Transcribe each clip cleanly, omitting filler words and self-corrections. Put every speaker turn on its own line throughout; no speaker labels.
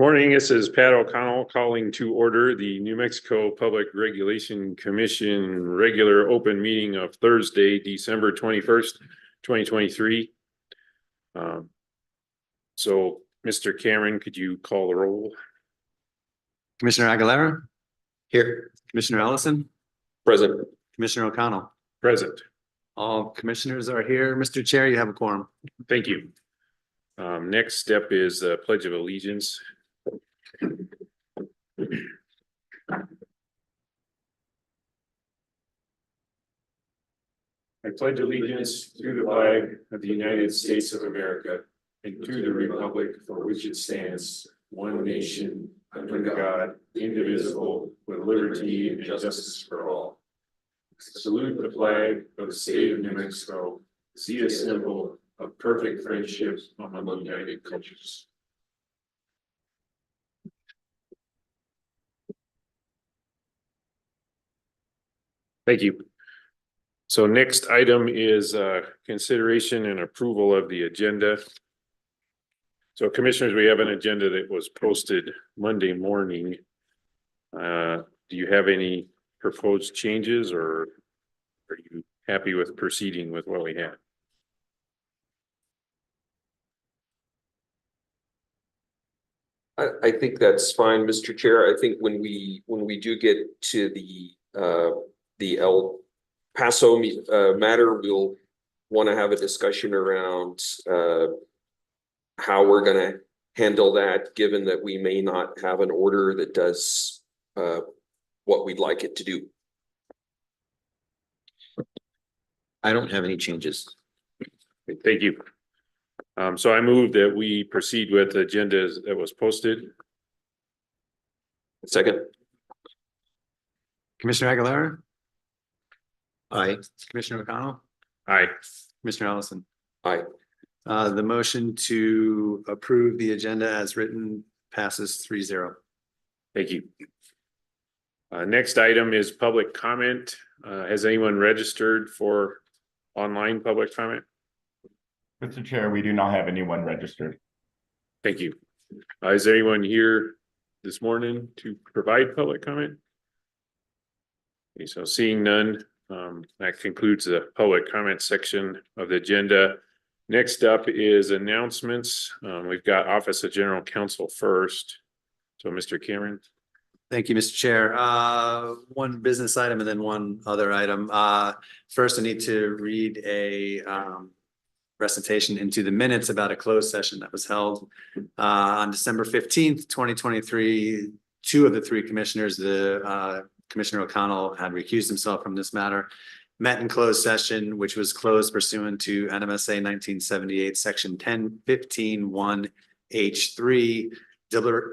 Morning, this is Pat O'Connell calling to order the New Mexico Public Regulation Commission regular open meeting of Thursday, December 21st, 2023. So, Mr. Cameron, could you call the roll?
Commissioner Aguilera?
Here.
Commissioner Ellison?
Present.
Commissioner O'Connell?
Present.
All commissioners are here. Mr. Chair, you have a quorum.
Thank you. Next step is the Pledge of Allegiance. I pledge allegiance to the flag of the United States of America and to the republic for which it stands, one nation, under God, indivisible, with liberty and justice for all. Salute the flag of the state of New Mexico, see a symbol of perfect friendship among united cultures. Thank you. So next item is consideration and approval of the agenda. So commissioners, we have an agenda that was posted Monday morning. Do you have any proposed changes, or are you happy with proceeding with what we had?
I think that's fine, Mr. Chair. I think when we do get to the El Paso matter, we'll want to have a discussion around how we're going to handle that, given that we may not have an order that does what we'd like it to do.
I don't have any changes.
Thank you. So I move that we proceed with the agenda that was posted.
Second.
Commissioner Aguilera?
Aye.
Commissioner O'Connell?
Aye.
Commissioner Ellison?
Aye.
The motion to approve the agenda as written passes 3-0.
Thank you. Next item is public comment. Has anyone registered for online public comment?
Mr. Chair, we do not have anyone registered.
Thank you. Is there anyone here this morning to provide public comment? Okay, so seeing none, that concludes the public comment section of the agenda. Next up is announcements. We've got Office of General Counsel first. So Mr. Cameron.
Thank you, Mr. Chair. One business item and then one other item. First, I need to read a recitation into the minutes about a closed session that was held on December 15th, 2023. Two of the three commissioners, Commissioner O'Connell had recused himself from this matter, met in closed session, which was closed pursuant to NMSA 1978, section 1015(1)(h)(3),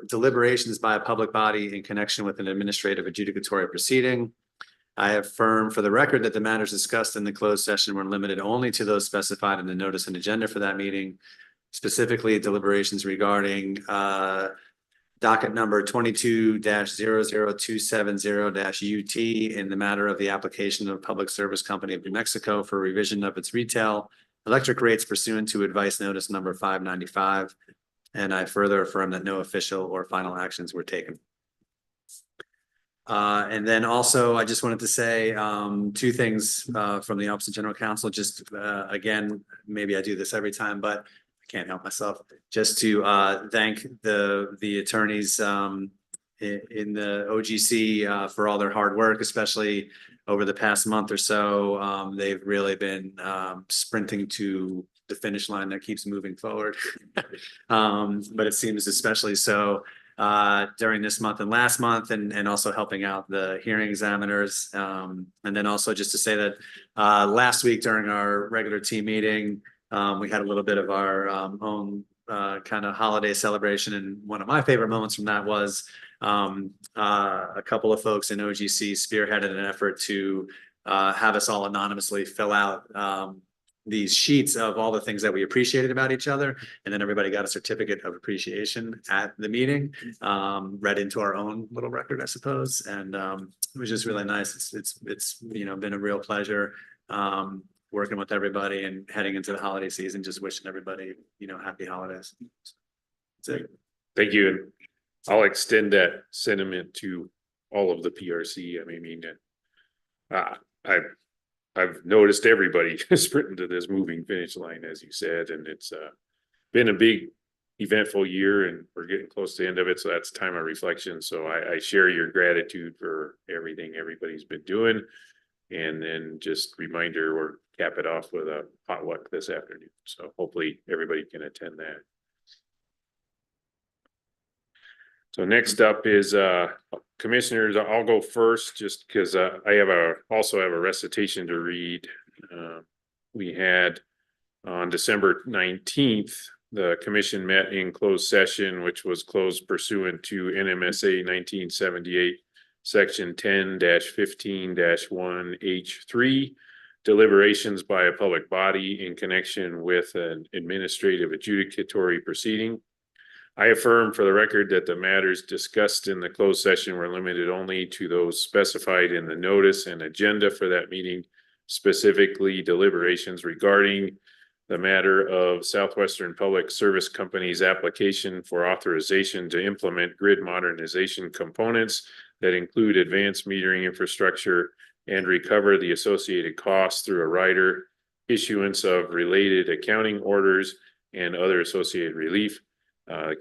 deliberations by a public body in connection with an administrative adjudicatory proceeding. I affirm for the record that the matters discussed in the closed session were limited only to those specified in the notice and agenda for that meeting, specifically deliberations regarding docket number 22-00270-UT in the matter of the application of Public Service Company of New Mexico for revision of its retail electric rates pursuant to advice notice number 595. And I further affirm that no official or final actions were taken. And then also, I just wanted to say two things from the Office of General Counsel. Just again, maybe I do this every time, but I can't help myself. Just to thank the attorneys in the OGC for all their hard work, especially over the past month or so. They've really been sprinting to the finish line that keeps moving forward. But it seems especially so during this month and last month, and also helping out the hearing examiners. And then also just to say that last week during our regular team meeting, we had a little bit of our own kind of holiday celebration. And one of my favorite moments from that was a couple of folks in OGC spearheaded an effort to have us all anonymously fill out these sheets of all the things that we appreciated about each other. And then everybody got a certificate of appreciation at the meeting, read into our own little record, I suppose. And it was just really nice. It's been a real pleasure working with everybody and heading into the holiday season, just wishing everybody, happy holidays. That's it.
Thank you. I'll extend that sentiment to all of the PRC. I mean, I've noticed everybody sprinting to this moving finish line, as you said, and it's been a big eventful year, and we're getting close to the end of it. So that's time of reflection. So I share your gratitude for everything everybody's been doing. And then just reminder, we'll cap it off with a potluck this afternoon. So hopefully everybody can attend that. So next up is commissioners. I'll go first just because I also have a recitation to read. We had on December 19th, the commission met in closed session, which was closed pursuant to NMSA 1978, section 10-15-1H3, deliberations by a public body in connection with an administrative adjudicatory proceeding. I affirm for the record that the matters discussed in the closed session were limited only to those specified in the notice and agenda for that meeting, specifically deliberations regarding the matter of Southwestern Public Service Company's application for authorization to implement grid modernization components that include advanced metering infrastructure and recover the associated costs through a rider, issuance of related accounting orders, and other associated relief.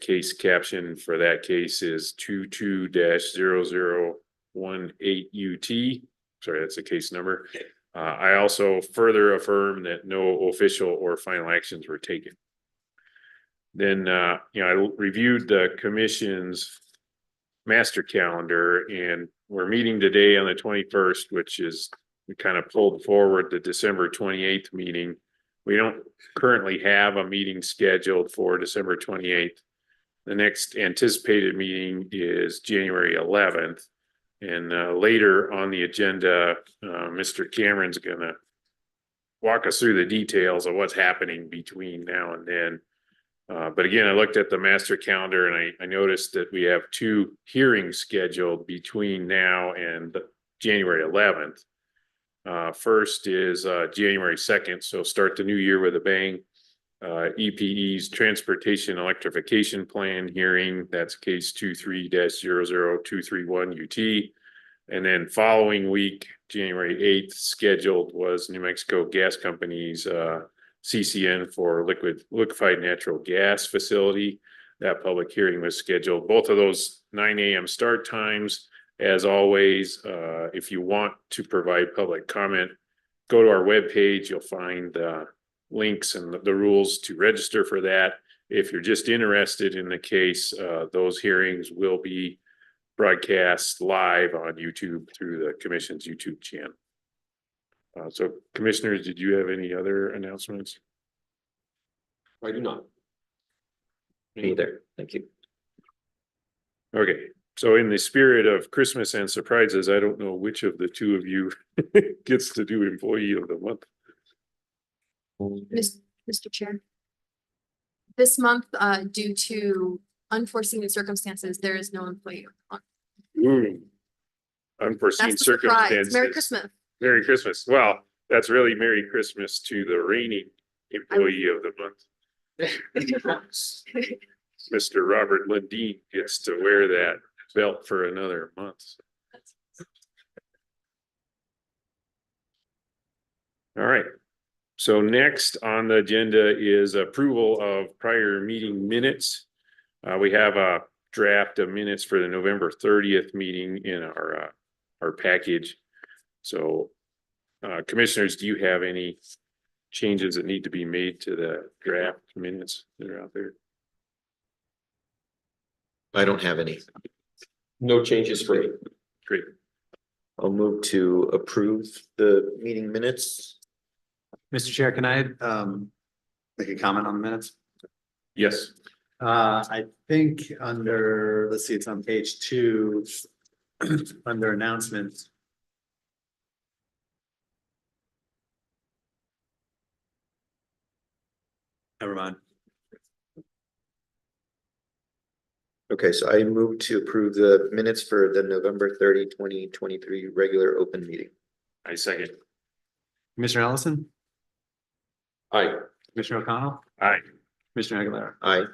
Case caption for that case is 22-0018UT. Sorry, that's the case number. I also further affirm that no official or final actions were taken. Then, I reviewed the commission's master calendar, and we're meeting today on the 21st, which is, we kind of pulled forward the December 28th meeting. We don't currently have a meeting scheduled for December 28th. The next anticipated meeting is January 11th. And later on the agenda, Mr. Cameron's gonna walk us through the details of what's happening between now and then. But again, I looked at the master calendar and I noticed that we have 2 hearings scheduled between now and January 11th. First is January 2nd, so start the new year with a bang. EPE's Transportation Electrification Plan hearing, that's case 23-00231UT. And then following week, January 8th, scheduled was New Mexico Gas Company's CCN for liquefied natural gas facility. That public hearing was scheduled. Both of those 9 a.m. start times. As always, if you want to provide public comment, go to our webpage. You'll find links and the rules to register for that. If you're just interested in the case, those hearings will be broadcast live on YouTube through the commission's YouTube channel. So commissioners, did you have any other announcements?
I do not. Me either. Thank you.
Okay, so in the spirit of Christmas and surprises, I don't know which of the 2 of you gets to do employee of the month.
Mr. Chair. This month, due to unforeseen circumstances, there is no employee.
Ooh. Unforeseen
That's the surprise.
circumstances.
Merry Christmas.
Merry Christmas. Well, that's really Merry Christmas to the reigning employee of the month. Mr. Robert Lundeen gets to wear that belt for another month. All right. So next on the agenda is approval of prior meeting minutes. We have a draft of minutes for the November 30th meeting in our package. So commissioners, do you have any changes that need to be made to the draft minutes that are out there?
I don't have any.
No changes for me.
Great.
I'll move to approve the meeting minutes.
Mr. Chair, can I make a comment on the minutes?
Yes.
I think under, let's see, it's on page 2, under announcements. Never mind.
Okay, so I move to approve the minutes for the November 30, 2023 regular open meeting.
I second.
Commissioner Ellison,
Aye.
Commissioner O'Connell,
Aye.
Commissioner Aguilera.
Aye.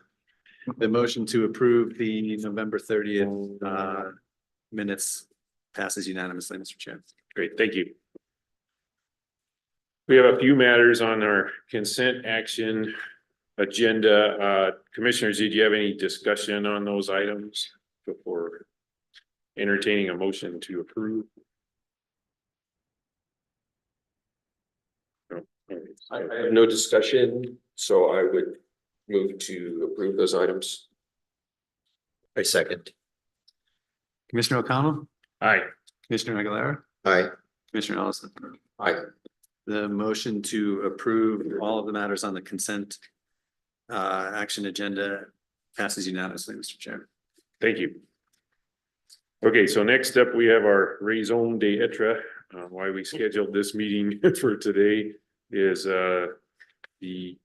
The motion to approve the November 30th minutes passes unanimously, Mr. Chair.
Great, thank you. We have a few matters on our consent action agenda. Commissioners, did you have any discussion on those items before entertaining a motion to approve? No.
I have no discussion, so I would move to approve those items.
I second.
Commissioner O'Connell,
Aye.
Commissioner Aguilera,
Aye.
Commissioner Ellison.
Aye.
The motion to approve all of the matters on the consent action agenda passes unanimously, Mr. Chair.
Thank you. Okay, so next up, we have our raison d'etre. Why we scheduled this meeting for today is the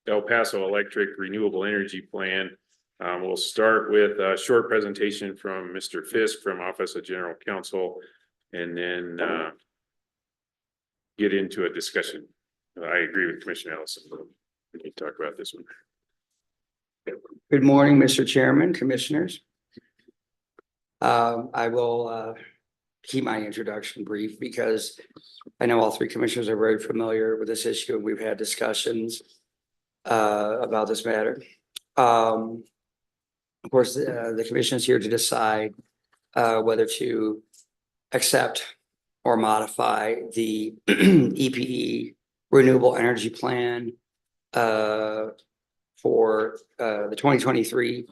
El Paso Electric Renewable Energy Plan. We'll start with a short presentation from Mr. Fisk from Office of General Counsel, and then get into a discussion. I agree with Commissioner Ellison. We can talk about this one.
Good morning, Mr. Chairman, Commissioners. I will keep my introduction brief because I know all three commissioners are very familiar with this issue. We've had discussions about this matter. Of course, the commission is here to decide whether to accept or modify the EPE Renewable Energy Plan for the 2023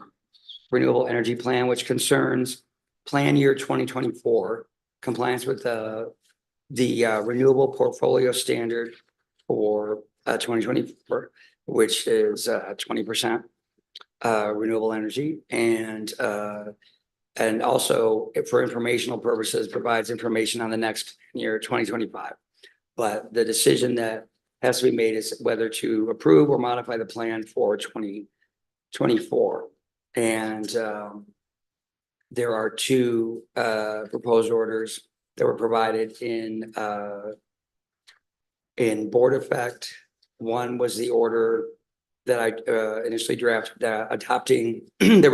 Renewable Energy Plan, which concerns plan year 2024 compliance with the renewable portfolio standard for 2024, which is 20% renewable energy, and also for informational purposes provides information on the next year 2025. But the decision that has to be made is whether to approve or modify the plan for 2024. And there are two proposed orders that were provided in board effect. One was the order that I initially drafted adopting the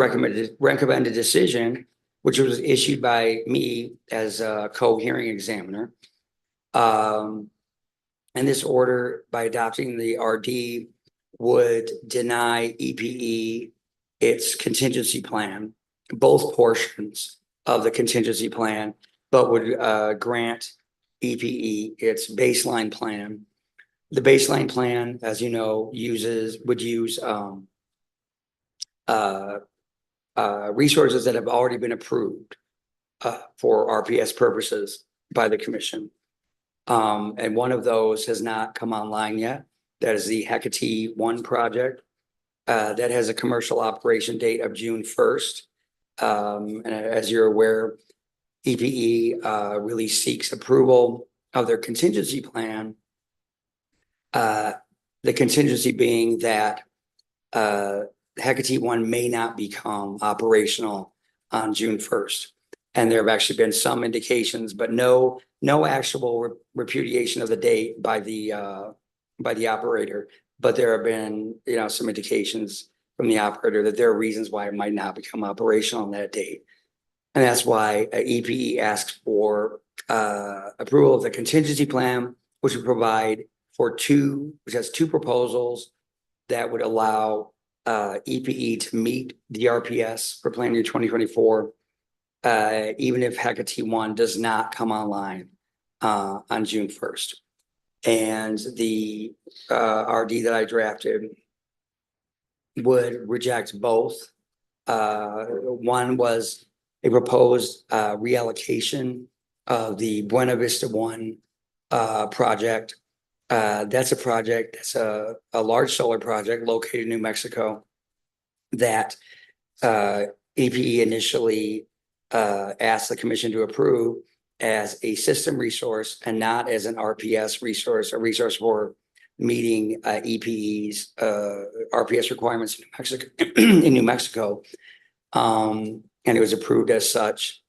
recommended decision, which was issued by me as a co-hearing examiner. And this order, by adopting the RD, would deny EPE its contingency plan, both portions of the contingency plan, but would grant EPE its baseline plan. The baseline plan, as you know, would use resources that have already been approved for RPS purposes by the commission. And one of those has not come online yet. That is the Hecate 1 project that has a commercial operation date of June 1st. And as you're aware, EPE really seeks approval of their contingency plan. The contingency being that Hecate 1 may not become operational on June 1st. And there have actually been some indications, but no actual repudiation of the date by the operator. But there have been, some indications from the operator that there are reasons why it might not become operational on that date. And that's why EPE asks for approval of the contingency plan, which would provide which has two proposals that would allow EPE to meet the RPS for plan year 2024. Even if Hecate 1 does not come online on June 1st. And the RD that I drafted would reject both. One was a proposed reallocation of the Buena Vista 1 project. That's a project, that's a large solar project located in New Mexico that EPE initially asked the commission to approve as a system resource and not as an RPS resource, a resource for meeting EPE's RPS requirements in New Mexico. And it was approved as such.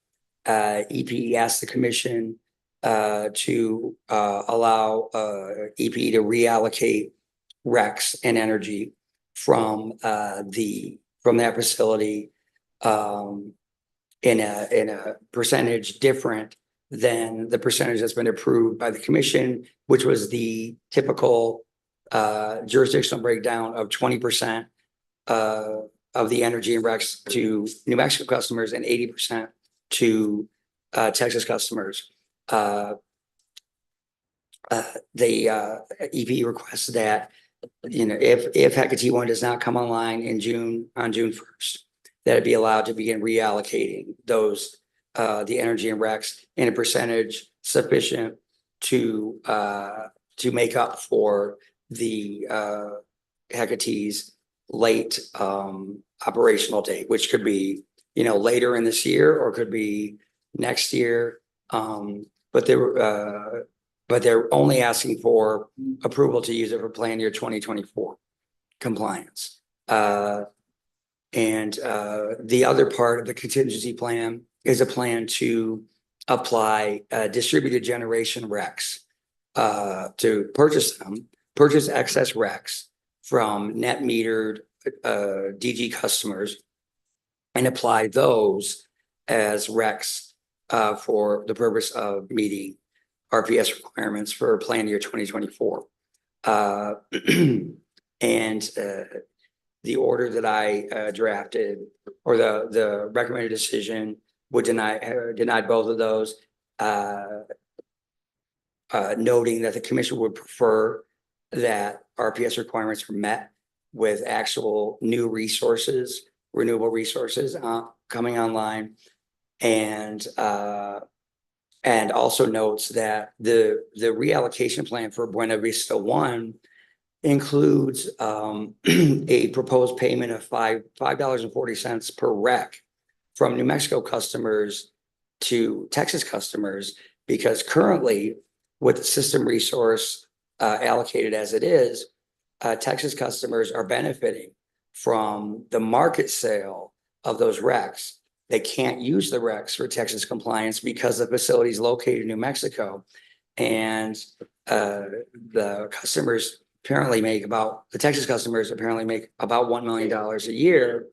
EPE asked the commission to allow EPE to reallocate RECs and energy from the from that facility in a percentage different than the percentage that's been approved by the commission, which was the typical jurisdictional breakdown of 20% of the energy and recs to New Mexico customers and 80% to Texas customers. The EP requests that, if Hecate 1 does not come online in June, on June 1st, that it be allowed to begin reallocating those, the energy and recs in a percentage sufficient to make up for the Hecate's late operational date, which could be, later in this year or could be next year. But they're only asking for approval to use it for plan year 2024 compliance. And the other part of the contingency plan is a plan to apply distributed generation RECs to purchase excess RECs from net metered DG customers and apply those as RECs for the purpose of meeting RPS requirements for plan year 2024. And the order that I drafted, or the recommended decision, would deny both of those, noting that the commission would prefer that RPS requirements were met with actual new resources, renewable resources coming online, and also notes that the reallocation plan for Buena Vista 1 includes a proposed payment of $5.40 per rec from New Mexico customers to Texas customers, because currently with the system resource allocated as it is, Texas customers are benefiting from the market sale of those recs. They can't use the recs for Texas compliance because the facility is located in New Mexico, and the Texas customers apparently make about $1 million a year,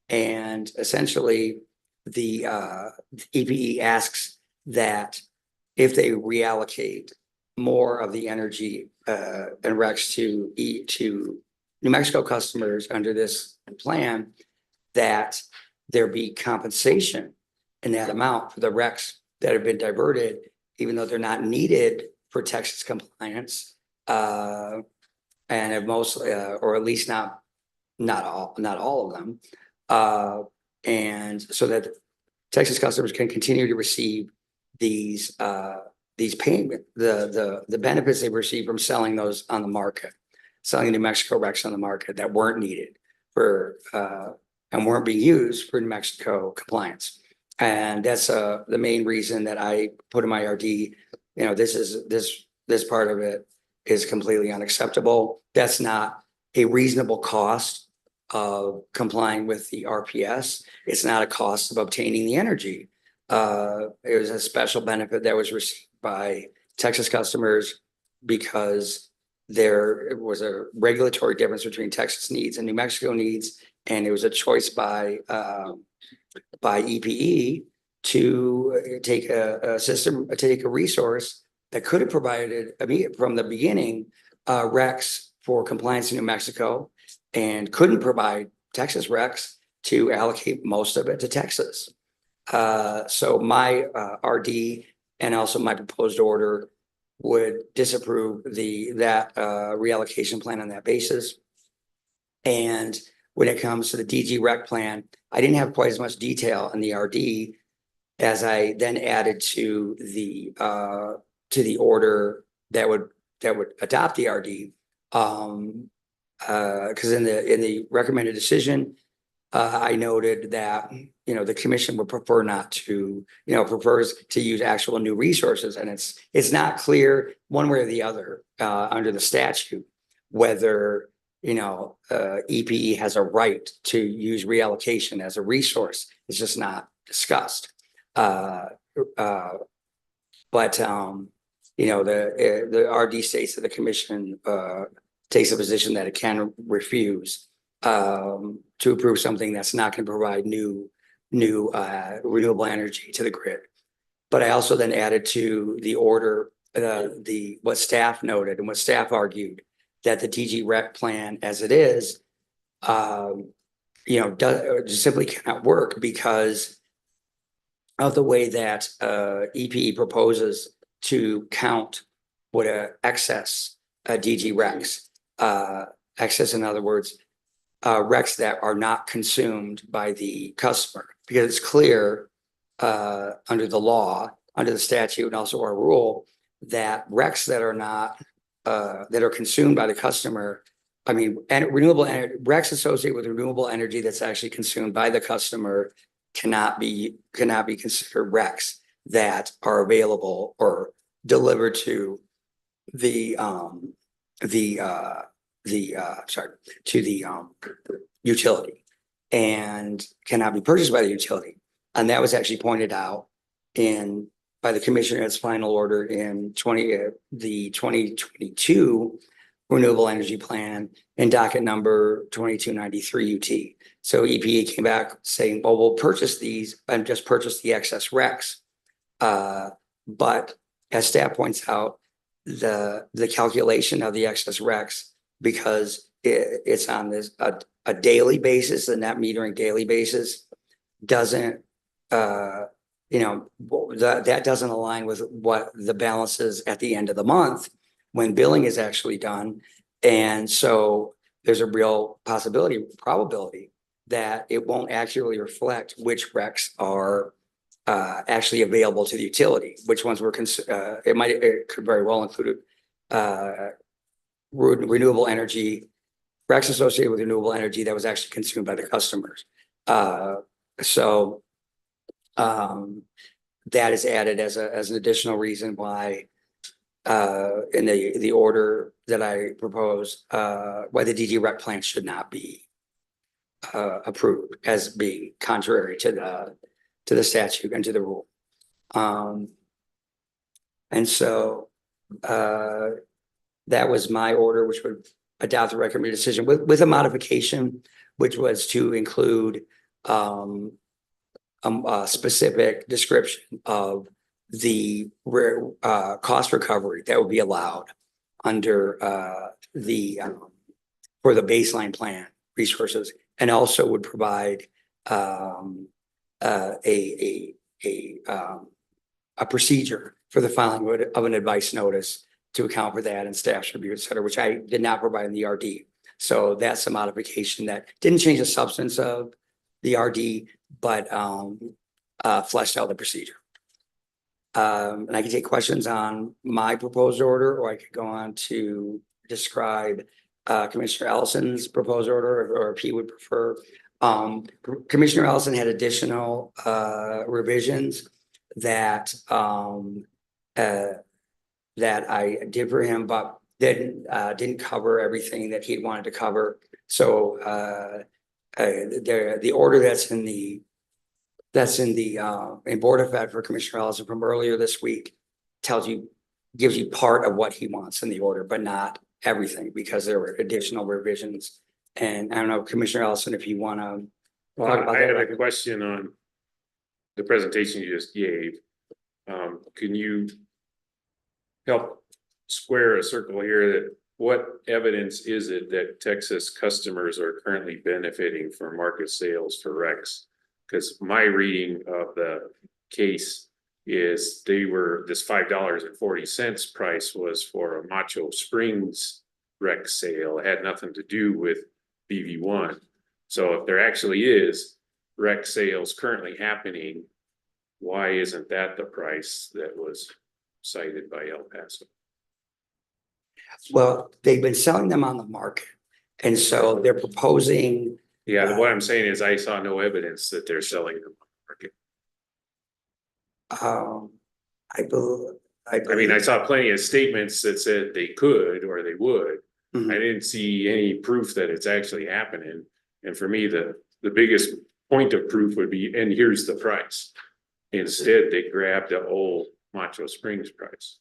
and essentially the EPE asks that if they reallocate more of the energy and RECs to New Mexico customers under this plan, that there be compensation in that amount for the RECs that have been diverted, even though they're not needed for Texas compliance, and have mostly, or at least not all of them, and so that Texas customers can continue to receive these payment, the benefits they receive from selling those on the market, selling New Mexico RECs on the market that weren't needed for and weren't being used for New Mexico compliance. And that's the main reason that I put in my RD, this part of it is completely unacceptable. That's not a reasonable cost of complying with the RPS. It's not a cost of obtaining the energy. It was a special benefit that was received by Texas customers because there was a regulatory difference between Texas needs and New Mexico needs, and it was a choice by EPE to take a resource that could have provided from the beginning RECs for compliance in New Mexico, and couldn't provide Texas RECs to allocate most of it to Texas. So my RD and also my proposed order would disapprove that reallocation plan on that basis. And when it comes to the DG rec plan, I didn't have quite as much detail in the RD as I then added to the order that would adopt the RD. Because in the recommended decision, I noted that the commission would prefer not to, prefers to use actual new resources, and it's not clear one way or the other under the statute whether EPE has a right to use reallocation as a resource. It's just not discussed. But the RD states that the commission takes a position that it can refuse to approve something that's not going to provide new renewable energy to the grid. But I also then added to the order, what staff noted and what staff argued, that the DG rec plan as it is, just simply cannot work because of the way that EPE proposes to count what excess DG recs. Excess, in other words, recs that are not consumed by the customer, because it's clear under the law, under the statute, and also our rule, that recs that are not that are consumed by the customer, I mean, and renewable energy, recs associated with renewable energy that's actually consumed by the customer cannot be considered recs that are available or delivered to the utility, and cannot be purchased by the utility. And that was actually pointed out by the commissioner in its final order in the 2022 renewable energy plan in docket number 2293 UT. So EPA came back saying, well, we'll purchase these and just purchase the excess recs. But as staff points out, the calculation of the excess recs, because it's on this a daily basis, a net metering daily basis, doesn't that doesn't align with what the balance is at the end of the month when billing is actually done. And so there's a real probability that it won't accurately reflect which recs are actually available to the utility, which ones were it could very well include renewable energy, recs associated with renewable energy that was actually consumed by the customers. That is added as an additional reason why in the order that I propose, why the DG rec plan should not be approved as being contrary to the statute and to the rule. And so that was my order, which would adopt the recommended decision with a modification, which was to include a specific description of the cost recovery that would be allowed under for the baseline plan resources, and also would provide a procedure for the filing of an advice notice to account for that and staff's review, et cetera, which I did not provide in the RD. So that's a modification that didn't change the substance of the RD, but fleshed out the procedure. And I can take questions on my proposed order, or I could go on to describe Commissioner Ellison's proposed order, or if he would prefer. Commissioner Ellison had additional revisions that that I did for him, but didn't cover everything that he wanted to cover. So the order that's in Board of Ed for Commissioner Ellison from earlier this week gives you part of what he wants in the order, but not everything, because there were additional revisions. And I don't know, Commissioner Ellison, if you want to talk about
I
that.
had a question on the presentation you just gave. Can you help square a circle here? That what evidence is it that Texas customers are currently benefiting from market sales for RECs? Because my reading of the case is this $5.40 price was for a Macho Springs REC sale. It had nothing to do with BV1. So if there actually is REC sales currently happening, why isn't that the price that was cited by El Paso?
Well, they've been selling them on the market, and so they're proposing.
Yeah, what I'm saying is I saw no evidence that they're selling them on the market.
I
mean, I saw plenty of statements that said they could or they would.
Mhm.
I didn't see any proof that it's actually happening. And for me, the biggest point of proof would be, and here's the price. Instead, they grabbed the old Macho Springs price.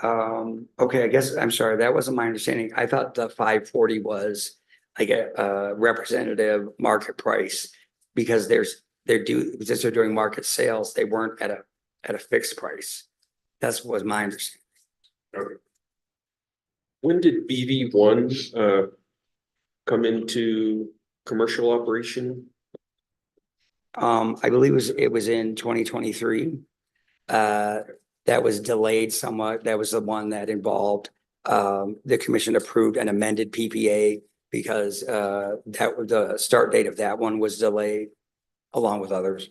Okay, I guess, I'm sorry, that wasn't my understanding. I thought the 540 was like a representative market price. Because since they're doing market sales, they weren't at a fixed price. That's was my understanding.
When did BV1 come into commercial operation?
I believe it was in 2023. That was delayed somewhat. That was the one that involved, the commission approved an amended PPA because, the start date of that one was delayed along with others.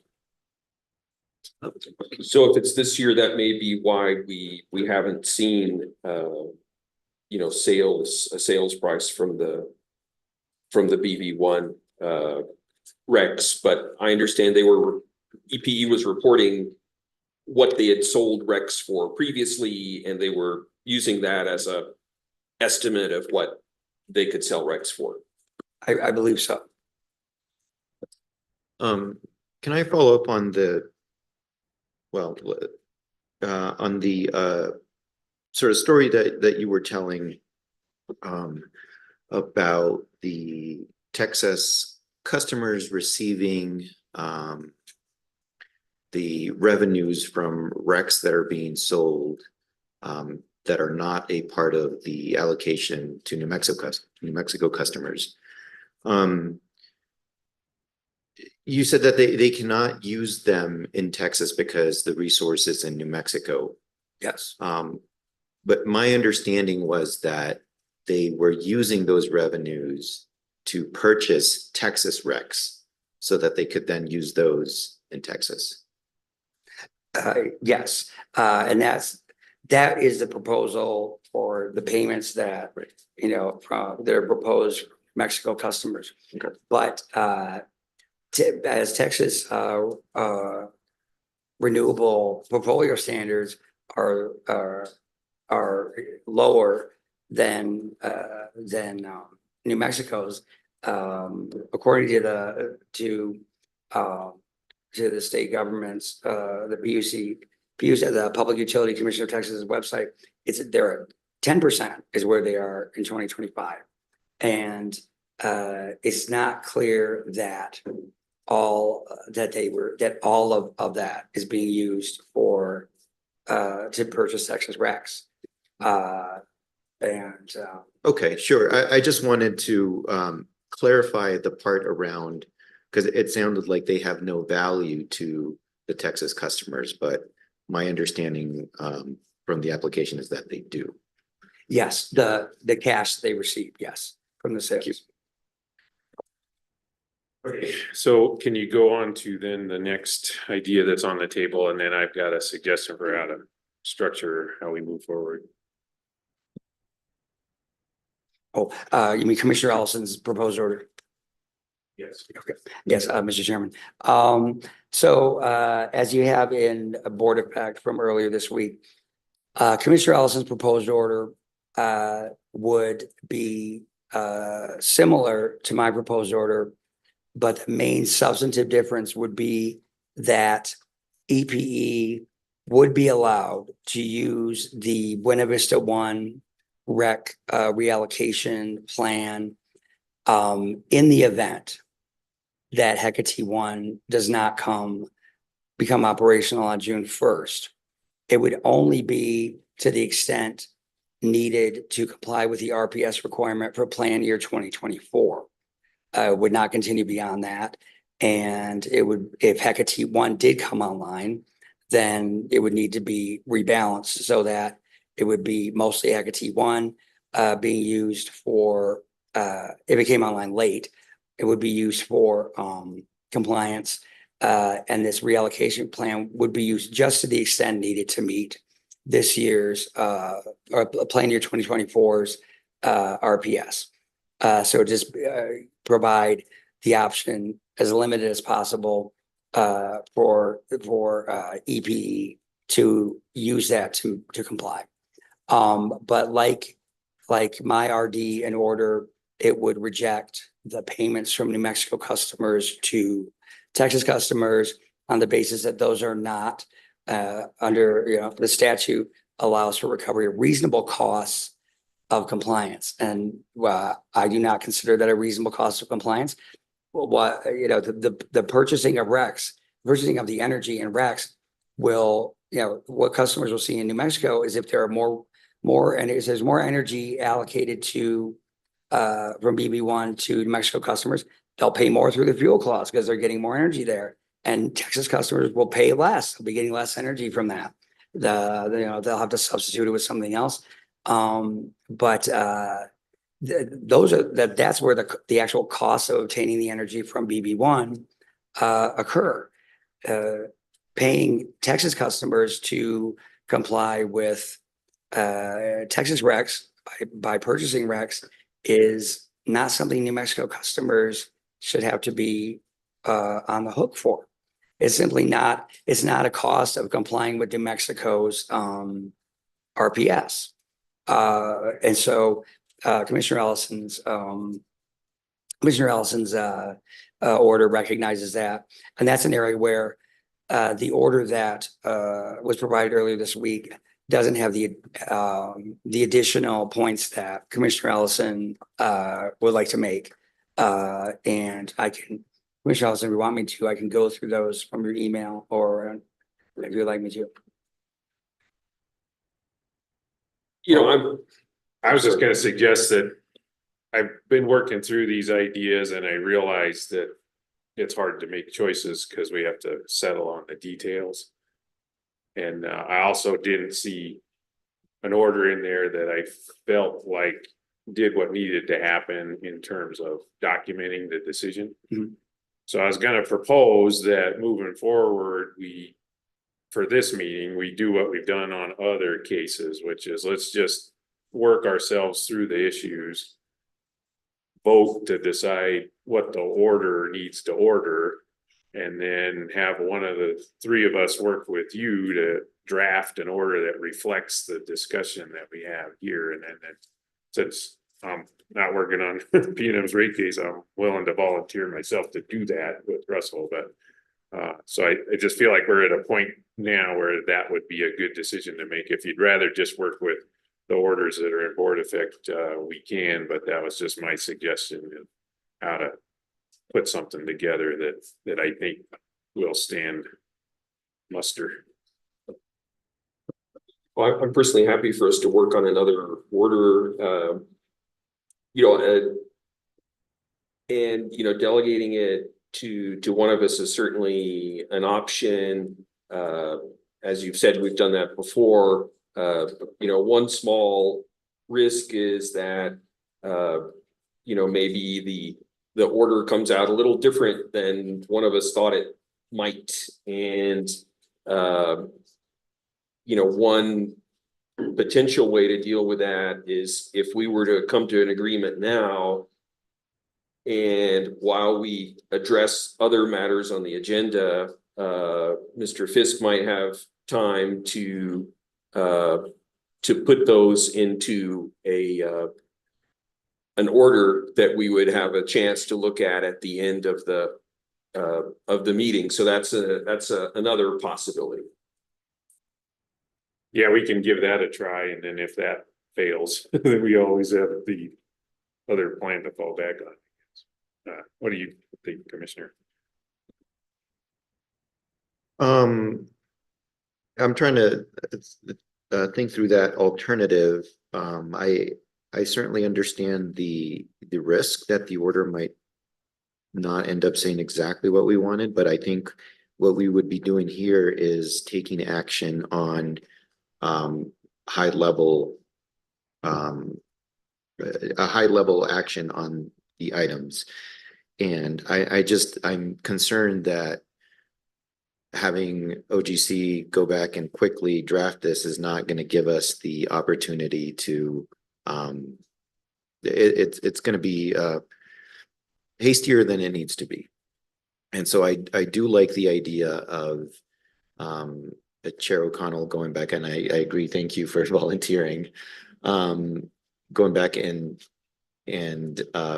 So if it's this year, that may be why we haven't seen, a sales price from the BV1 Rex, but I understand EPE was reporting what they had sold Rex for previously, and they were using that as a estimate of what they could sell Rex for.
I believe so.
Can I follow up on on the sort of story that you were telling about the Texas customers receiving the revenues from RECs that are being sold that are not a part of the allocation to New Mexico customers. You said that they cannot use them in Texas because the resource is in New Mexico.
Yes.
But my understanding was that they were using those revenues to purchase Texas RECs so that they could then use those in Texas.
Yes, and that is the proposal for the payments that, from their proposed Mexico customers.
Okay.
But as Texas renewable portfolio standards are lower than New Mexico's, according to the state government's, the the Public Utility Commission of Texas website, they're 10% is where they are in 2025. And it's not clear that all of that is being used for to purchase Texas RECs.
Okay, sure. I just wanted to clarify the part around, because it sounded like they have no value to the Texas customers, but my understanding from the application is that they do.
Yes, the cash they receive, yes, from the sales.
Okay, so can you go on to then the next idea that's on the table, and then I've got a suggestion for how to structure how we move forward.
Oh, you mean Commissioner Allison's proposed order?
Yes.
Okay. Yes, Mr. Chairman. So as you have in a board effect from earlier this week, Commissioner Allison's proposed order would be similar to my proposed order, but the main substantive difference would be that EPE would be allowed to use the Buena Vista One REC reallocation plan in the event that Hecate 1 does not become operational on June 1st. It would only be to the extent needed to comply with the RPS requirement for plan year 2024. Would not continue beyond that. And it would, if Hecate 1 did come online, then it would need to be rebalanced so that it would be mostly Hecate 1 being used for, if it came online late, it would be used for compliance. And this reallocation plan would be used just to the extent needed to meet this year's or plan year 2024's RPS. So just provide the option as limited as possible for EPE to use that to comply. But like my RD in order, it would reject the payments from New Mexico customers to Texas customers on the basis that those are not under the statute allows for recovery of reasonable costs of compliance. And I do not consider that a reasonable cost of compliance. Well, what, the purchasing of RECs, purchasing of the energy in RECs will, what customers will see in New Mexico is if there are more, and if there's more energy allocated to from BB1 to New Mexico customers, they'll pay more through the fuel clause because they're getting more energy there. And Texas customers will pay less. They'll be getting less energy from that. They'll have to substitute it with something else. That's where the actual costs of obtaining the energy from BB1 occur. Paying Texas customers to comply with Texas RECs by purchasing RECs is not something New Mexico customers should have to be on the hook for. It's simply not, it's not a cost of complying with New Mexico's RPS. And so Commissioner Ellison's order recognizes that. And that's an area where the order that was provided earlier this week doesn't have the additional points that Commissioner Ellison would like to make. And I can, Commissioner Ellison, if you want me to, I can go through those from your email, or if you'd like me to.
I was just gonna suggest that I've been working through these ideas and I realized that it's hard to make choices because we have to settle on the details. And I also didn't see an order in there that I felt like did what needed to happen in terms of documenting the decision.
Mhm.
So I was gonna propose that moving forward, for this meeting, we do what we've done on other cases, which is let's just work ourselves through the issues, vote to decide what the order needs to order, and then have one of the three of us work with you to draft an order that reflects the discussion that we have here. And then since I'm not working on P&M's rate case, I'm willing to volunteer myself to do that with Russell. But so I just feel like we're at a point now where that would be a good decision to make. If you'd rather just work with the orders that are in board effect, we can, but that was just my suggestion of how to put something together that I think will stand muster.
Well, I'm personally happy for us to work on another order, and delegating it to one of us is certainly an option. As you've said, we've done that before. One small risk is that maybe the order comes out a little different than one of us thought it might. And one potential way to deal with that is if we were to come to an agreement now, and while we address other matters on the agenda, Mr. Fisk might have time to put those into an order that we would have a chance to look at the end of the meeting. So that's another possibility.
Yeah, we can give that a try, and then if that fails, then we always have the other plan to fall back on. What do you think, Commissioner?
I'm trying to think through that alternative. I certainly understand the risk that the order might not end up saying exactly what we wanted, but I think what we would be doing here is taking action on high level action on the items. And I'm concerned that having OGC go back and quickly draft this is not going to give us the opportunity to it's going to be hastier than it needs to be. And so I do like the idea of Chair O'Connell going back, and I agree, thank you for volunteering, going back and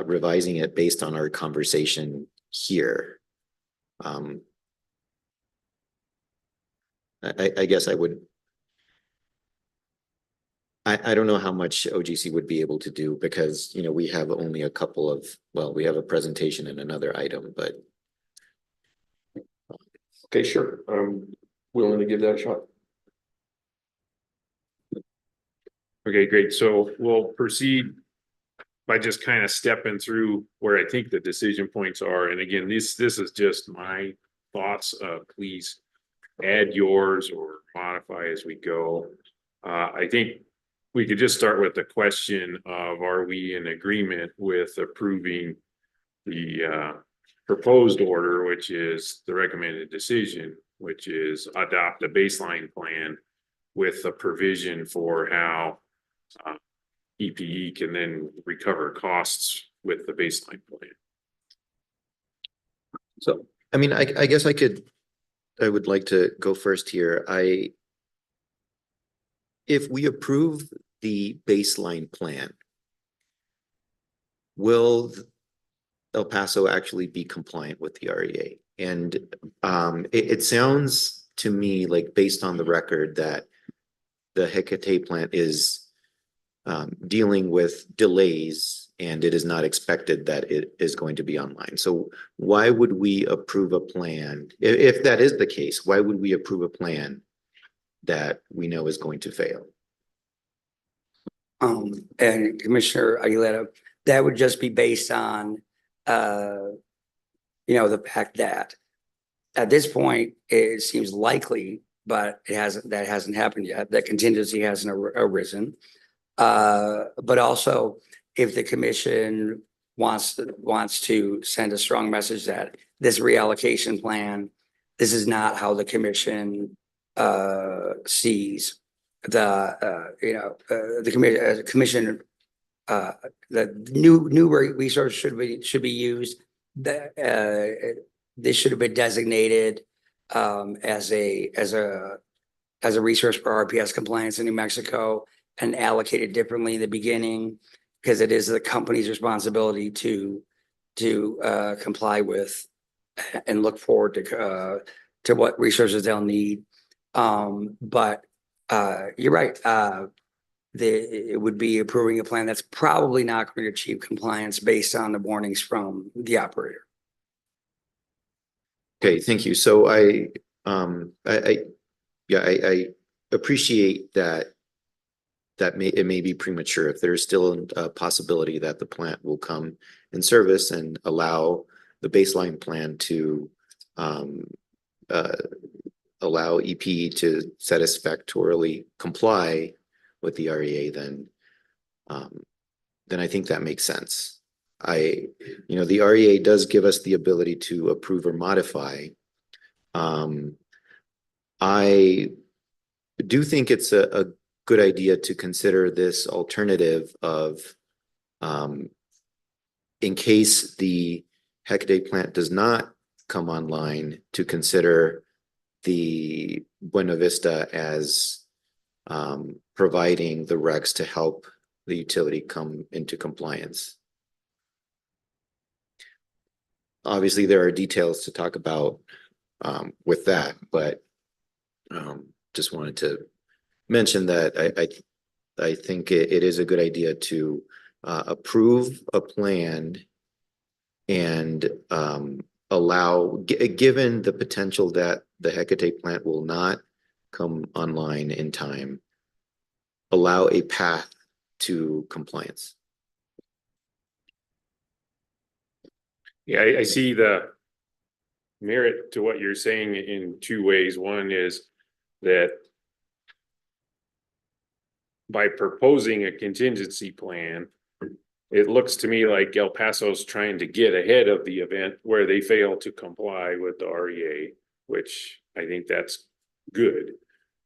revising it based on our conversation here. I guess I would I don't know how much OGC would be able to do because, you know, we have only a couple of, well, we have a presentation and another item, but
Okay, sure. I'm willing to give that a shot.
Okay, great. So we'll proceed by just kind of stepping through where I think the decision points are. And again, this is just my thoughts. Please add yours or modify as we go. I think we could just start with the question of, are we in agreement with approving the proposed order, which is the recommended decision, which is adopt a baseline plan with a provision for how EPE can then recover costs with the baseline plan.
So,
I mean, I guess I would like to go first here. If we approve the baseline plan, will El Paso actually be compliant with the REA? And it sounds to me like, based on the record, that the Hecate plant is dealing with delays, and it is not expected that it is going to be online. So why would we approve a plan? If that is the case, why would we approve a plan that we know is going to fail?
And Commissioner Aguilera, that would just be based on, the fact that at this point, it seems likely, but that hasn't happened yet. That contingency hasn't arisen. But also, if the commission wants to send a strong message that this reallocation plan, this is not how the commission sees the commission, the new resource should be used. This should have been designated as a resource for RPS compliance in New Mexico and allocated differently in the beginning, because it is the company's responsibility to comply with and look forward to what resources they'll need. But you're right. It would be approving a plan that's probably not going to achieve compliance based on the warnings from the operator.
Okay, thank you. So I appreciate that it may be premature. If there's still a possibility that the plant will come in service and allow the baseline plan to allow EP to satisfactorily comply with the REA, then I think that makes sense. The REA does give us the ability to approve or modify. I do think it's a good idea to consider this alternative of, in case the Hecate plant does not come online, to consider the Buena Vista as providing the recs to help the utility come into compliance. Obviously, there are details to talk about with that, but just wanted to mention that I think it is a good idea to approve a plan and allow, given the potential that the Hecate plant will not come online in time, allow a path to compliance.
Yeah, I see the merit to what you're saying in two ways. One is that by proposing a contingency plan, it looks to me like El Paso's trying to get ahead of the event where they fail to comply with the REA, which I think that's good.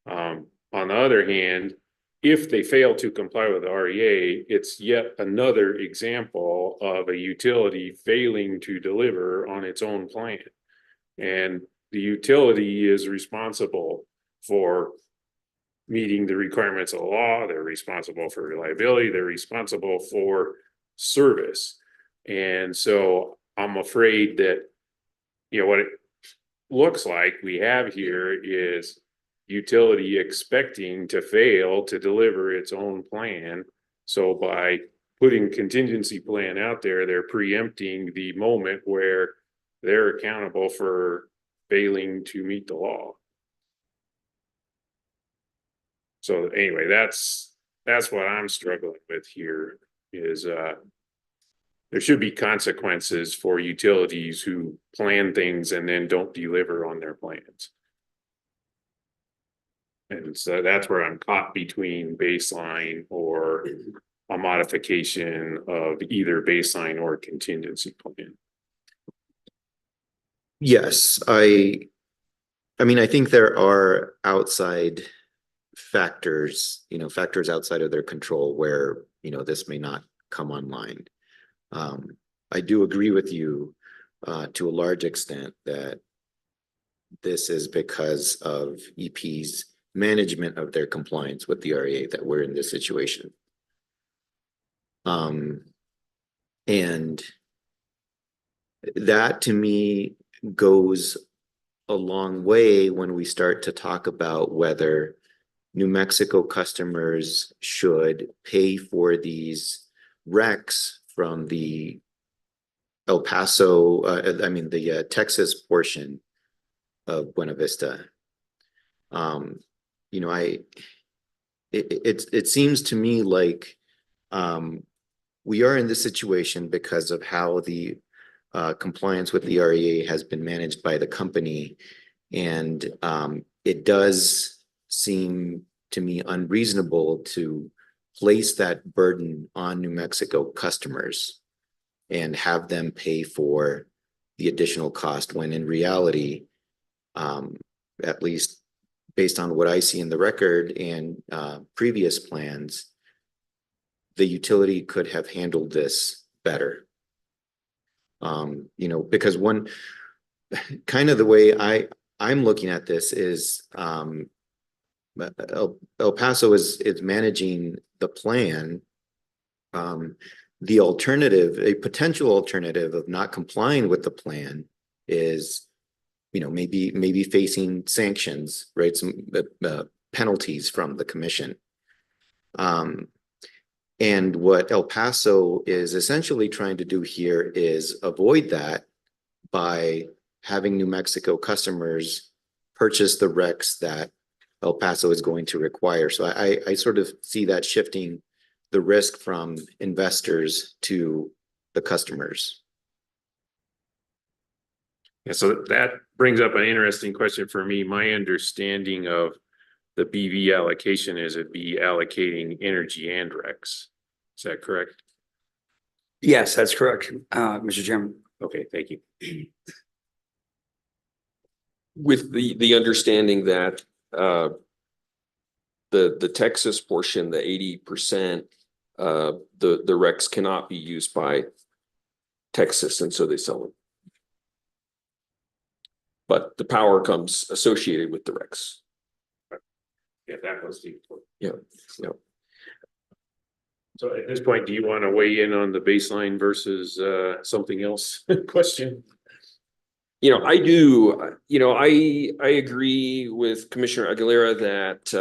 On the other hand, if they fail to comply with the REA, it's yet another example of a utility failing to deliver on its own plan. And the utility is responsible for meeting the requirements of the law. They're responsible for reliability. They're responsible for service. And so I'm afraid that, what it looks like we have here is utility expecting to fail to deliver its own plan. So by putting contingency plan out there, they're preempting the moment where they're accountable for failing to meet the law. So anyway, that's what I'm struggling with here is there should be consequences for utilities who plan things and then don't deliver on their plans. And so that's where I'm caught between baseline or a modification of either baseline or contingency plan.
Yes, I mean, I think there are outside factors, factors outside of their control where, this may not come online. I do agree with you to a large extent that this is because of EP's management of their compliance with the REA that we're in this situation. And that to me goes a long way when we start to talk about whether New Mexico customers should pay for these RECs from the El Paso, the Texas portion of Buena Vista. It seems to me like we are in this situation because of how the compliance with the REA has been managed by the company, and it does seem to me unreasonable to place that burden on New Mexico customers and have them pay for the additional cost when in reality, at least based on what I see in the record and previous plans, the utility could have handled this better. Because one kind of the way I'm looking at this is El Paso is managing the plan. The alternative, a potential alternative of not complying with the plan is, maybe facing sanctions, right? Some penalties from the commission. And what El Paso is essentially trying to do here is avoid that by having New Mexico customers purchase the RECs that El Paso is going to require. So I sort of see that shifting the risk from investors to the customers.
Yeah, so that brings up an interesting question for me. My understanding of the BV allocation is it'd be allocating energy and RECs. Is that correct?
Yes, that's correct, Mr. Chairman.
Okay, thank you.
With the understanding that the Texas portion, the 80%, the RECs cannot be used by Texas, and so they sell them. But the power comes associated with the RECs.
Yeah, that was the.
Yeah.
So at this point, do you want to weigh in on the baseline versus something else question?
I do. I agree with Commissioner Aguilera that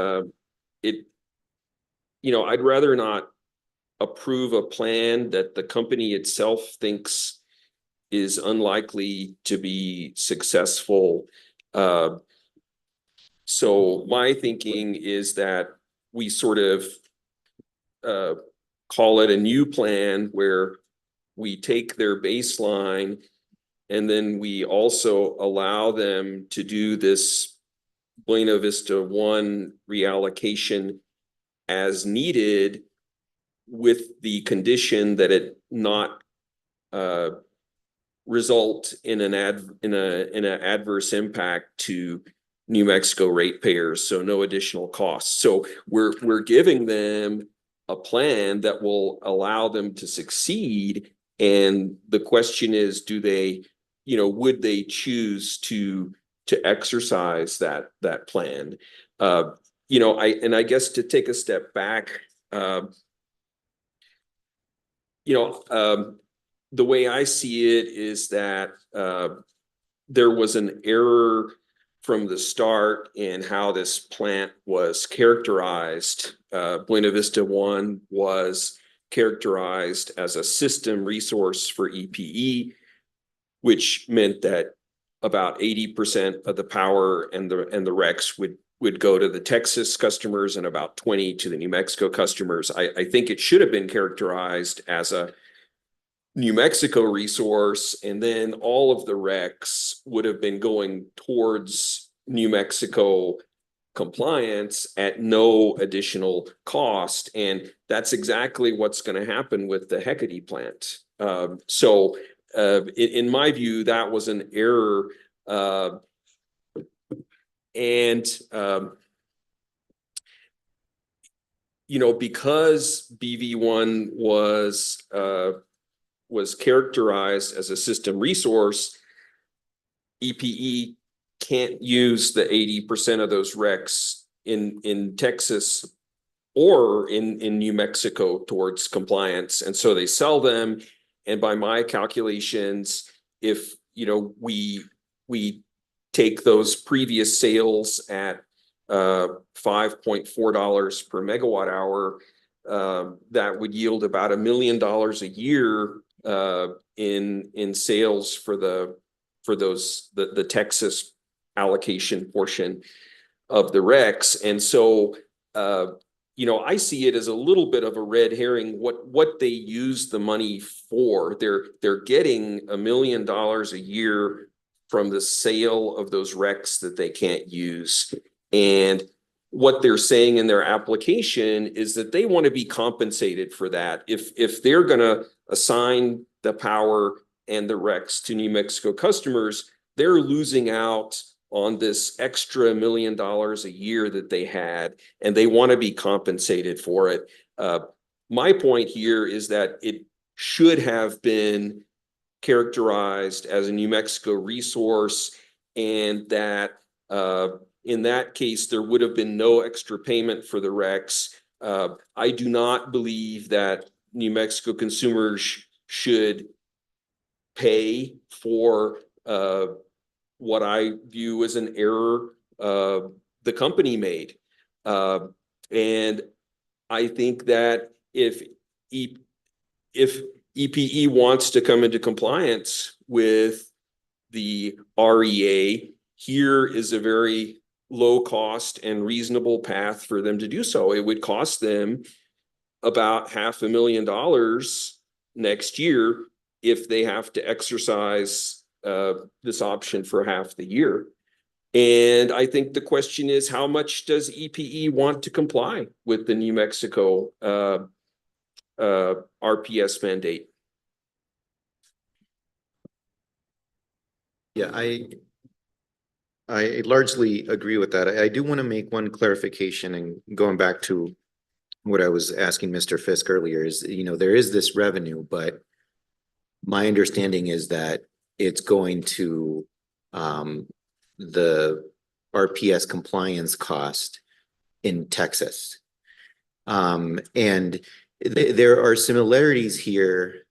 I'd rather not approve a plan that the company itself thinks is unlikely to be successful. So my thinking is that we sort of call it a new plan where we take their baseline and then we also allow them to do this Buena Vista 1 reallocation as needed, with the condition that it not result in an adverse impact to New Mexico ratepayers, so no additional costs. So we're giving them a plan that will allow them to succeed, and the question is, do they, would they choose to exercise that plan? I guess to take a step back, the way I see it is that there was an error from the start in how this plant was characterized. Buena Vista One was characterized as a system resource for EPE, which meant that about 80% of the power and the RECs would go to the Texas customers and about 20 to the New Mexico customers. I think it should have been characterized as a New Mexico resource, and then all of the RECs would have been going towards New Mexico compliance at no additional cost. And that's exactly what's going to happen with the Hecate plant. In my view, that was an error. Because BV1 was characterized as a system resource, EPE can't use the 80% of those RECs in Texas or in New Mexico towards compliance. And so they sell them. And by my calculations, if we take those previous sales at $5.4 per megawatt hour, that would yield about $1 million a year in sales for the Texas allocation portion of the RECs. And so I see it as a little bit of a red herring what they use the money for. They're getting $1 million a year from the sale of those RECs that they can't use. And what they're saying in their application is that they want to be compensated for that. If they're going to assign the power and the RECs to New Mexico customers, they're losing out on this extra $1 million a year that they had, and they want to be compensated for it. My point here is that it should have been characterized as a New Mexico resource, and that in that case, there would have been no extra payment for the RECs. I do not believe that New Mexico consumers should pay for what I view as an error the company made. And I think that if EPE wants to come into compliance with the REA, here is a very low cost and reasonable path for them to do so. It would cost them about $500,000 next year if they have to exercise this option for half the year. And I think the question is, how much does EPE want to comply with the New Mexico RPS mandate?
Yeah, I largely agree with that. I do want to make one clarification, and going back to what I was asking Mr. Fisk earlier is, there is this revenue, but my understanding is that it's going to the RPS compliance cost in Texas. And there are similarities here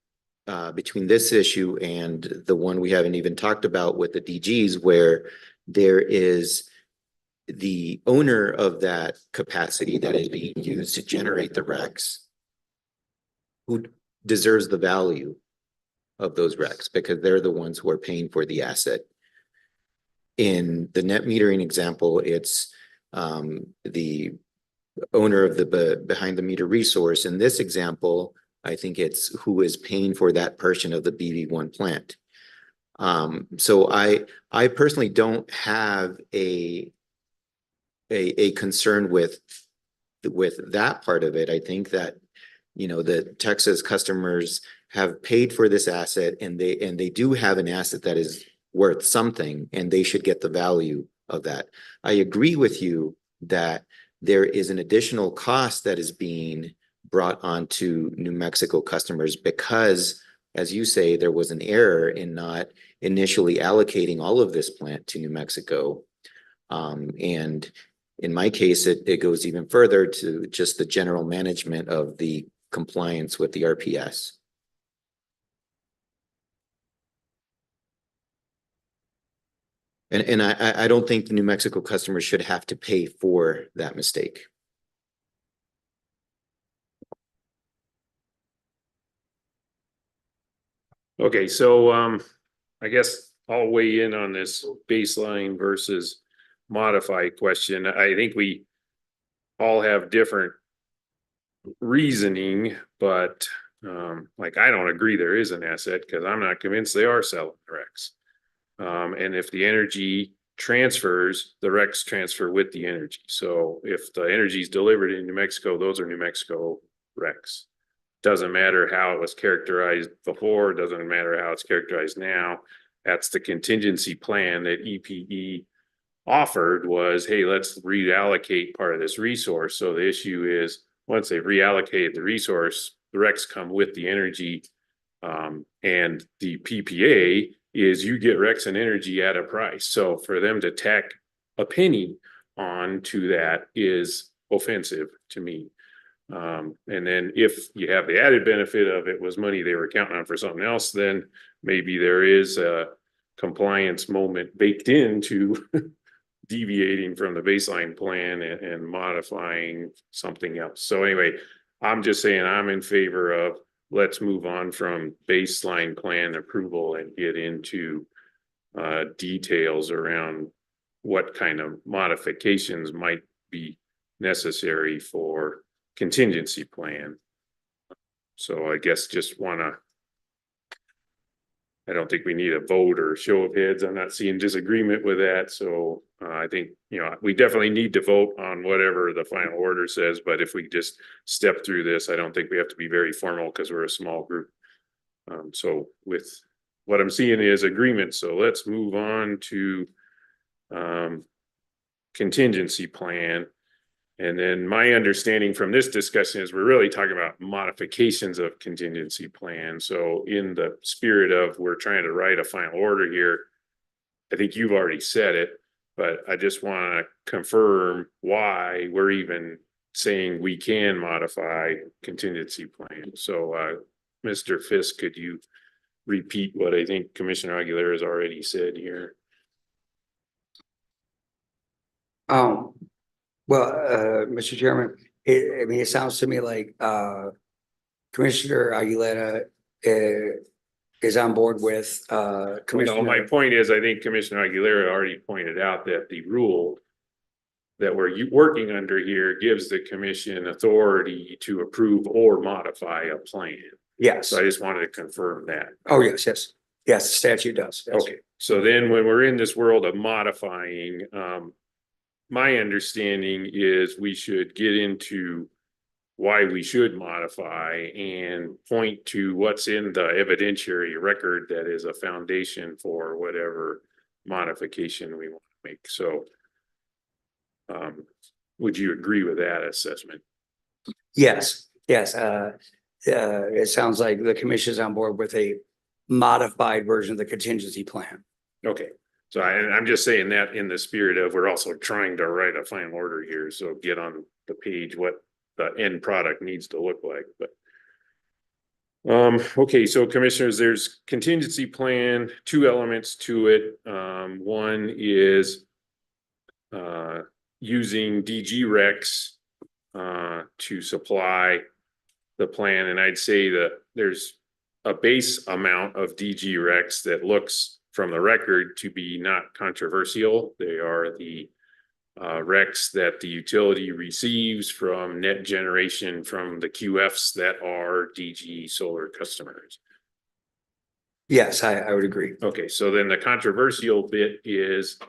between this issue and the one we haven't even talked about with the DGs, where there is the owner of that capacity that is being used to generate the RECs who deserves the value of those RECs, because they're the ones who are paying for the asset. In the net metering example, it's the owner of the behind the meter resource. In this example, I think it's who is paying for that portion of the BV1 plant. So I personally don't have a concern with that part of it. I think that the Texas customers have paid for this asset, and they do have an asset that is worth something, and they should get the value of that. I agree with you that there is an additional cost that is being brought onto New Mexico customers because, as you say, there was an error in not initially allocating all of this plant to New Mexico. And in my case, it goes even further to just the general management of the compliance with the RPS. And I don't think the New Mexico customers should have to pay for that mistake.
Okay, so I guess I'll weigh in on this baseline versus modified question. I think we all have different reasoning, but like I don't agree there is an asset because I'm not convinced they are selling the RECs. And if the energy transfers, the RECs transfer with the energy. So if the energy is delivered in New Mexico, those are New Mexico RECs. Doesn't matter how it was characterized before, doesn't matter how it's characterized now. That's the contingency plan that EPE offered was, hey, let's reallocate part of this resource. So the issue is once they've reallocated the resource, the RECs come with the energy. And the PPA is you get RECs and energy at a price. So for them to tack a penny on to that is offensive to me. And then if you have the added benefit of it was money they were counting on for something else, then maybe there is a compliance moment baked into deviating from the baseline plan and modifying something else. So anyway, I'm just saying I'm in favor of let's move on from baseline plan approval and get into details around what kind of modifications might be necessary for contingency plan. So I guess just I don't think we need a vote or show of heads. I'm not seeing disagreement with that. So I think, we definitely need to vote on whatever the final order says. But if we just step through this, I don't think we have to be very formal because we're a small group. So with what I'm seeing is agreement. So let's move on to contingency plan. And then my understanding from this discussion is we're really talking about modifications of contingency plan. So in the spirit of we're trying to write a final order here, I think you've already said it, but I just want to confirm why we're even saying we can modify contingency plan. So Mr. Fisk, could you repeat what I think Commissioner Aguilera has already said here?
Well, Mr. Chairman, it sounds to me like Commissioner Aguilera is on board with
No,
Commissioner.
my point is, I think Commissioner Aguilera already pointed out that the rule that we're working under here gives the commission authority to approve or modify a plan.
Yes.
So I just wanted to confirm that.
Oh, yes, yes. Yes, the statute does. Yes.
Okay, so then when we're in this world of modifying, my understanding is we should get into why we should modify and point to what's in the evidentiary record that is a foundation for whatever modification we want to make. So would you agree with that assessment?
Yes, yes. It sounds like the commission is on board with a modified version of the contingency plan.
Okay, so I'm just saying that in the spirit of we're also trying to write a final order here. So get on the page what the end product needs to look like. But okay, so commissioners, there's contingency plan, two elements to it. One is using DG Recs to supply the plan, and I'd say that there's a base amount of DG Recs that looks from the record to be not controversial. They are the recs that the utility receives from net generation from the QFs that are DG solar customers.
Yes, I would agree.
Okay, so then the controversial bit is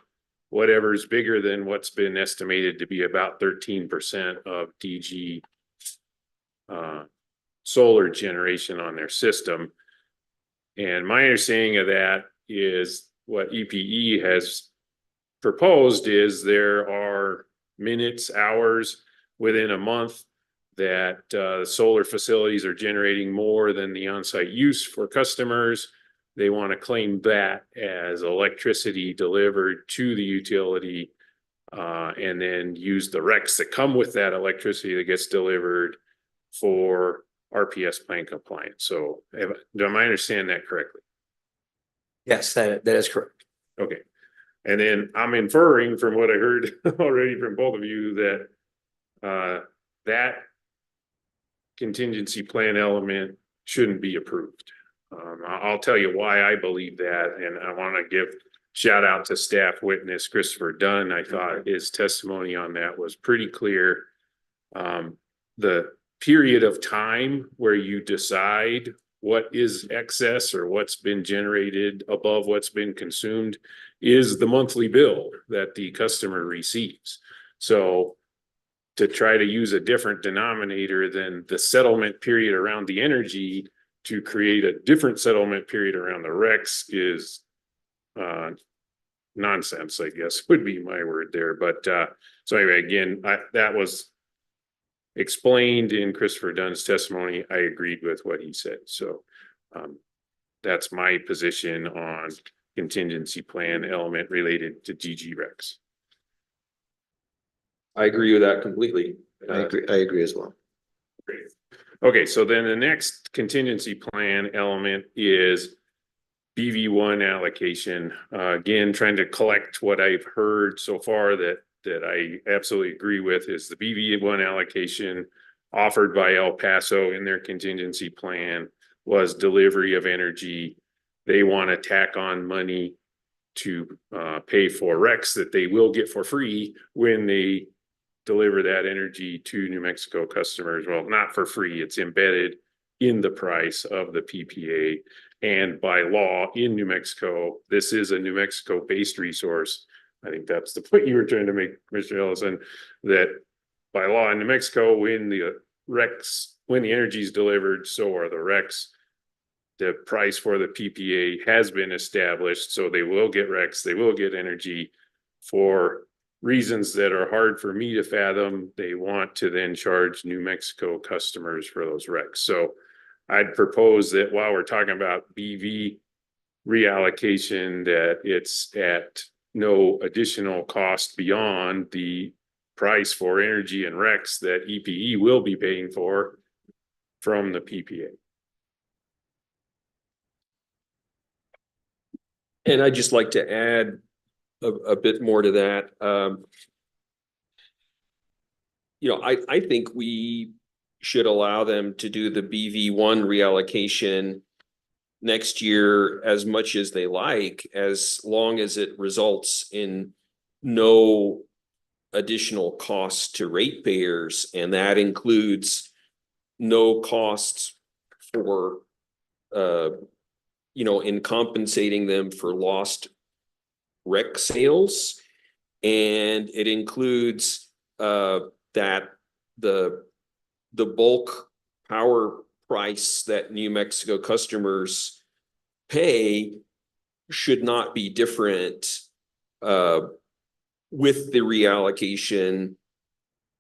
whatever's bigger than what's been estimated to be about 13% of DG solar generation on their system. And my understanding of that is what EPE has proposed is there are minutes, hours within a month that solar facilities are generating more than the on-site use for customers. They want to claim that as electricity delivered to the utility and then use the RECs that come with that electricity that gets delivered for RPS plan compliance. So do I understand that correctly?
Yes, that is correct.
Okay. And then I'm inferring from what I heard already from both of you that that contingency plan element shouldn't be approved. I'll tell you why I believe that, and I want to give shout out to staff witness Christopher Dunn. I thought his testimony on that was pretty clear. The period of time where you decide what is excess or what's been generated above what's been consumed is the monthly bill that the customer receives. So to try to use a different denominator than the settlement period around the energy to create a different settlement period around the RECs is nonsense, I guess would be my word there. But so anyway, again, that was explained in Christopher Dunn's testimony. I agreed with what he said. So that's my position on contingency plan element related to GG RECs.
I agree with that completely.
I agree as well.
Great. Okay, so then the next contingency plan element is BV1 allocation. Again, trying to collect what I've heard so far that I absolutely agree with is the BV1 allocation offered by El Paso in their contingency plan was delivery of energy. They want to tack on money to pay for RECs that they will get for free when they deliver that energy to New Mexico customers. Well, not for free, it's embedded in the price of the PPA. And by law in New Mexico, this is a New Mexico based resource. I think that's the point you were trying to make, Mr. Ellison, that by law in New Mexico, when the RECs, when the energy is delivered, so are the RECs. The price for the PPA has been established, so they will get RECs, they will get energy for reasons that are hard for me to fathom. They want to then charge New Mexico customers for those RECs. So I'd propose that while we're talking about BV reallocation, that it's at no additional cost beyond the price for energy and RECs that EPE will be paying for from the PPA.
And I'd just like to add a bit more to that. I think we should allow them to do the BV1 reallocation next year as much as they like, as long as it results in no additional costs to ratepayers, and that includes no costs for in compensating them for lost REC sales, and it includes that the bulk power price that New Mexico customers pay should not be different with the reallocation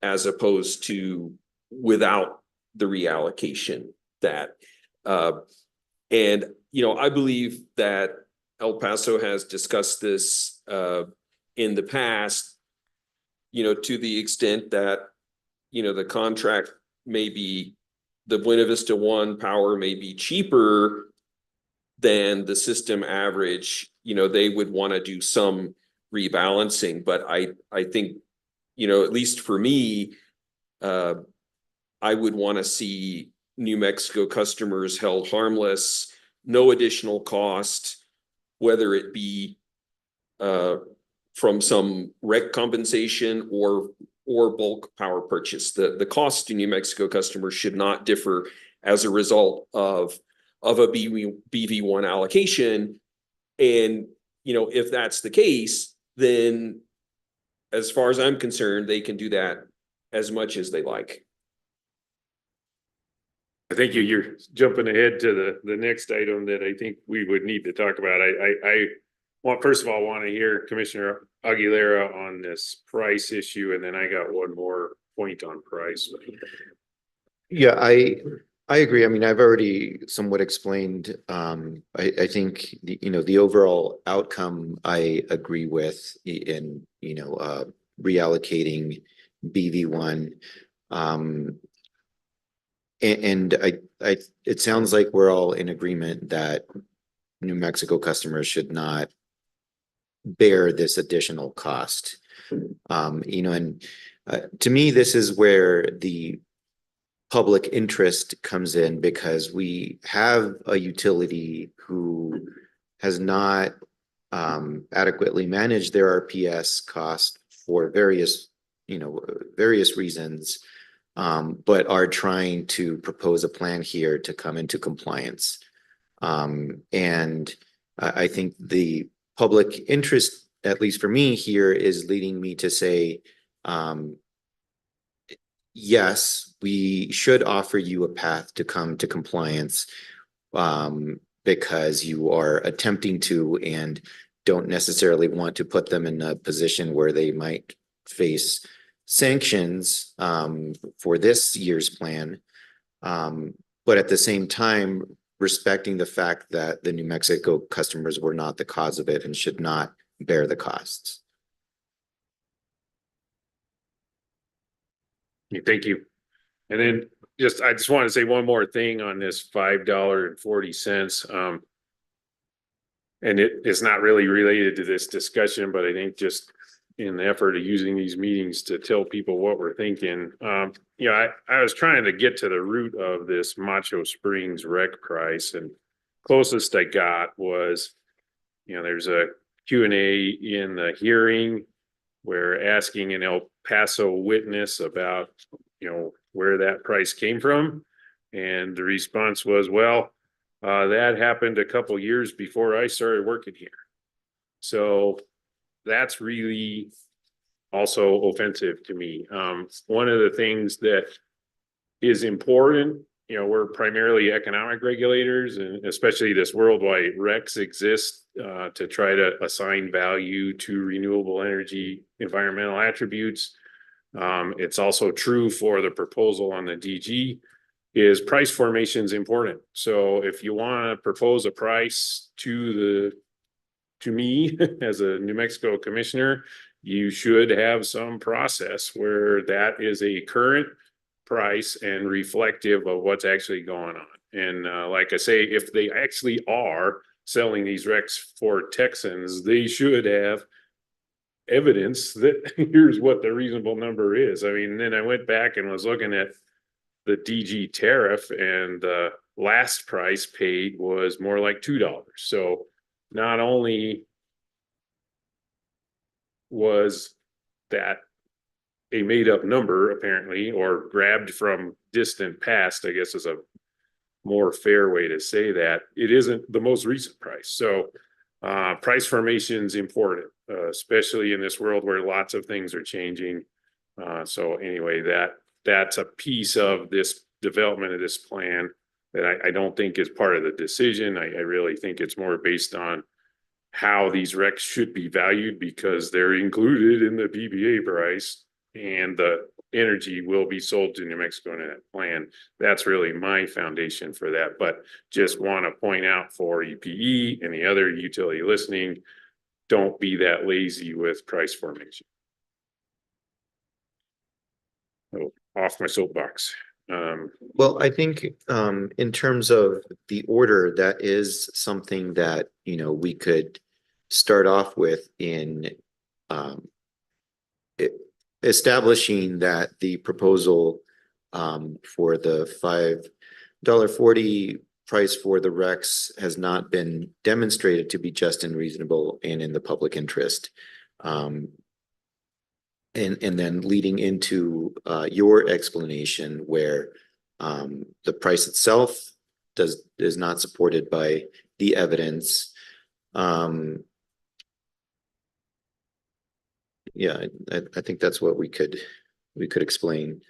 as opposed to without the reallocation. That and I believe that El Paso has discussed this in the past, to the extent that the contract may be, the Buena Vista One power may be cheaper than the system average. They would want to do some rebalancing, but I think at least for me, I would want to see New Mexico customers held harmless, no additional cost, whether it be from some REC compensation or bulk power purchase. The cost to New Mexico customers should not differ as a result of a BV1 allocation. And if that's the case, then as far as I'm concerned, they can do that as much as they like.
I think you're jumping ahead to the next item that I think we would need to talk about. I want, first of all, want to hear Commissioner Aguilera on this price issue, and then I got one more point on price.
Yeah, I agree. I mean, I've already somewhat explained. I think the overall outcome I agree with in reallocating BV1. And it sounds like we're all in agreement that New Mexico customers should not bear this additional cost. And to me, this is where the public interest comes in, because we have a utility who has not adequately managed their RPS cost for various reasons, but are trying to propose a plan here to come into compliance. And I think the public interest, at least for me here, is leading me to say, yes, we should offer you a path to come to compliance, because you are attempting to and don't necessarily want to put them in a position where they might face sanctions for this year's plan. But at the same time, respecting the fact that the New Mexico customers were not the cause of it and should not bear the costs.
Thank you. And then I just want to say one more thing on this $5.40. And it is not really related to this discussion, but I think just in the effort of using these meetings to tell people what we're thinking. I was trying to get to the root of this Macho Springs rec price, and closest I got was, there's a Q&A in the hearing where asking an El Paso witness about, where that price came from. And the response was, well, that happened a couple years before I started working here. So that's really also offensive to me. One of the things that is important, we're primarily economic regulators, and especially this worldwide RECs exist to try to assign value to renewable energy environmental attributes. It's also true for the proposal on the DG, is price formation is important. So if you want to propose a price to me as a New Mexico commissioner, you should have some process where that is a current price and reflective of what's actually going on. And like I say, if they actually are selling these RECs for Texans, they should have evidence that here's what the reasonable number is. I mean, then I went back and was looking at the DG tariff, and the last price paid was more like $2. So not only was that a made up number apparently, or grabbed from distant past, I guess is a more fair way to say that, it isn't the most recent price. So price formation is important, especially in this world where lots of things are changing. So anyway, that's a piece of this development of this plan that I don't think is part of the decision. I really think it's more based on how these RECs should be valued, because they're included in the PPA price and the energy will be sold to New Mexico in that plan. That's really my foundation for that. But just want to point out for EPE and the other utility listening, don't be that lazy with price formation. Oh, off my soapbox.
Well, I think in terms of the order, that is something that, we could start off with in establishing that the proposal for the $5.40 price for the RECs has not been demonstrated to be just and reasonable and in the public interest. And then leading into your explanation where the price itself is not supported by the evidence. Yeah, I think that's what we could explain.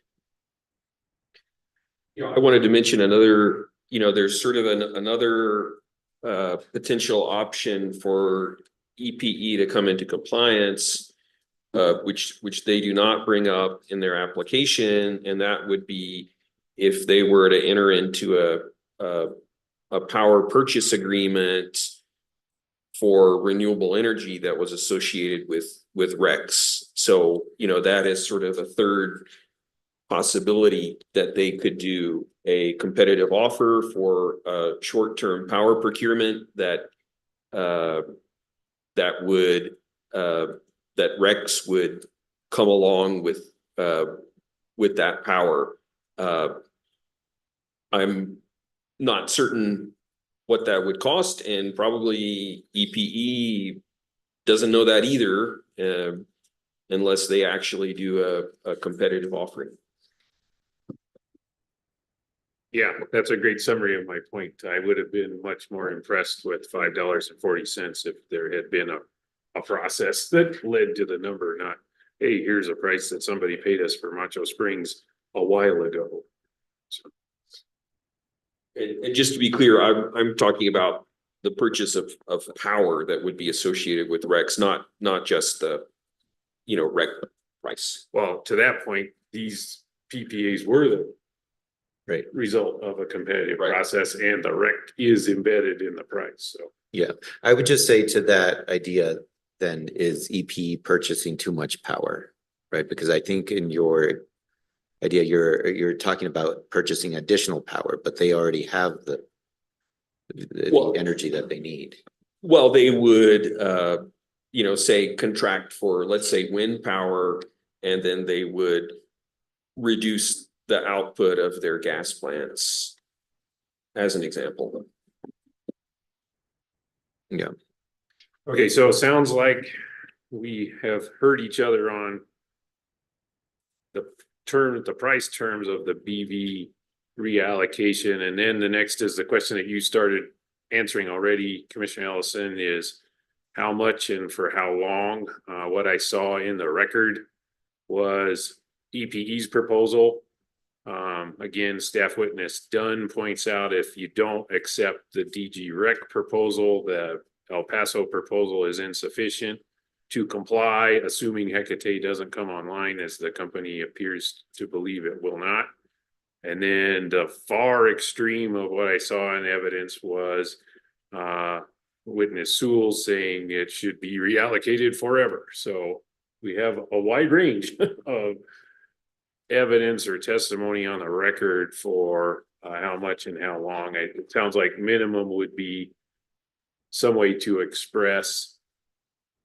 I wanted to mention another, there's sort of another potential option for EPE to come into compliance, which they do not bring up in their application, and that would be if they were to enter into a power purchase agreement for renewable energy that was associated with RECs. So, that is sort of a third possibility, that they could do a competitive offer for short-term power procurement that would that Rex would come along with that power. I'm not certain what that would cost, and probably EPE doesn't know that either, unless they actually do a competitive offering.
Yeah, that's a great summary of my point. I would have been much more impressed with $5.40 if there had been a process that led to the number, not, hey, here's a price that somebody paid us for Macho Springs a while ago. So,
And just to be clear, I'm talking about the purchase of power that would be associated with Rex, not just the, rec price.
well, to that point, these PPAs were the
Right.
result of a competitive
Right.
process, and the rec is embedded in the price, so.
Yeah, I would just say to that idea, then is EP purchasing too much power, right? Because I think in your idea, you're talking about purchasing additional power, but they already have the
Well-
energy that they need.
Well, they would, say contract for, let's say, wind power, and then they would reduce the output of their gas plants, as an example.
Yeah,
Okay, so it sounds like we have heard each other on the price terms of the BV reallocation, and then the next is the question that you started answering already, Commissioner Ellison, is how much and for how long? What I saw in the record was EPE's proposal. Again, staff witness Dunn points out if you don't accept the DG Rec proposal, the El Paso proposal is insufficient to comply, assuming Hecate doesn't come online, as the company appears to believe it will not. And then the far extreme of what I saw in evidence was witness Sewell saying it should be reallocated forever. So we have a wide range of evidence or testimony on the record for how much and how long. It sounds like minimum would be some way to express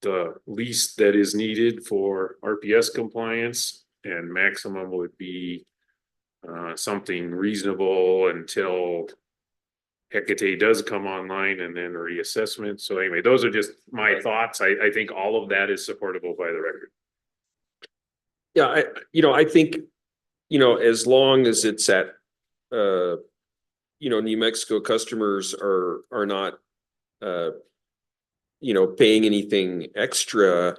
the least that is needed for RPS compliance, and maximum would be something reasonable until Hecate does come online, and then reassessment. So anyway, those are just my thoughts. I think all of that is supportable by the record.
Yeah, I think, as long as it's at, New Mexico customers are not, paying anything extra,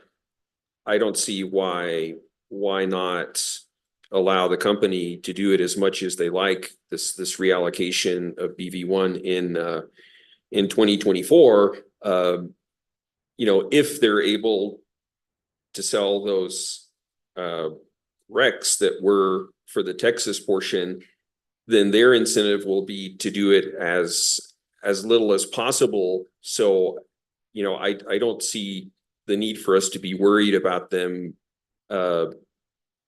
I don't see why not allow the company to do it as much as they like, this reallocation of BV1 in 2024. If they're able to sell those RECs that were for the Texas portion, then their incentive will be to do it as little as possible. So, I don't see the need for us to be worried about them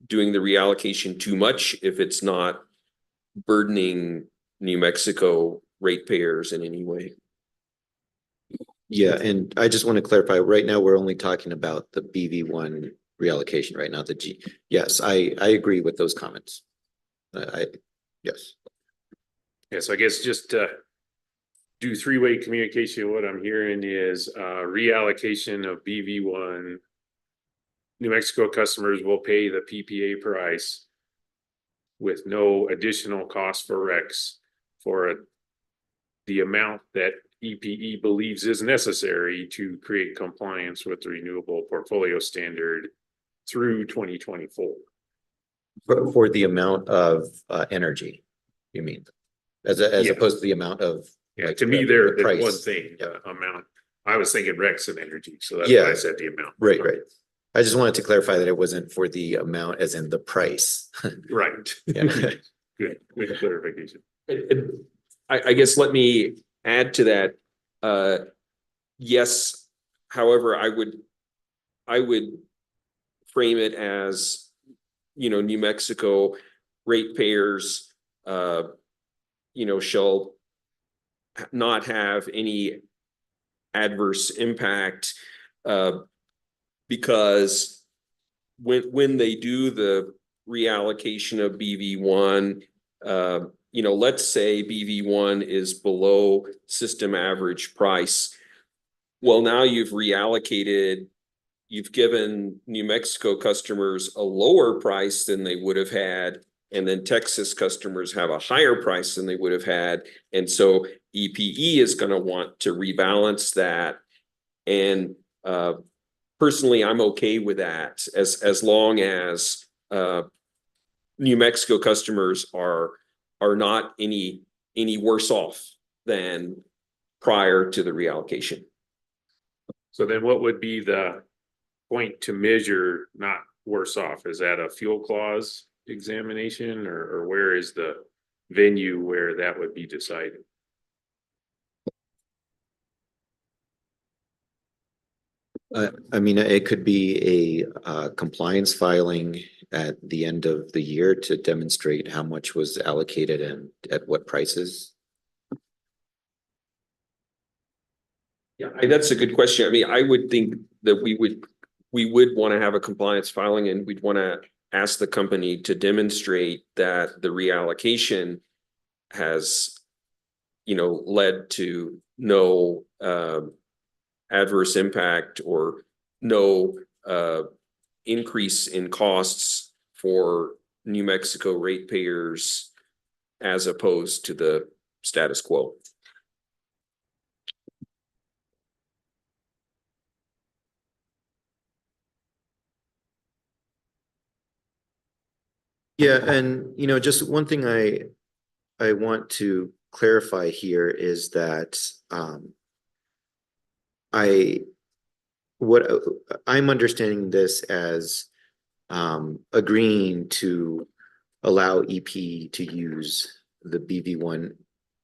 doing the reallocation too much if it's not burdening New Mexico ratepayers in any way.
yeah, and I just want to clarify, right now, we're only talking about the BV1 reallocation, right? Not the G. Yes, I agree with those comments. Yes.
Yes, I guess just do three-way communication. What I'm hearing is reallocation of BV1. New Mexico customers will pay the PPA price with no additional cost for RECs for the amount that EPE believes is necessary to create compliance with the renewable portfolio standard through 2024.
For the amount of energy, you mean, as
Yeah.
opposed to the amount of.
Yeah,
like,
to me,
the
there is
price.
one thing, the amount. I was thinking RECs and energy, so that's
Yeah.
why I said the amount.
Right. I just wanted to clarify that it wasn't for the amount as in the price.
Right.
Yeah.
Good clarification.
I guess let me add to that. Yes, however, I would frame it as, New Mexico ratepayers, shall not have any adverse impact because when they do the reallocation of BV1, let's say BV1 is below system average price. Well, now you've reallocated, you've given New Mexico customers a lower price than they would have had, and then Texas customers have a higher price than they would have had. And so EPE is going to want to rebalance that. And personally, I'm okay with that as long as New Mexico customers are not any worse off than prior to the reallocation.
So then what would be the point to measure not worse off? Is that a fuel clause examination, or where is the venue where that would be decided?
I mean, it could be a compliance filing at the end of the year to demonstrate how much was allocated and at what prices.
Yeah, that's a good question. I mean, I would think that we would want to have a compliance filing, and we'd want to ask the company to demonstrate that the reallocation has, led to no adverse impact or no increase in costs for New Mexico ratepayers as opposed to the status quo.
Yeah, and just one thing I want to clarify here is that what I'm understanding this as agreeing to allow EP to use the BV1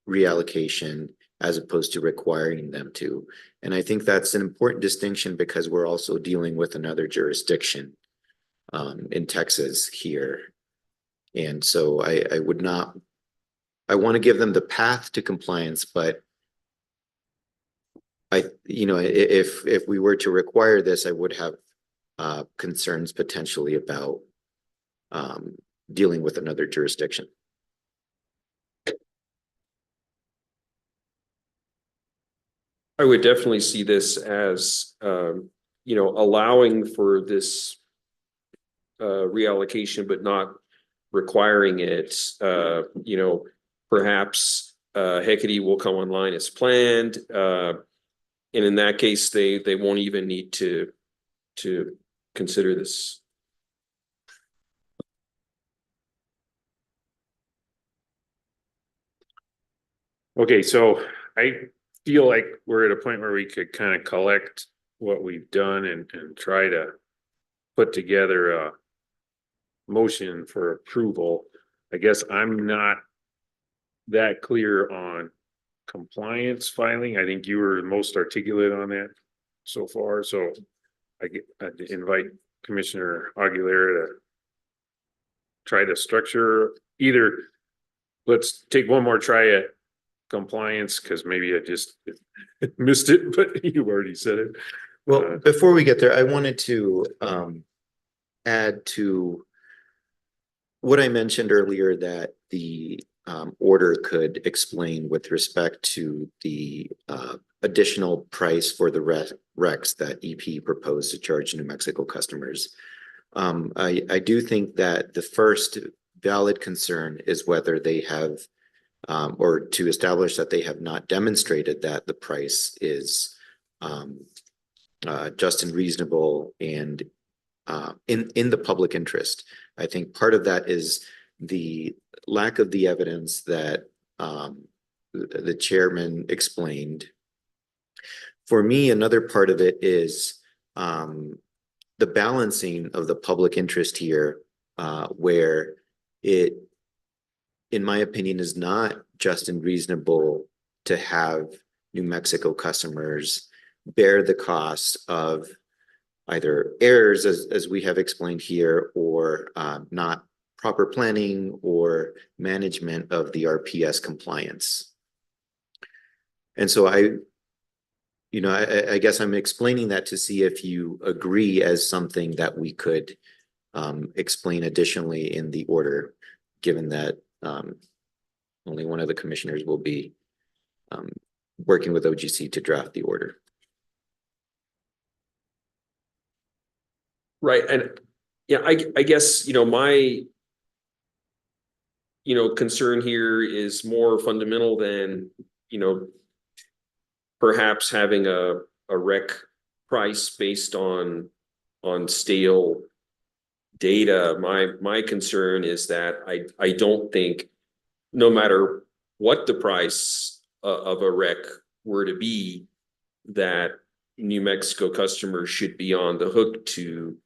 reallocation as opposed to requiring them to. And I think that's an important distinction because we're also dealing with another jurisdiction in Texas here. And so I want to give them the path to compliance, but if we were to require this, I would have concerns potentially about dealing with another jurisdiction.
I would definitely see this as, allowing for this reallocation, but not requiring it. Perhaps Hecate will come online as planned. And in that case, they won't even need to consider this.
Okay, so I feel like we're at a point where we could kind of collect what we've done and try to put together a motion for approval. I guess I'm not that clear on compliance filing. I think you were most articulate on that so far. So I'd invite Commissioner Aguilera to try to structure either. Let's take one more try at compliance, because maybe I just missed it, but you already said it.
Well, before we get there, I wanted to add to what I mentioned earlier, that the order could explain with respect to the additional price for the RECs that EP proposed to charge New Mexico customers. I do think that the first valid concern is whether they have or to establish that they have not demonstrated that the price is just and reasonable and in the public interest. I think part of that is the lack of the evidence that the chairman explained. For me, another part of it is the balancing of the public interest here, where it, in my opinion, is not just and reasonable to have New Mexico customers bear the cost of either errors, as we have explained here, or not proper planning or management of the RPS compliance. And so you know, I guess I'm explaining that to see if you agree as something that we could explain additionally in the order, given that only one of the commissioners will be working with OGC to draft the order.
Right, and yeah, I guess, my concern here is more fundamental than, perhaps having a rec price based on stale data. My concern is that I don't think, no matter what the price of a rec were to be, that New Mexico customers should be on the hook to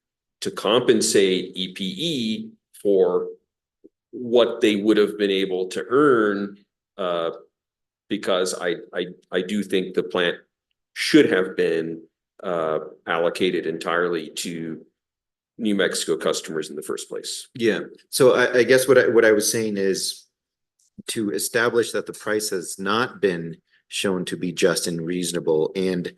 compensate EPE for what they would have been able to earn, because I do think the plant should have been allocated entirely to New Mexico customers in the first place.
Yeah, so I guess what I was saying is to establish that the price has not been shown to be just and reasonable, and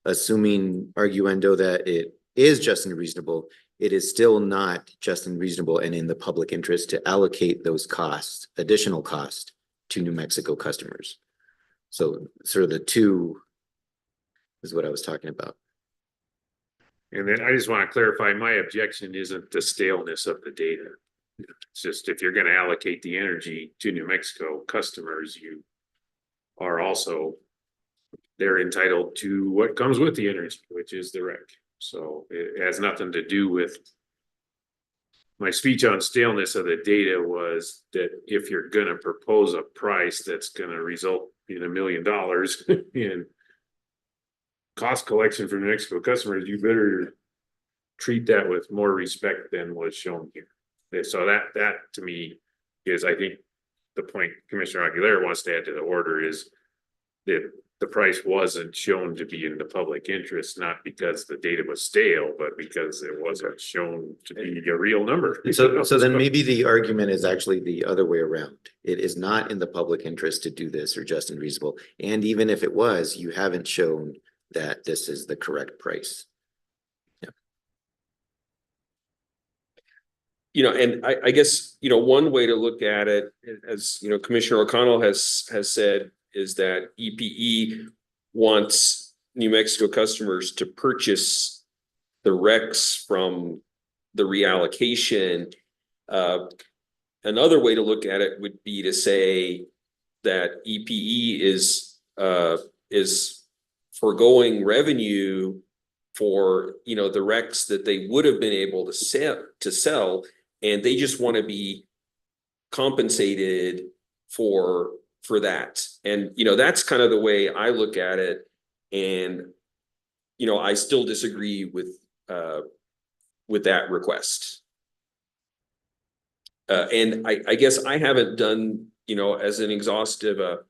assuming arguendo that it is just and reasonable, it is still not just and reasonable and in the public interest to allocate those costs, additional cost, to New Mexico customers. So sort of the two is what I was talking about.
And then I just want to clarify, my objection isn't the staleness of the data. It's just if you're going to allocate the energy to New Mexico customers, you are also, they're entitled to what comes with the energy, which is the rec. So it has nothing to do with, my speech on staleness of the data was that if you're going to propose a price that's going to result in $1 million in cost collection from New Mexico customers, you better treat that with more respect than was shown here. And so that to me is, I think, the point Commissioner Aguilera wants to add to the order is that the price wasn't shown to be in the public interest, not because the data was stale, but because it wasn't shown to be a real number.
So then maybe the argument is actually the other way around. It is not in the public interest to do this or just and reasonable. And even if it was, you haven't shown that this is the correct price.
And I guess, one way to look at it, as Commissioner O'Connell has said, is that EPE wants New Mexico customers to purchase the RECs from the reallocation. Another way to look at it would be to say that EPE is foregoing revenue for the RECs that they would have been able to sell, and they just want to be compensated for that. And that's kind of the way I look at it. And I still disagree with that request. And I guess I haven't done as an exhaustive a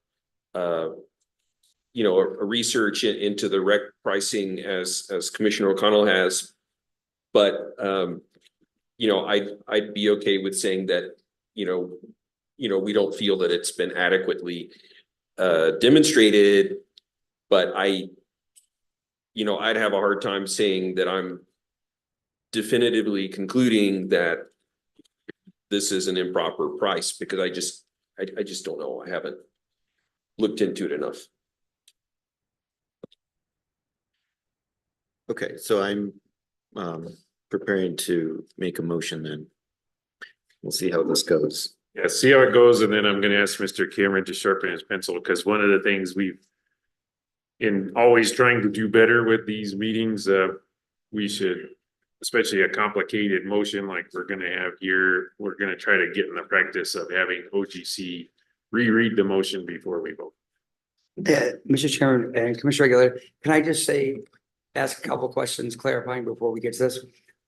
research into the rec pricing as Commissioner O'Connell has, but I'd be okay with saying that we don't feel that it's been adequately demonstrated, but I'd have a hard time saying that I'm definitively concluding that this is an improper price, because I just don't know. I haven't looked into it enough.
Okay, so I'm preparing to make a motion then. We'll see how this goes.
Yeah, see how it goes, and then I'm going to ask Mr. Cameron to sharpen his pencil, because one of the things in always trying to do better with these meetings, we should, especially a complicated motion like we're going to have here, we're going to try to get in the practice of having OGC reread the motion before we vote.
Mr. Chairman and Commissioner Aguilera, can I just ask a couple questions clarifying before we get to this?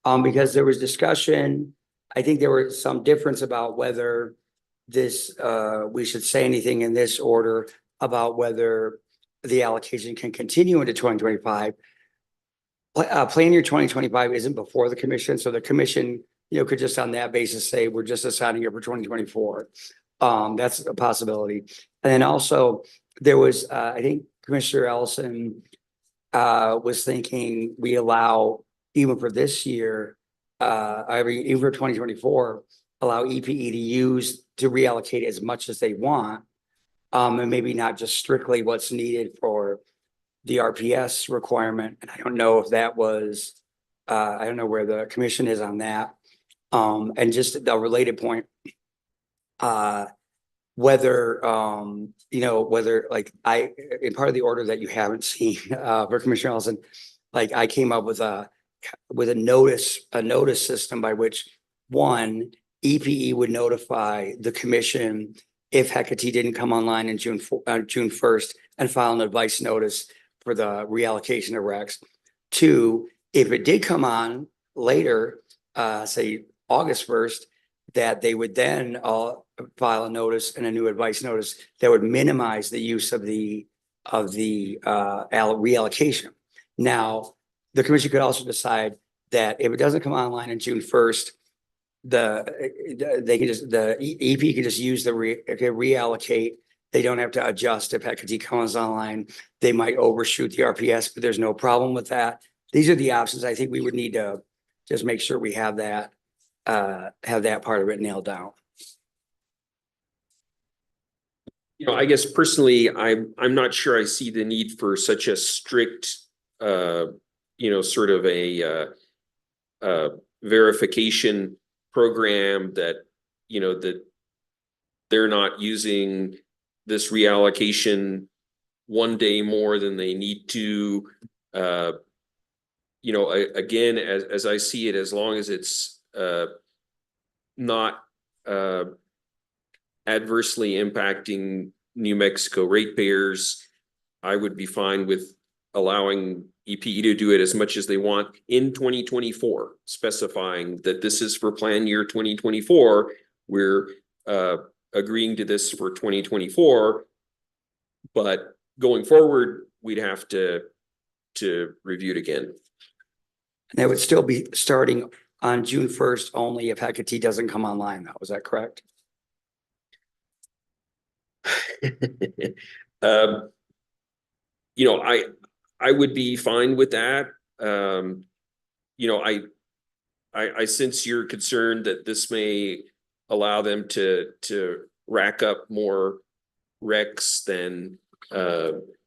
Because there was discussion, I think there was some difference about whether we should say anything in this order about whether the allocation can continue into 2025. Plan year 2025 isn't before the commission, so the commission, could just on that basis say we're just assigning it for 2024. That's a possibility. And then also there was, I think Commissioner Ellison was thinking we allow, even for this year, even for 2024, allow EPE to reallocate as much as they want. And maybe not just strictly what's needed for the RPS requirement. And I don't know if that was, I don't know where the commission is on that. And just the related point, whether, whether like in part of the order that you haven't seen, for Commissioner Ellison, like I came up with a notice system by which one, EPE would notify the commission if Hecate didn't come online in June 1st and file an advice notice for the reallocation of RECs. Two, if it did come on later, say August 1st, that they would then file a notice and a new advice notice that would minimize the use of the reallocation. Now, the commission could also decide that if it doesn't come online on June 1st, the EP can just use the reallocate. They don't have to adjust if Hecate comes online. They might overshoot the RPS, but there's no problem with that. These are the options. I think we would need to just make sure we have that part of it nailed down.
I guess personally, I'm not sure I see the need for such a strict, sort of a verification program that, that they're not using this reallocation one day more than they need to. Again, as I see it, as long as it's not adversely impacting New Mexico ratepayers, I would be fine with allowing EPE to do it as much as they want in 2024, specifying that this is for plan year 2024. We're agreeing to this for 2024, but going forward, we'd have to review it again.
And it would still be starting on June 1st only if Hecate doesn't come online now. Is that correct?
I would be fine with that. I sense your concern that this may allow them to rack up more RECs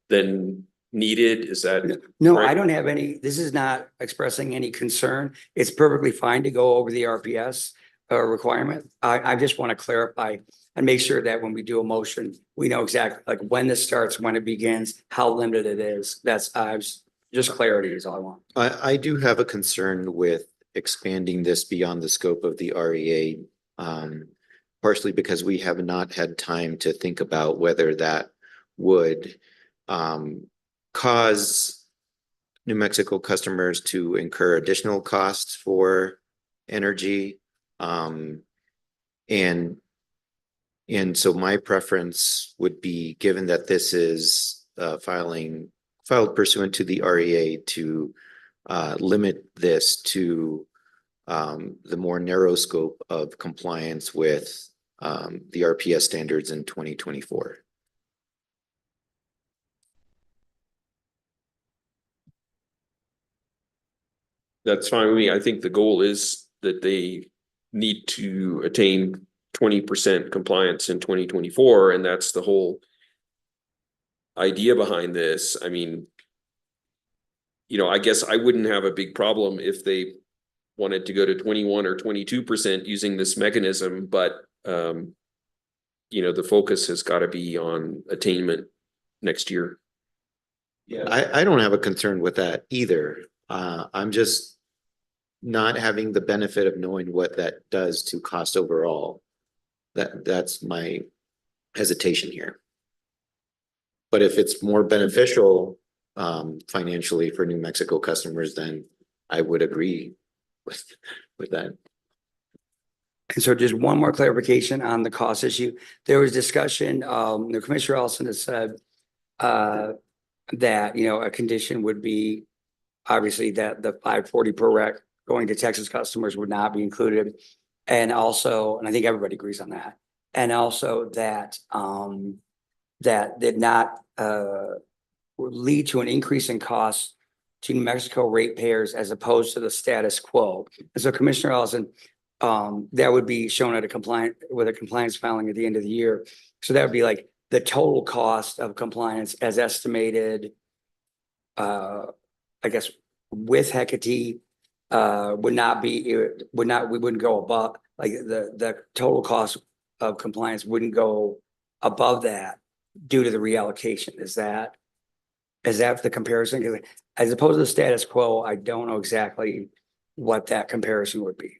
than needed. Is that
no?
right?
I don't have any. This is not expressing any concern. It's perfectly fine to go over the RPS requirement. I just want to clarify and make sure that when we do a motion, we know exactly like when this starts, when it begins, how limited it is. That's just clarity is all I want.
I do have a concern with expanding this beyond the scope of the REA, partially because we have not had time to think about whether that would cause New Mexico customers to incur additional costs for energy. And so my preference would be, given that this is filed pursuant to the REA, to limit this to the more narrow scope of compliance with the RPS standards in 2024.
That's fine with me. I think the goal is that they need to attain 20% compliance in 2024, and that's the whole idea behind this. I mean, I guess I wouldn't have a big problem if they wanted to go to 21 or 22% using this mechanism, but the focus has got to be on attainment next year.
Yeah, I don't have a concern with that either. I'm just not having the benefit of knowing what that does to cost overall. That's my hesitation here. But if it's more beneficial financially for New Mexico customers, then I would agree with that.
And so just one more clarification on the cost issue. There was discussion, the Commissioner Ellison has said that, a condition would be obviously that the 540 per rec going to Texas customers would not be included. And also, and I think everybody agrees on that. And also that that did not would lead to an increase in costs to New Mexico ratepayers as opposed to the status quo. And so Commissioner Ellison, that would be shown at a compliance filing at the end of the year. So that would be like the total cost of compliance as estimated, I guess, with Hecate, would not be, it would not, we wouldn't go above, like the total cost of compliance wouldn't go above that due to the reallocation. Is that the comparison? 'Cause as opposed to the status quo, I don't know exactly what that comparison would be.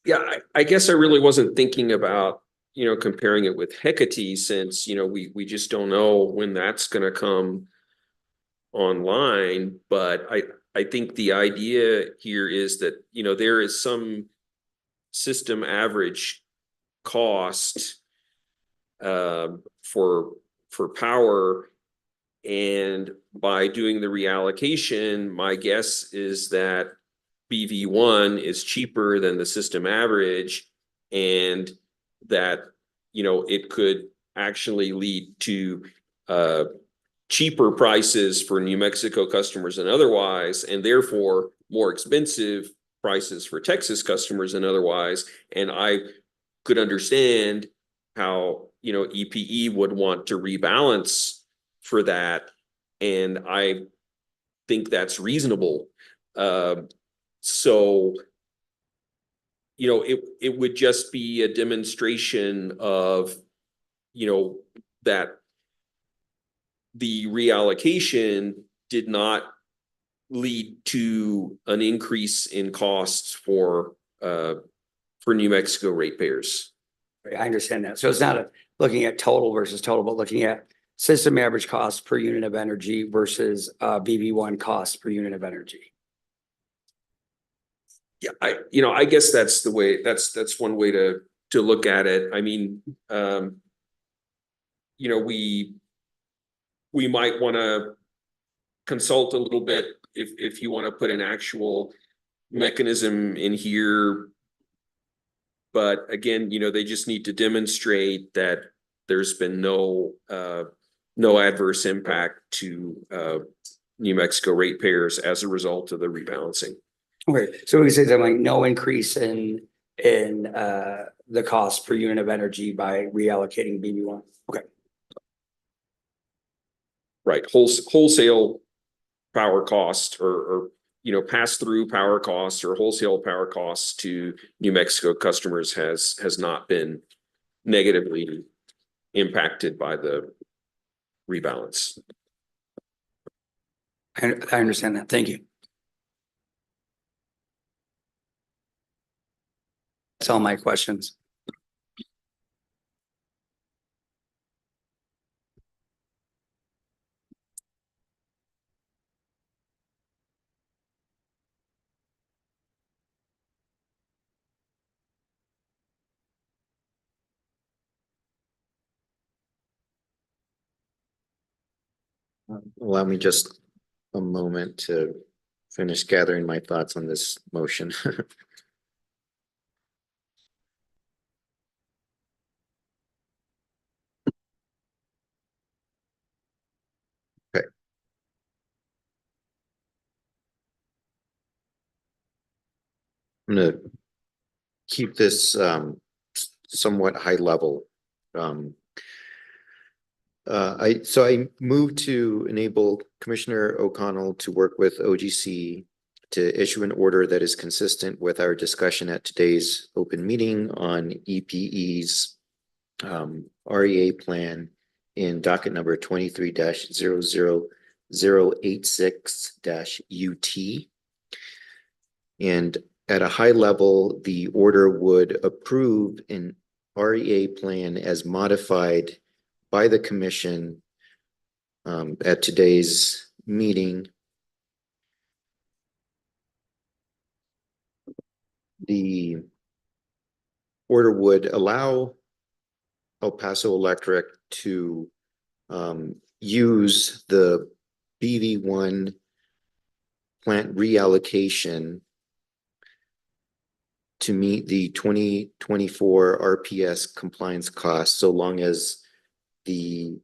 Yeah, I guess I really wasn't thinking about, comparing it with Hecate since, we just don't know when that's gonna come online. But I think the idea here is that, there is some system average cost for power. And by doing the reallocation, my guess is that BV1 is cheaper than the system average, and that, it could actually lead to cheaper prices for New Mexico customers than otherwise, and therefore more expensive prices for Texas customers than otherwise. And I could understand how, EPE would want to rebalance for that. And I think that's reasonable. So, it would just be a demonstration of, that the reallocation did not lead to an increase in costs for New Mexico ratepayers.
I understand that. So it's not looking at total versus total, but looking at system average cost per unit of energy versus BV1 cost per unit of energy.
Yeah, I guess that's the way, that's one way to look at it. I mean, we might want to consult a little bit if you want to put an actual mechanism in here. But again, they just need to demonstrate that there's been no adverse impact to New Mexico ratepayers as a result of the rebalancing.
Okay, so we can say something like no increase in the cost per unit of energy by reallocating BV1. Okay.
Right, wholesale power cost or pass through power costs or wholesale power costs to New Mexico customers has not been negatively impacted by the rebalance.
I understand that. Thank you. That's all my questions.
Allow me just a moment to finish gathering my thoughts on this motion. Okay. I'm gonna keep this somewhat high level. I move to enable Commissioner O'Connell to work with OGC to issue an order that is consistent with our discussion at today's open meeting on EPE's REA plan in docket number 23-00086-UT. And at a high level, the order would approve an REA plan as modified by the commission at today's meeting. The order would allow El Paso Electric to use the BV1 plant reallocation to meet the 2024 RPS compliance costs, so long as the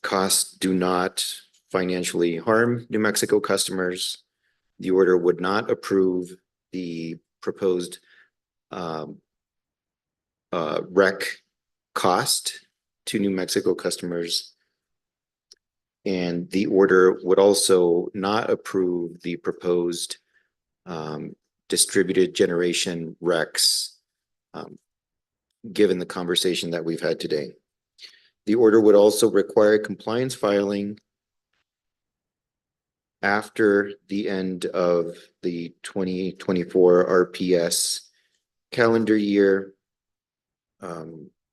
costs do not financially harm New Mexico customers. The order would not approve the proposed rec cost to New Mexico customers. And the order would also not approve the proposed distributed generation RECs, given the conversation that we've had today. The order would also require compliance filing after the end of the 2024 RPS calendar year,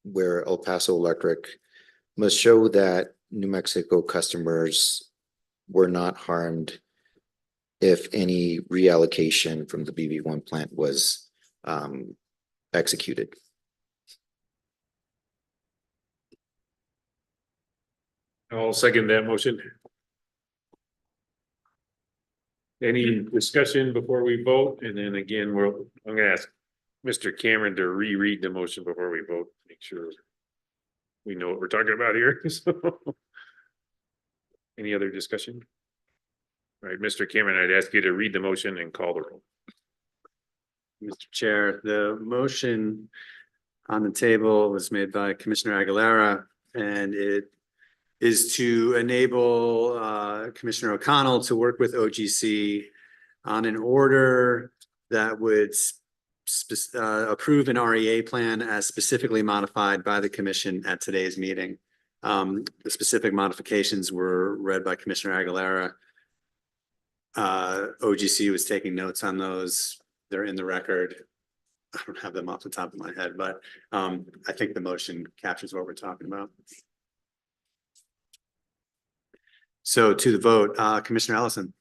where El Paso Electric must show that New Mexico customers were not harmed if any reallocation from the BV1 plant was executed.
I'll second that motion. Any discussion before we vote? And then again, I'm gonna ask Mr. Cameron to reread the motion before we vote, make sure we know what we're talking about here. So, any other discussion? All right, Mr. Cameron, I'd ask you to read the motion and call the roll.
Mr. Chair, the motion on the table was made by Commissioner Aguilera, and it is to enable Commissioner O'Connell to work with OGC on an order that would approve an REA plan as specifically modified by the commission at today's meeting. The specific modifications were read by Commissioner Aguilera. OGC was taking notes on those. They're in the record. I don't have them off the top of my head, but I think the motion captures what we're talking about. So to the vote, Commissioner Ellison.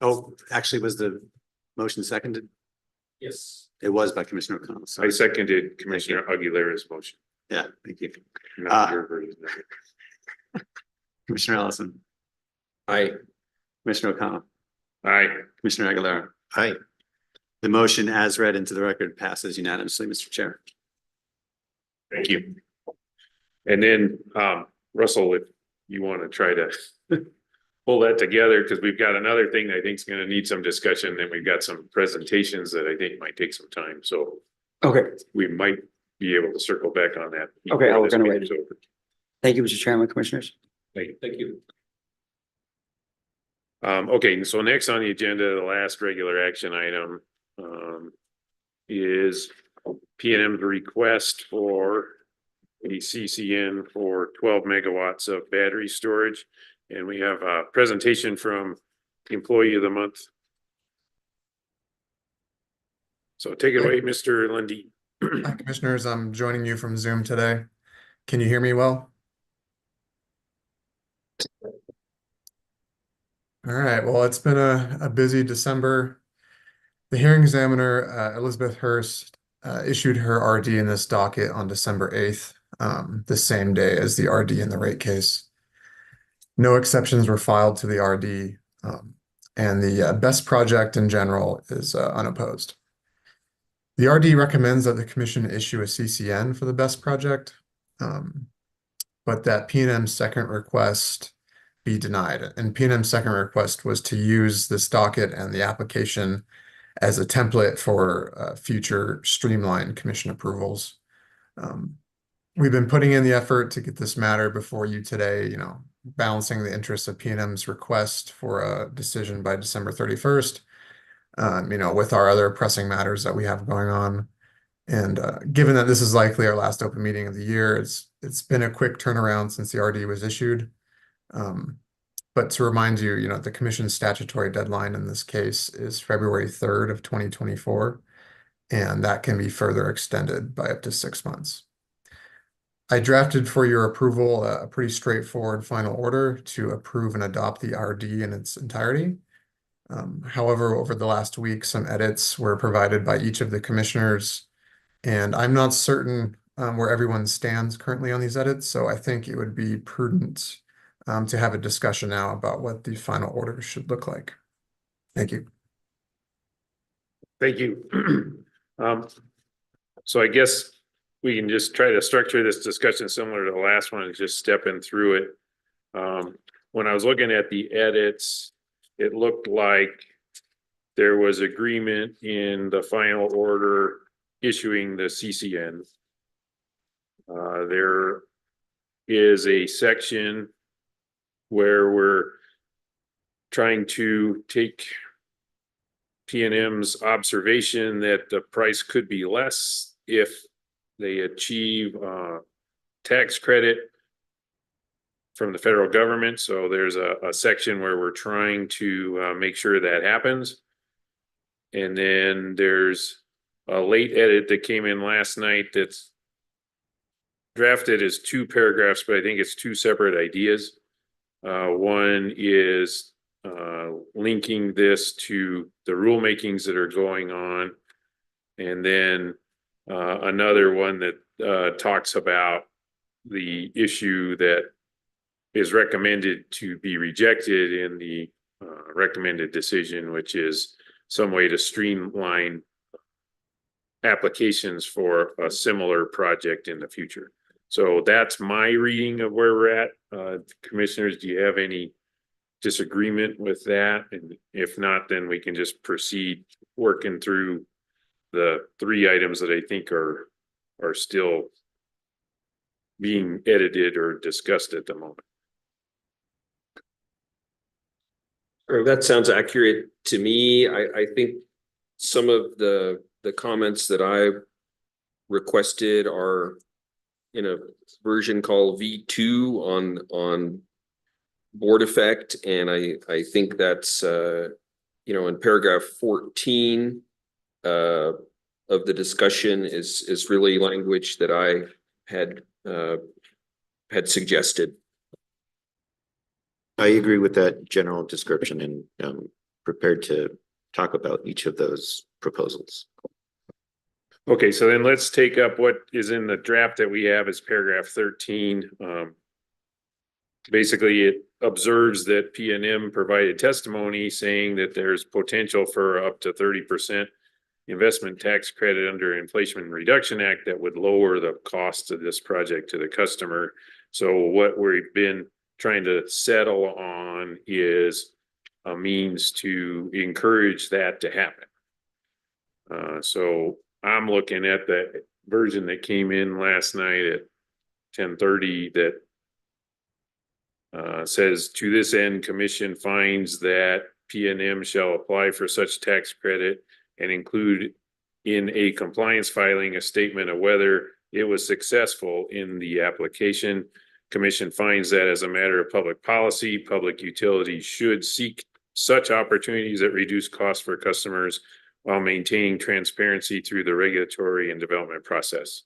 Oh, actually, was the motion seconded?
Yes.
It was by Commissioner O'Connell.
I
Sorry.
seconded Commissioner Aguilera's motion.
Yeah, thank you.
Not your version.
Commissioner Ellison,
Aye.
Commissioner O'Connell,
Aye.
Commissioner Aguilera.
Aye.
The motion as read into the record passes unanimously, Mr. Chair.
Thank you. And then, Russell, if you want to try to pull that together, because we've got another thing that I think is going to need some discussion, and we've got some presentations that I think might take some time. So
Okay,
we might be able to circle back on that.
Okay, I'll
before this
work on it
meeting's over.
thank you, Mr. Chairman, Commissioners.
Thank you. Okay, so next on the agenda, the last regular action item is PNM's request for a CCN for 12 megawatts of battery storage. And we have a presentation from Employee of the Month. So take it away, Mr. Lundy.
Hi, Commissioners. I'm joining you from Zoom today. Can you hear me well? All right. Well, it's been a busy December. The hearing examiner, Elizabeth Hurst, issued her RD in this docket on December 8th, the same day as the RD in the rate case. No exceptions were filed to the RD, and the BEST project in general is unopposed. The RD recommends that the commission issue a CCN for the BEST project, but that PNM's second request be denied. And PNM's second request was to use this docket and the application as a template for future streamlined commission approvals. We've been putting in the effort to get this matter before you today, balancing the interests of PNM's request for a decision by December 31st, with our other pressing matters that we have going on. And given that this is likely our last open meeting of the year, it's been a quick turnaround since the RD was issued. But to remind you, the commission's statutory deadline in this case is February 3rd of 2024, and that can be further extended by up to 6 months. I drafted for your approval a pretty straightforward final order to approve and adopt the RD in its entirety. However, over the last week, some edits were provided by each of the commissioners, and I'm not certain where everyone stands currently on these edits, so I think it would be prudent to have a discussion now about what the final order should look like. Thank you.
Thank you. So I guess we can just try to structure this discussion similar to the last one, and just stepping through it. When I was looking at the edits, it looked like there was agreement in the final order issuing the CCN. There is a section where we're trying to take P&M's observation that the price could be less if they achieve tax credit from the federal government. So there's a section where we're trying to make sure that happens. And then there's a late edit that came in last night that's drafted as 2 paragraphs, but I think it's 2 separate ideas. One is linking this to the rulemakings that are going on. And then another one that talks about the issue that is recommended to be rejected in the recommended decision, which is some way to streamline applications for a similar project in the future. So that's my reading of where we're at. Commissioners, do you have any disagreement with that? And if not, then we can just proceed working through the 3 items that I think are still being edited or discussed at the moment.
That sounds accurate to me. I think some of the comments that I requested are in a version called V2 on board effect, and I think that's in paragraph 14 of the discussion is really language that I had suggested.
I agree with that general description and prepared to talk about each of those proposals.
Okay, so then let's take up what is in the draft that we have as paragraph 13. Basically, it observes that P&M provided testimony saying that there's potential for up to 30% investment tax credit under Inflation Reduction Act that would lower the cost of this project to the customer. So what we've been trying to settle on is a means to encourage that to happen. So I'm looking at the version that came in last night at 10:30 that says, to this end, commission finds that P&M shall apply for such tax credit and include in a compliance filing a statement of whether it was successful in the application. Commission finds that as a matter of public policy, public utilities should seek such opportunities that reduce costs for customers while maintaining transparency through the regulatory and development process.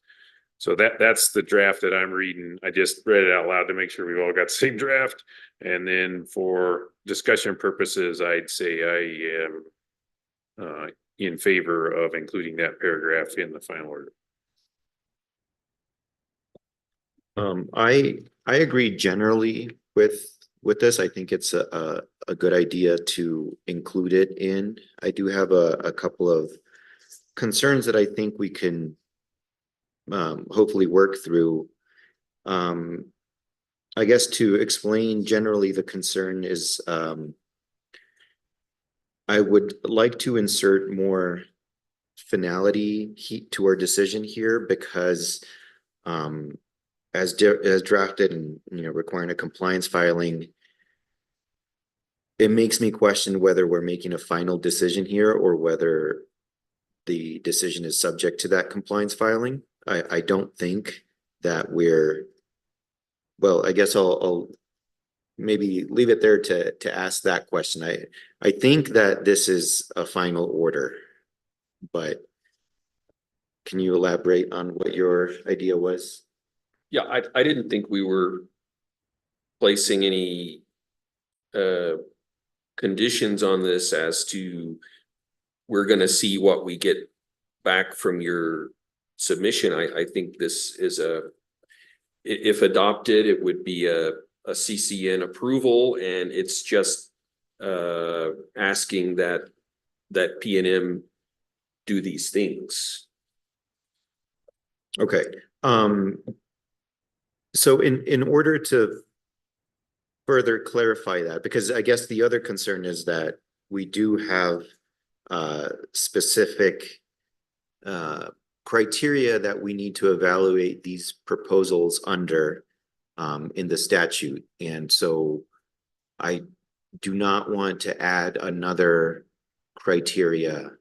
So that's the draft that I'm reading. I just read it out loud to make sure we've all got the same draft. And then for discussion purposes, I'd say I am in favor of including that paragraph in the final order.
I agree generally with this. I think it's a good idea to include it in. I do have a couple of concerns that I think we can hopefully work through. I guess to explain generally, the concern is I would like to insert more finality to our decision here, because as drafted and requiring a compliance filing, it makes me question whether we're making a final decision here or whether the decision is subject to that compliance filing. I don't think that well, I guess I'll maybe leave it there to ask that question. I think that this is a final order, but can you elaborate on what your idea was?
Yeah, I didn't think we were placing any conditions on this as to we're going to see what we get back from your submission. I think this is if adopted, it would be a CCN approval, and it's just asking that P&M do these things.
Okay, So in order to further clarify that, because I guess the other concern is that we do have specific criteria that we need to evaluate these proposals under in the statute. And so I do not want to add another criteria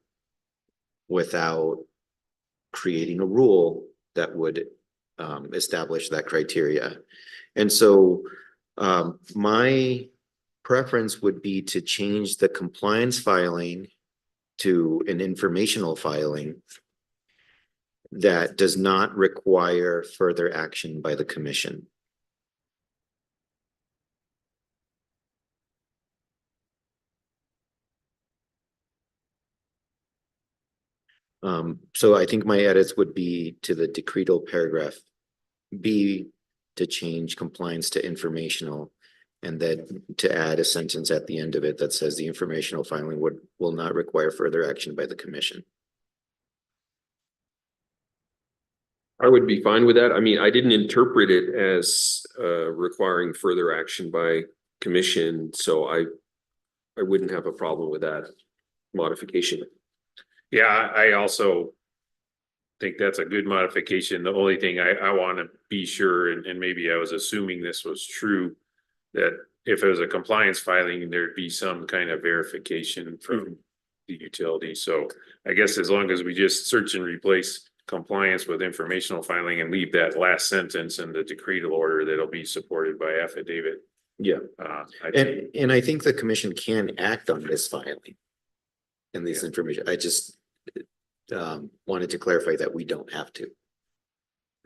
without creating a rule that would establish that criteria. And so my preference would be to change the compliance filing to an informational filing that does not require further action by the commission. So I think my edits would be to the decretal paragraph B to change compliance to informational, and then to add a sentence at the end of it that says the informational filing will not require further action by the commission.
I would be fine with that. I mean, I didn't interpret it as requiring further action by commission, so I wouldn't have a problem with that modification.
Yeah, I also think that's a good modification. The only thing I want to be sure, and maybe I was assuming this was true, that if it was a compliance filing, there'd be some kind of verification from the utility. So I guess as long as we just search and replace compliance with informational filing and leave that last sentence in the decretal order, that'll be supported by affidavit.
Yeah.
I think,
And I think the commission can act on this filing and this information. I just wanted to clarify that we don't have to.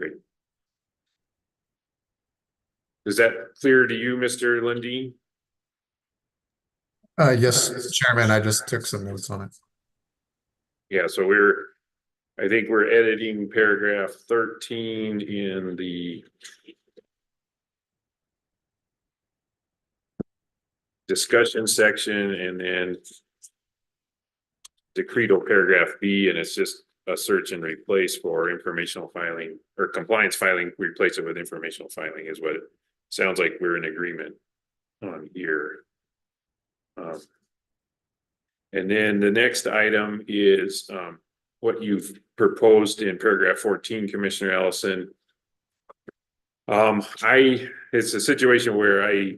great. Is that clear to you, Mr. Lundin?
Yes, Chairman, I just took some notes on it.
Yeah, so I think we're editing paragraph 13 in the discussion section, and then decretal paragraph B, and it's just a search and replace for informational filing or compliance filing. Replace it with informational filing is what it sounds like we're in agreement on here. And then the next item is what you've proposed in paragraph 14, Commissioner Ellison. It's a situation where I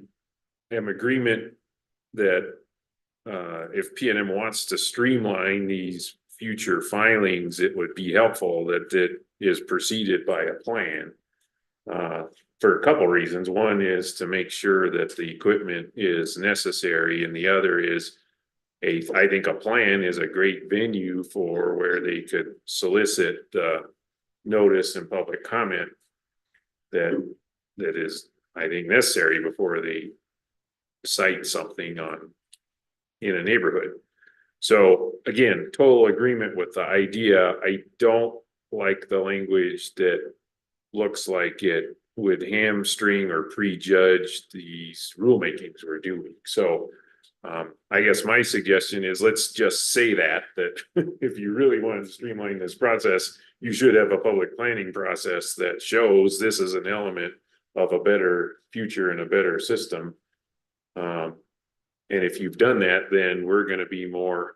am agreement that if PNM wants to streamline these future filings, it would be helpful that it is preceded by a plan for a couple reasons. One is to make sure that the equipment is necessary, and the other is I think a plan is a great venue for where they could solicit notice and public comment that is, I think, necessary before they cite something in a neighborhood. So again, total agreement with the idea. I don't like the language that looks like it would hamstring or prejudge these rulemakings we're doing. So I guess my suggestion is let's just say that if you really want to streamline this process, you should have a public planning process that shows this is an element of a better future and a better system. And if you've done that, then we're going to be more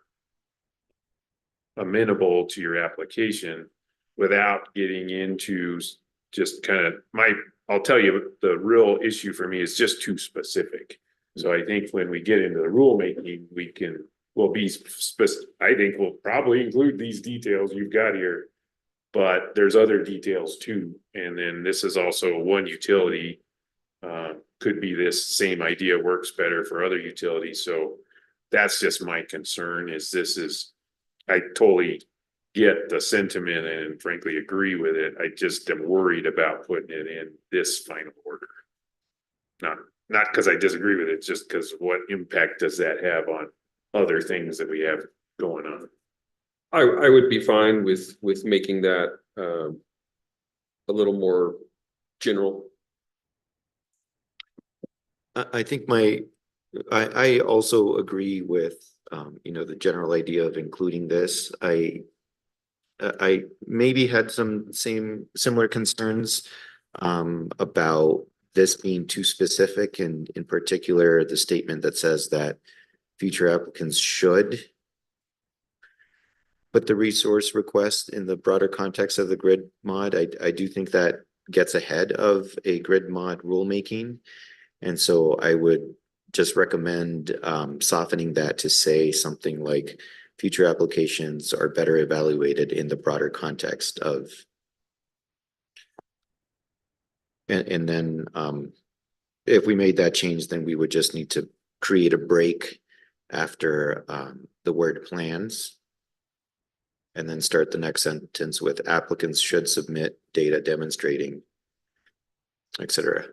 amenable to your application without getting into just kind of I'll tell you, the real issue for me is just too specific. So I think when we get into the rulemaking, I think we'll probably include these details you've got here, but there's other details too. And then this is also one utility, could be this same idea works better for other utilities. So that's just my concern I totally get the sentiment and frankly agree with it. I just am worried about putting it in this final order. Not because I disagree with it, just because what impact does that have on other things that we have going on?
I would be fine with making that a little more general.
I think I also agree with the general idea of including this. I I maybe had some similar concerns about this being too specific, and in particular, the statement that says that future applicants should put the resource request in the broader context of the grid mod. I do think that gets ahead of a grid mod rulemaking. And so I would just recommend softening that to say something like future applications are better evaluated in the broader context of. And then if we made that change, then we would just need to create a break after the word plans. And then start the next sentence with applicants should submit data demonstrating, etc.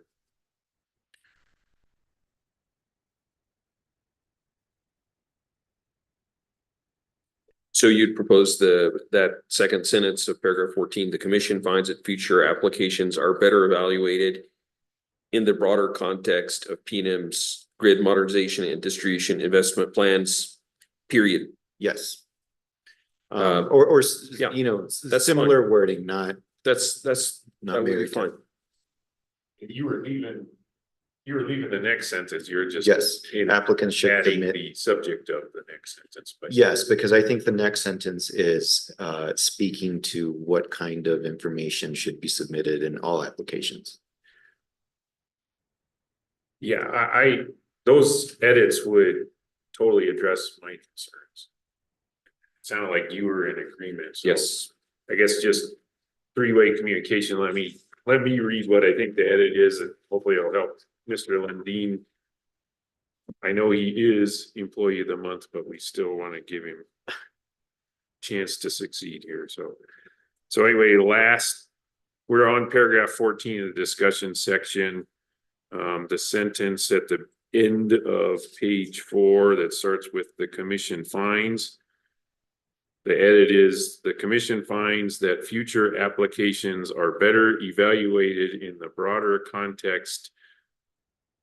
So you'd propose that second sentence of paragraph 14, the commission finds that future applications are better evaluated in the broader context of PNM's grid modernization and distribution investment plans, period.
Yes.
Yeah,
you know,
that's
similar wording, not
That's,
not
that would be
married.
fine.
You were leaving the next sentence, you're just.
Yes, applicants should
Adding
submit.
the subject of the next sentence. by-
Yes, because I think the next sentence is speaking to what kind of information should be submitted in all applications.
Yeah, those edits would totally address my concerns. Sounded like you were in agreement, so.
Yes,
I guess just three-way communication, let me read what I think the edit is, and hopefully it'll help Mr. Lundin. I know he is employee of the month, but we still want to give him a chance to succeed here, so anyway, we're on paragraph 14 of the discussion section. The sentence at the end of page 4 that starts with the commission finds. The edit is the commission finds that future applications are better evaluated in the broader context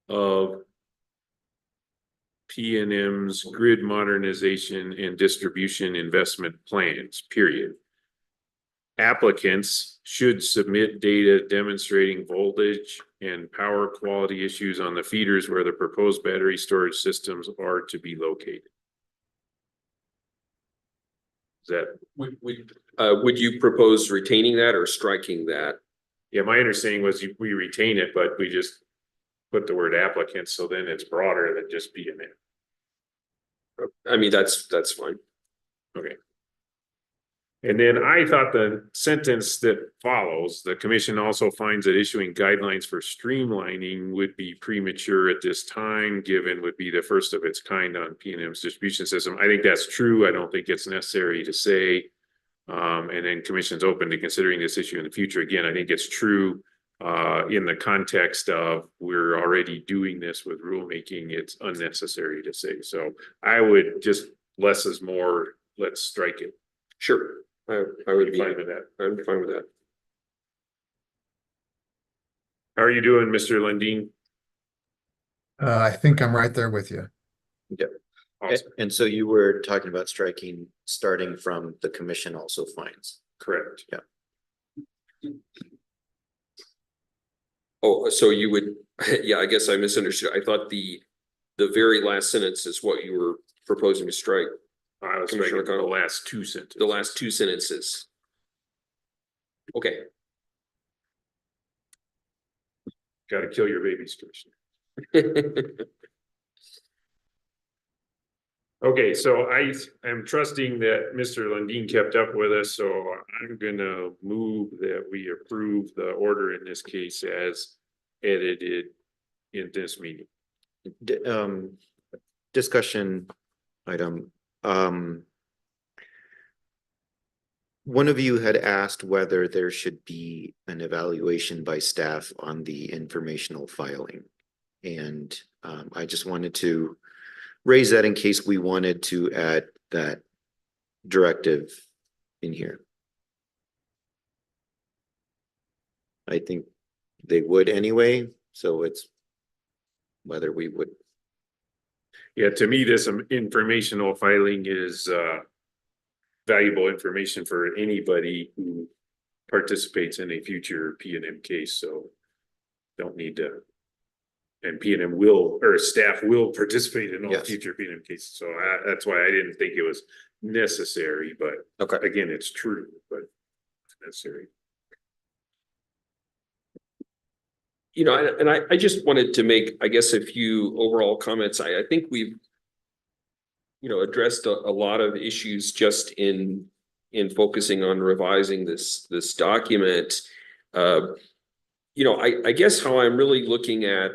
of PNM's grid modernization and distribution investment plans, period. Applicants should submit data demonstrating voltage and power quality issues on the feeders where the proposed battery storage systems are to be located. Is that,
would you propose retaining that or striking that?
yeah, my understanding was we retain it, but we just put the word applicants, so then it's broader than just PNM.
I mean, that's fine.
Okay. And then I thought the sentence that follows, the commission also finds that issuing guidelines for streamlining would be premature at this time, given would be the first of its kind on PNM's distribution system. I think that's true. I don't think it's necessary to say. And then commission's open to considering this issue in the future. Again, I think it's true in the context of we're already doing this with rulemaking. It's unnecessary to say. So I would just less is more. Let's strike it.
Sure. I would be
Fine with that.
I'm fine with that.
How are you doing, Mr. Lundin?
I think I'm right there with you.
Awesome.
And so you were talking about striking, starting from the commission also finds.
Correct.
Yeah.
Oh, so you would, yeah, I guess I misunderstood. I thought the very last sentence is what you were proposing to strike.
I was
Commissioner
striking the
O'Connell.
last two sentences.
The last two sentences. Okay.
Got to kill your babies, Commissioner. Okay, so I am trusting that Mr. Lundin kept up with us, so I'm gonna move that we approve the order in this case as edited in this meeting.
Discussion item. One of you had asked whether there should be an evaluation by staff on the informational filing. And I just wanted to raise that in case we wanted to add that directive in here. I think they would anyway, so it's whether we would.
Yeah, to me, this informational filing is valuable information for anybody who participates in a future P and M case, so don't need to. And P and M will, or staff will participate in all
Yes.
future P and M cases, so that's why I didn't think it was necessary, but
Okay.
again, it's true, but it's necessary.
You know, and I just wanted to make, I guess, a few overall comments. I think we've, you know, addressed a lot of issues just in focusing on revising this document. You know, I guess how I'm really looking at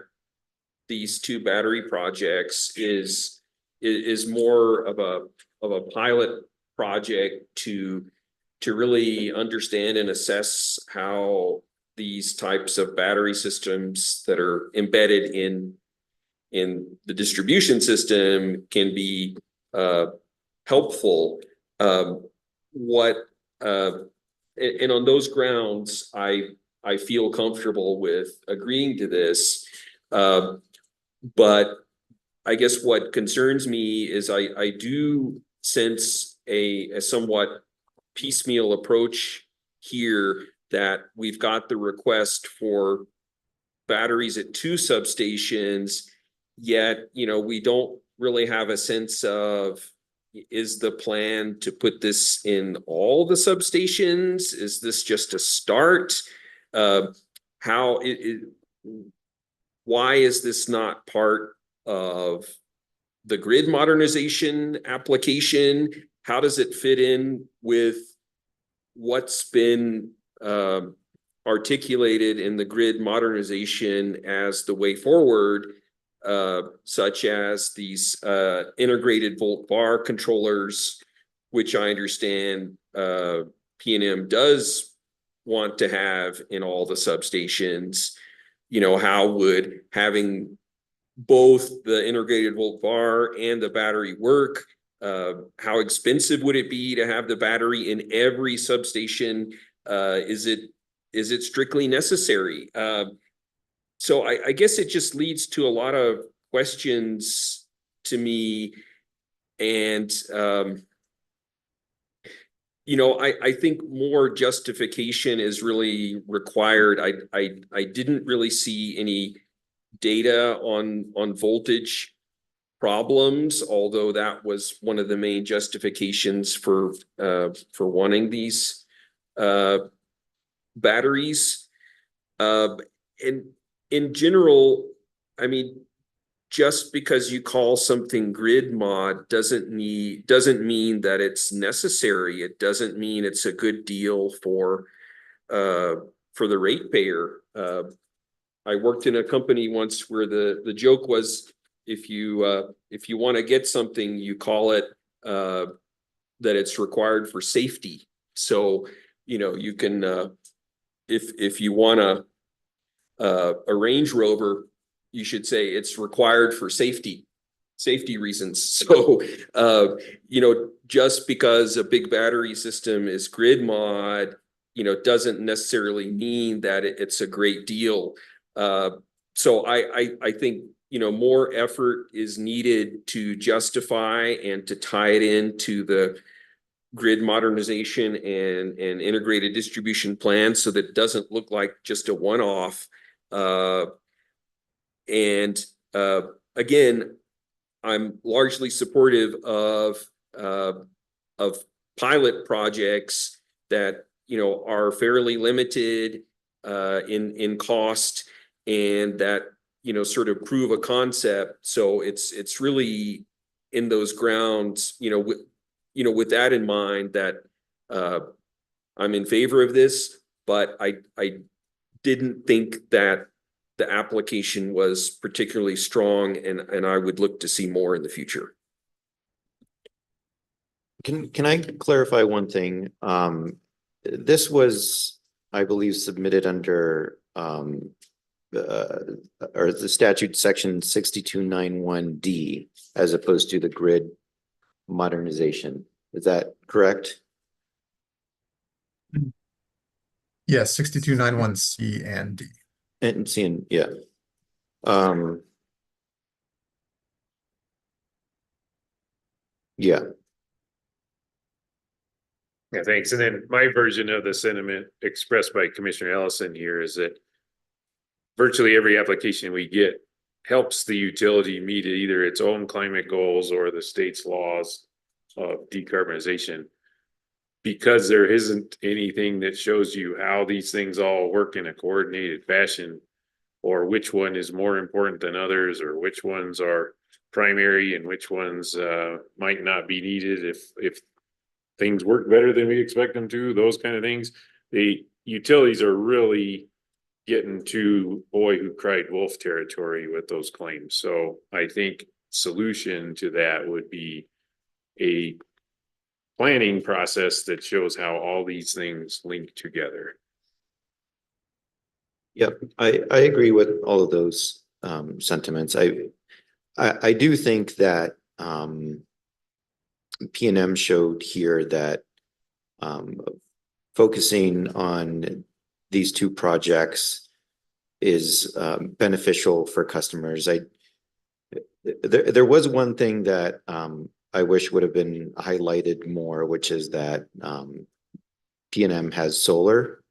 these two battery projects is more of a pilot project to really understand and assess how these types of battery systems that are embedded in the distribution system can be helpful. And on those grounds, I feel comfortable with agreeing to this. But I guess what concerns me is I do sense a somewhat piecemeal approach here, that we've got the request for batteries at 2 substations, yet, you know, we don't really have a sense of, is the plan to put this in all the substations? Is this just a start? Why is this not part of the grid modernization application? How does it fit in with what's been articulated in the grid modernization as the way forward, such as these integrated volt bar controllers, which I understand P&M does want to have in all the substations? You know, how would having both the integrated volt bar and the battery work? How expensive would it be to have the battery in every substation? Is it strictly necessary? So I guess it just leads to a lot of questions to me. And, you know, I think more justification is really required. I didn't really see any data on voltage problems, although that was one of the main justifications for wanting these batteries. And in general, I mean, just because you call something grid mod doesn't mean that it's necessary. It doesn't mean it's a good deal for the ratepayer. I worked in a company once where the joke was, if you want to get something, you call it that it's required for safety. So, you know, you can if you want a Range Rover, you should say it's required for safety reasons. So, you know, just because a big battery system is grid mod, you know, doesn't necessarily mean that it's a great deal. So I think, you know, more effort is needed to justify and to tie it into the grid modernization and integrated distribution plan, so that it doesn't look like just a one-off. Again, I'm largely supportive of pilot projects that, you know, are fairly limited in cost, and that, you know, sort of prove a concept. So it's really in those grounds, you know, with that in mind, that I'm in favor of this, but I didn't think that the application was particularly strong, and I would look to see more in the future.
Can I clarify one thing? This was, I believe, submitted under or the statute section 6291D, as opposed to the grid modernization. Is that correct?
Yes, 6291C and D.
And seeing, yeah. Yeah.
Yeah, thanks. And then my version of the sentiment expressed by Commissioner Ellison here is that virtually every application we get helps the utility meet either its own climate goals or the state's laws of decarbonization. Because there isn't anything that shows you how these things all work in a coordinated fashion, or which one is more important than others, or which ones are primary and which ones might not be needed if things work better than we expect them to, those kind of things. The utilities are really getting to boy who cried wolf territory with those claims. So I think solution to that would be a planning process that shows how all these things link together.
Yep, I agree with all of those sentiments. I do think that P&M showed here that focusing on these two projects is beneficial for customers. There was one thing that I wish would have been highlighted more, which is that P&M has solar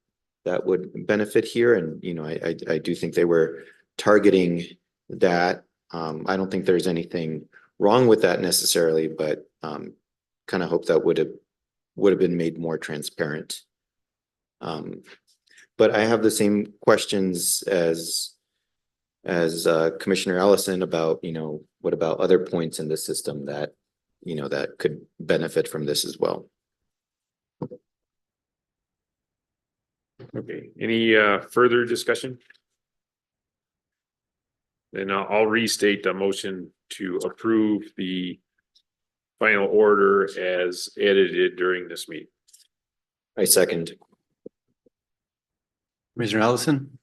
that would benefit here, and you know, I do think they were targeting that. I don't think there's anything wrong with that necessarily, but kind of hope that would have been made more transparent. But I have the same questions as Commissioner Ellison about, you know, what about other points in the system that, you know, that could benefit from this as well.
Okay, any further discussion? Then I'll restate the motion to approve the final order as edited during this meeting.
I second.
Commissioner Ellison,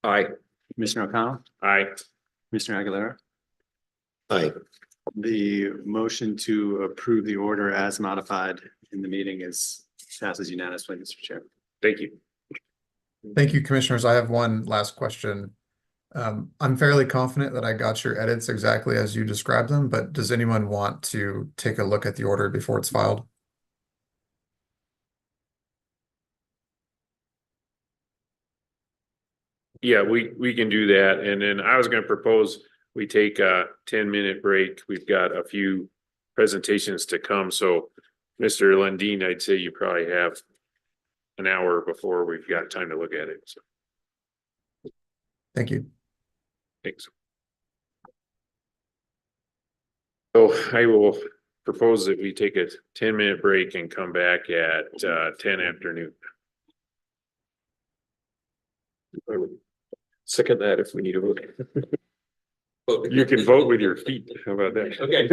Aye.
Commissioner O'Connell,
Aye.
Commissioner Aguilera.
Aye.
The motion to approve the order as modified in the meeting passes unanimously, Mr. Chair.
Thank you.
Thank you, commissioners. I have one last question. I'm fairly confident that I got your edits exactly as you described them, but does anyone want to take a look at the order before it's filed?
Yeah, we can do that. And then I was gonna propose we take a 10-minute break. We've got a few presentations to come. So Mr. Lundin, I'd say you probably have an hour before we've got time to look at it. So
Thank you.
thanks. So I will propose that we take a 10-minute break and come back at 10 afternoon.
I would second that if we need to vote.
You can vote with your feet. How about that?
Okay.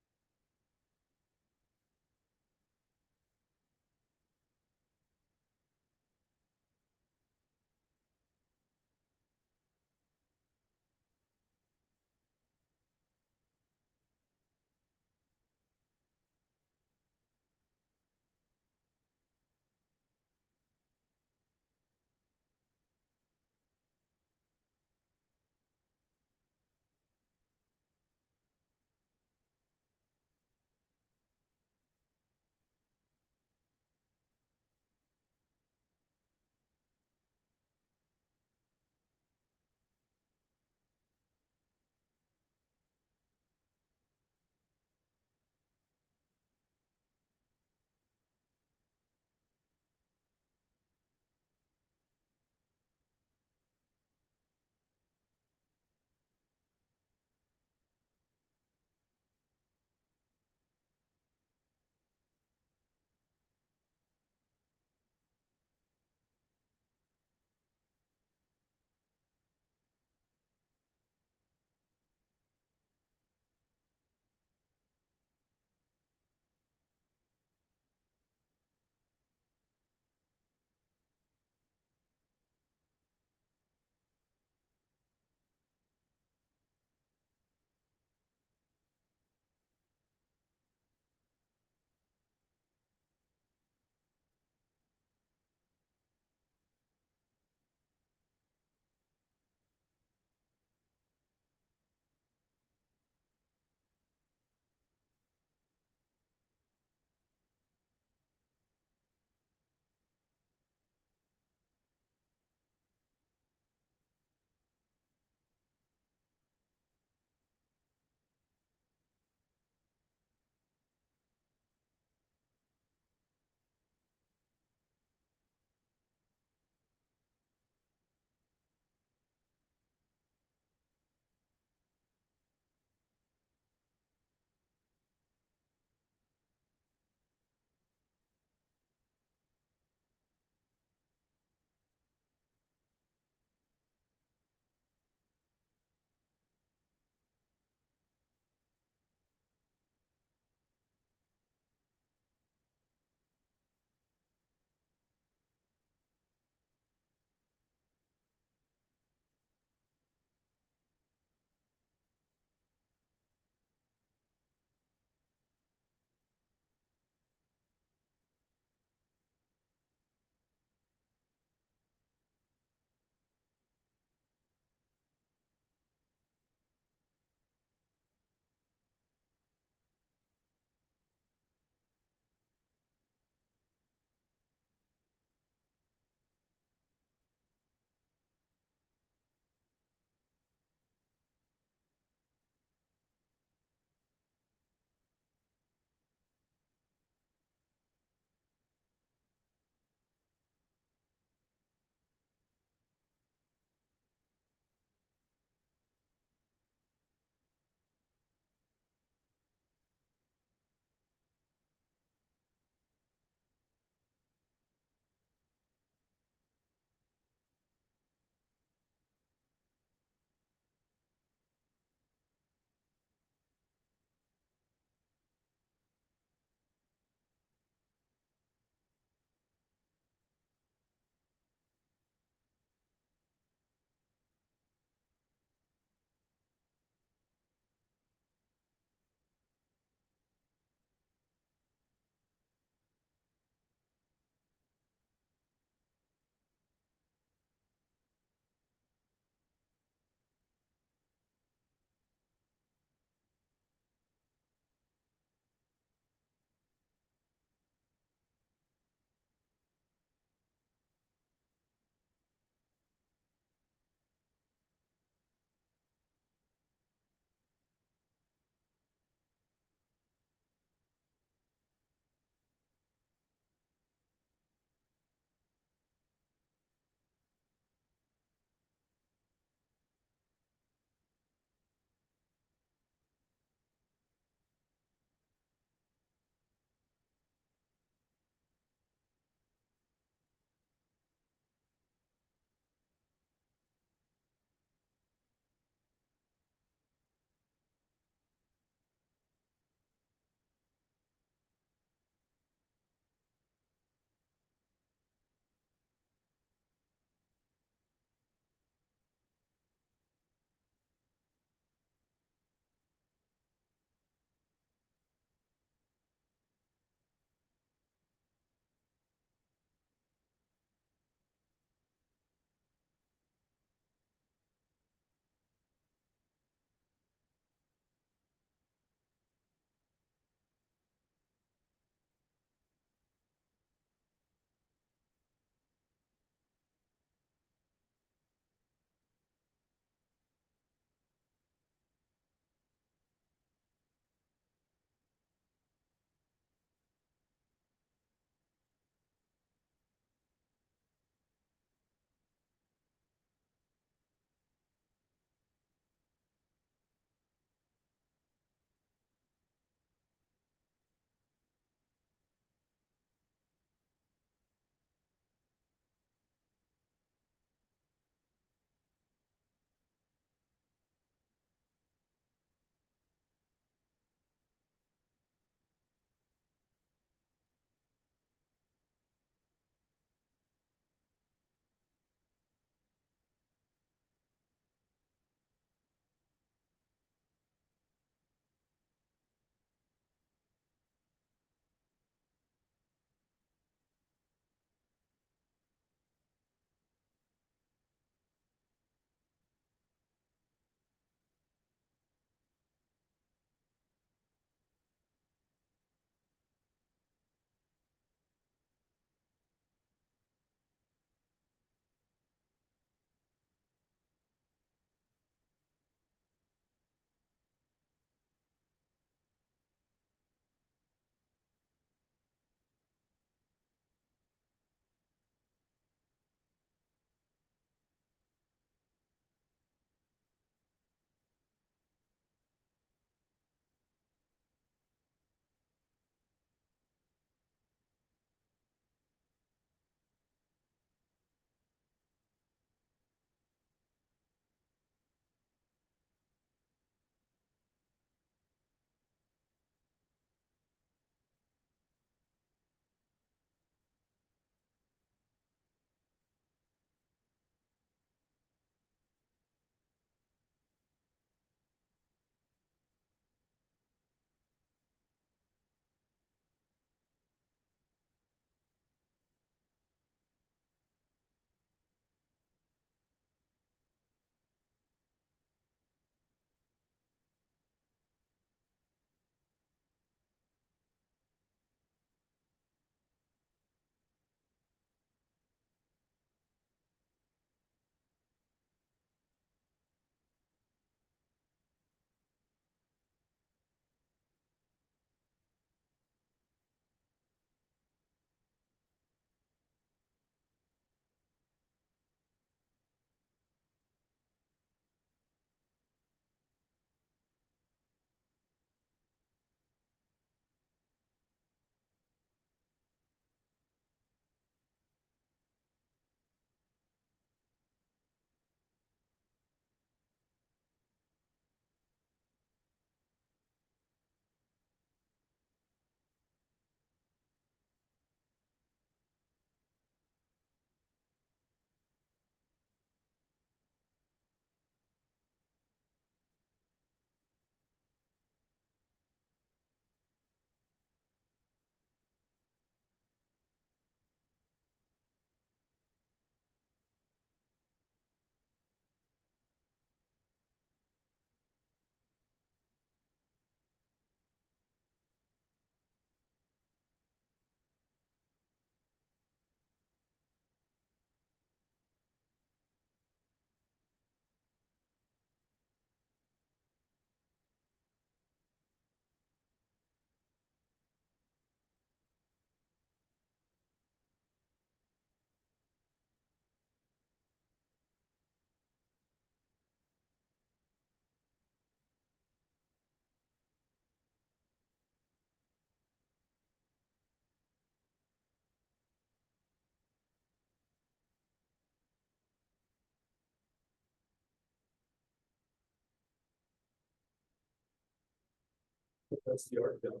That's the art gallery.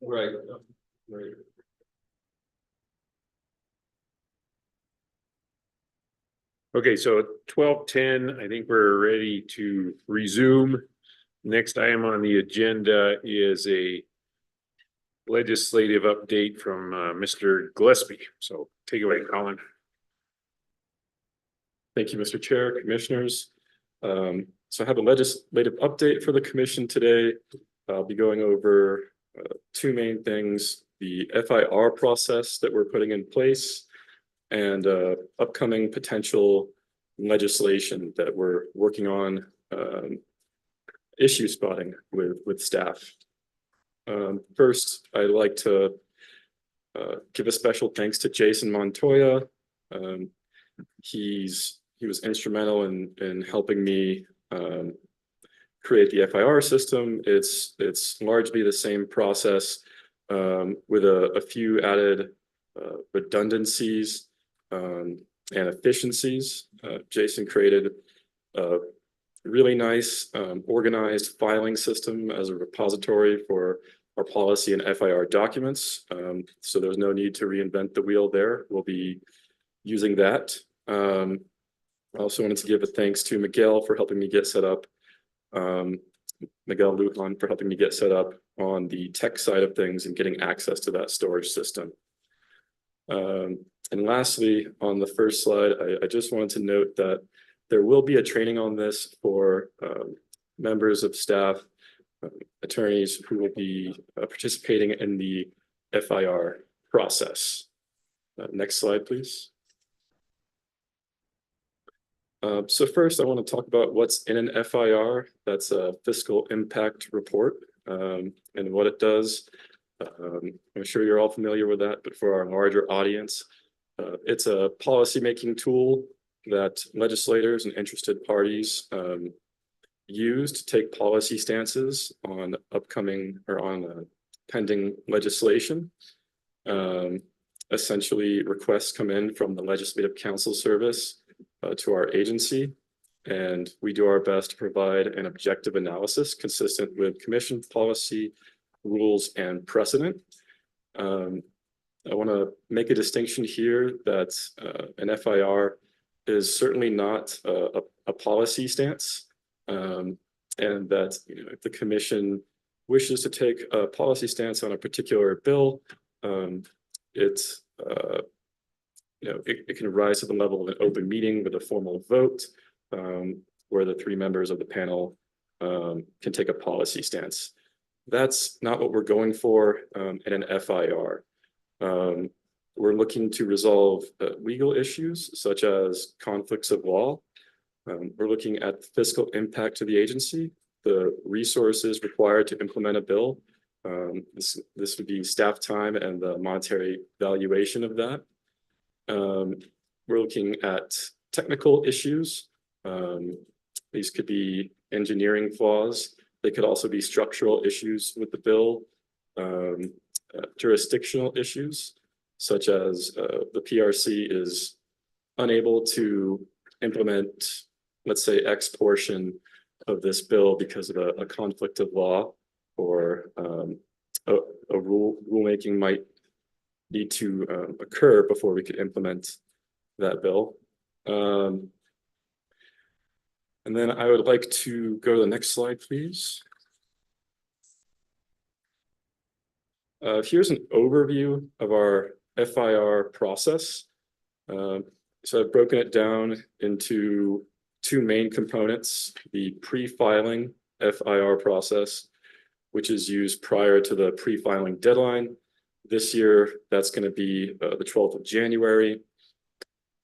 Right. Right.
Okay, so 12:10, I think we're ready to resume. Next item on the agenda is a legislative update from Mr. Gillespie. So take it away, Colin.
Thank you, Mr. Chair, Commissioners. So I have a legislative update for the commission today. I'll be going over two main things: the FIR process that we're putting in place and upcoming potential legislation that we're working on, issue spotting with staff. First, I'd like to give a special thanks to Jason Montoya. He was instrumental in helping me create the FIR system. It's largely the same process with a few added redundancies and efficiencies. Jason created a really nice organized filing system as a repository for our policy and FIR documents. So there's no need to reinvent the wheel there. We'll be using that. I also wanted to give a thanks to Miguel for helping me get set up. Miguel Lujan for helping me get set up on the tech side of things and getting access to that storage system. And lastly, on the first slide, I just wanted to note that there will be a training on this for members of staff, attorneys who will be participating in the FIR process. Next slide, please. So first, I want to talk about what's in an FIR. That's a fiscal impact report, and what it does. I'm sure you're all familiar with that, but for our larger audience, it's a policymaking tool that legislators and interested parties use to take policy stances on upcoming or on pending legislation. Essentially, requests come in from the Legislative Counsel Service to our agency, and we do our best to provide an objective analysis consistent with commission policy, rules, and precedent. I want to make a distinction here that an FIR is certainly not a policy stance, and that if the commission wishes to take a policy stance on a particular bill, it can rise to the level of an open meeting with a formal vote, where the three members of the panel can take a policy stance. That's not what we're going for in an FIR. We're looking to resolve legal issues such as conflicts of law. We're looking at fiscal impact to the agency, the resources required to implement a bill. This would be staff time and the monetary valuation of that. We're looking at technical issues. These could be engineering flaws. They could also be structural issues with the bill, jurisdictional issues, such as the PRC is unable to implement, let's say, X portion of this bill because of a conflict of law, or a rulemaking might need to occur before we could implement that bill. And then I would like to go to the next slide, please. Here's an overview of our FIR process. So I've broken it down into two main components: the pre-filing FIR process, which is used prior to the pre-filing deadline. This year, that's going to be the 12th of January.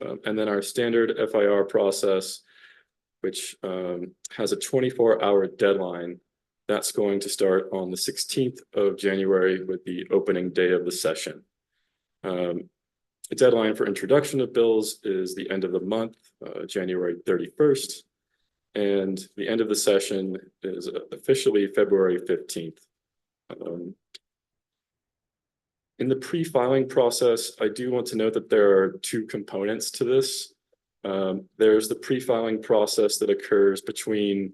And then our standard FIR process, which has a 24-hour deadline. That's going to start on the 16th of January with the opening day of the session. The deadline for introduction of bills is the end of the month, January 31st. And the end of the session is officially February 15th. In the pre-filing process, I do want to note that there are two components to this. There's the pre-filing process that occurs between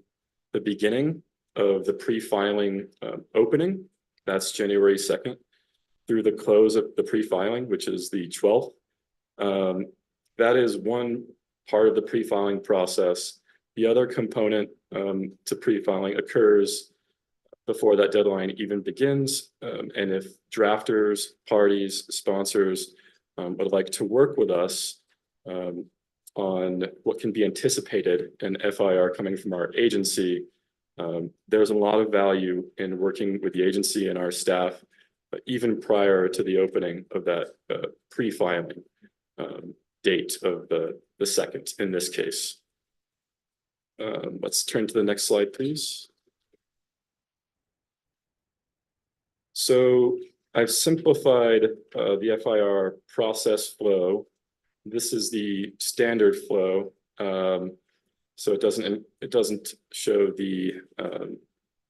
the beginning of the pre-filing opening, that's January 2nd, through the close of the pre-filing, which is the 12th. That is one part of the pre-filing process. The other component to pre-filing occurs before that deadline even begins. And if drafters, parties, sponsors would like to work with us on what can be anticipated in FIR coming from our agency, there's a lot of value in working with the agency and our staff, even prior to the opening of that pre-filing date of the 2nd in this case. Let's turn to the next slide, please. So I've simplified the FIR process flow. This is the standard flow. So it doesn't show the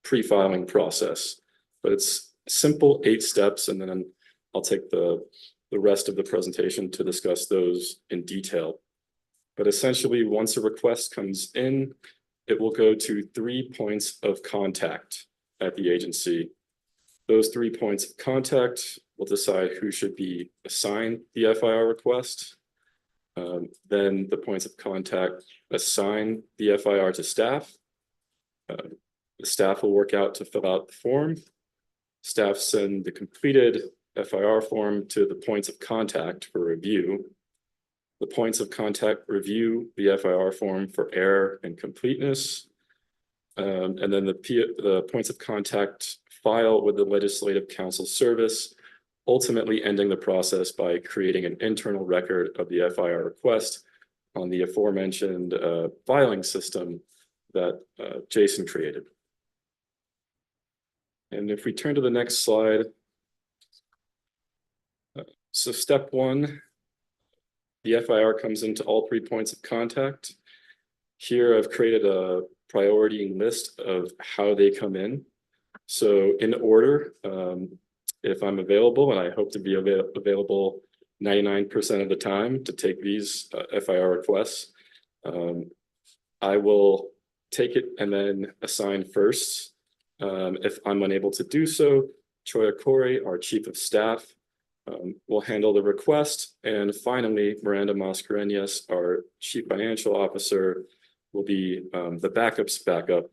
pre-filing process, but it's simple 8 steps, and then I'll take the rest of the presentation to discuss those in detail. But essentially, once a request comes in, it will go to 3 points of contact at the agency. Those 3 points of contact will decide who should be assigned the FIR request. Then the points of contact assign the FIR to staff. The staff will work out to fill out the form. Staff send the completed FIR form to the points of contact for review. The points of contact review the FIR form for error and completeness. And then the points of contact file with the Legislative Council Service, ultimately ending the process by creating an internal record of the FIR request on the aforementioned filing system that Jason created. And if we turn to the next slide, so step 1, the FIR comes into all 3 points of contact. Here I've created a priority list of how they come in. So in order, if I'm available, and I hope to be available 99% of the time to take these FIR requests, I will take it and then assign first. If I'm unable to do so, Choya Corey, our Chief of Staff, will handle the request. And finally, Miranda Mascareñas, our Chief Financial Officer, will be the backup's backup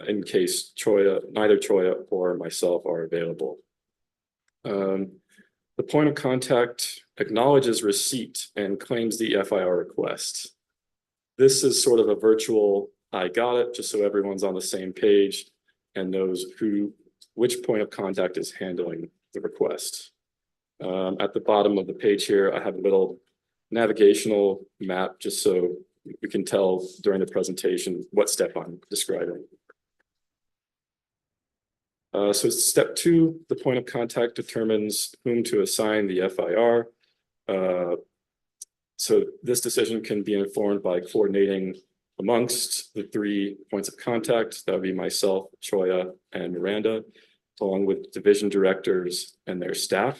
in case neither Choya or myself are available. The point of contact acknowledges receipt and claims the FIR request. This is sort of a virtual I got it, just so everyone's on the same page and knows which point of contact is handling the request. At the bottom of the page here, I have a little navigational map just so we can tell during the presentation what step I'm describing. So step 2, the point of contact determines whom to assign the FIR. So this decision can be informed by coordinating amongst the 3 points of contact. That would be myself, Choya, and Miranda, along with division directors and their staff.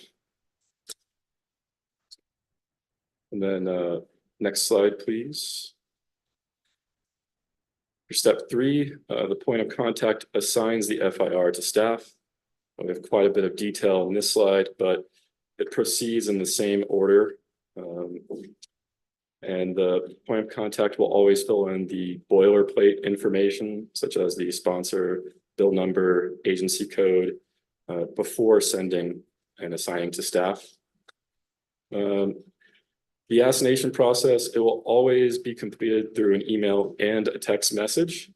And then next slide, please. For step 3, the point of contact assigns the FIR to staff. We have quite a bit of detail in this slide, but it proceeds in the same order. And the point of contact will always fill in the boilerplate information, such as the sponsor, bill number, agency code, before sending and assigning to staff. The assignation process, it will always be completed through an email and a text message.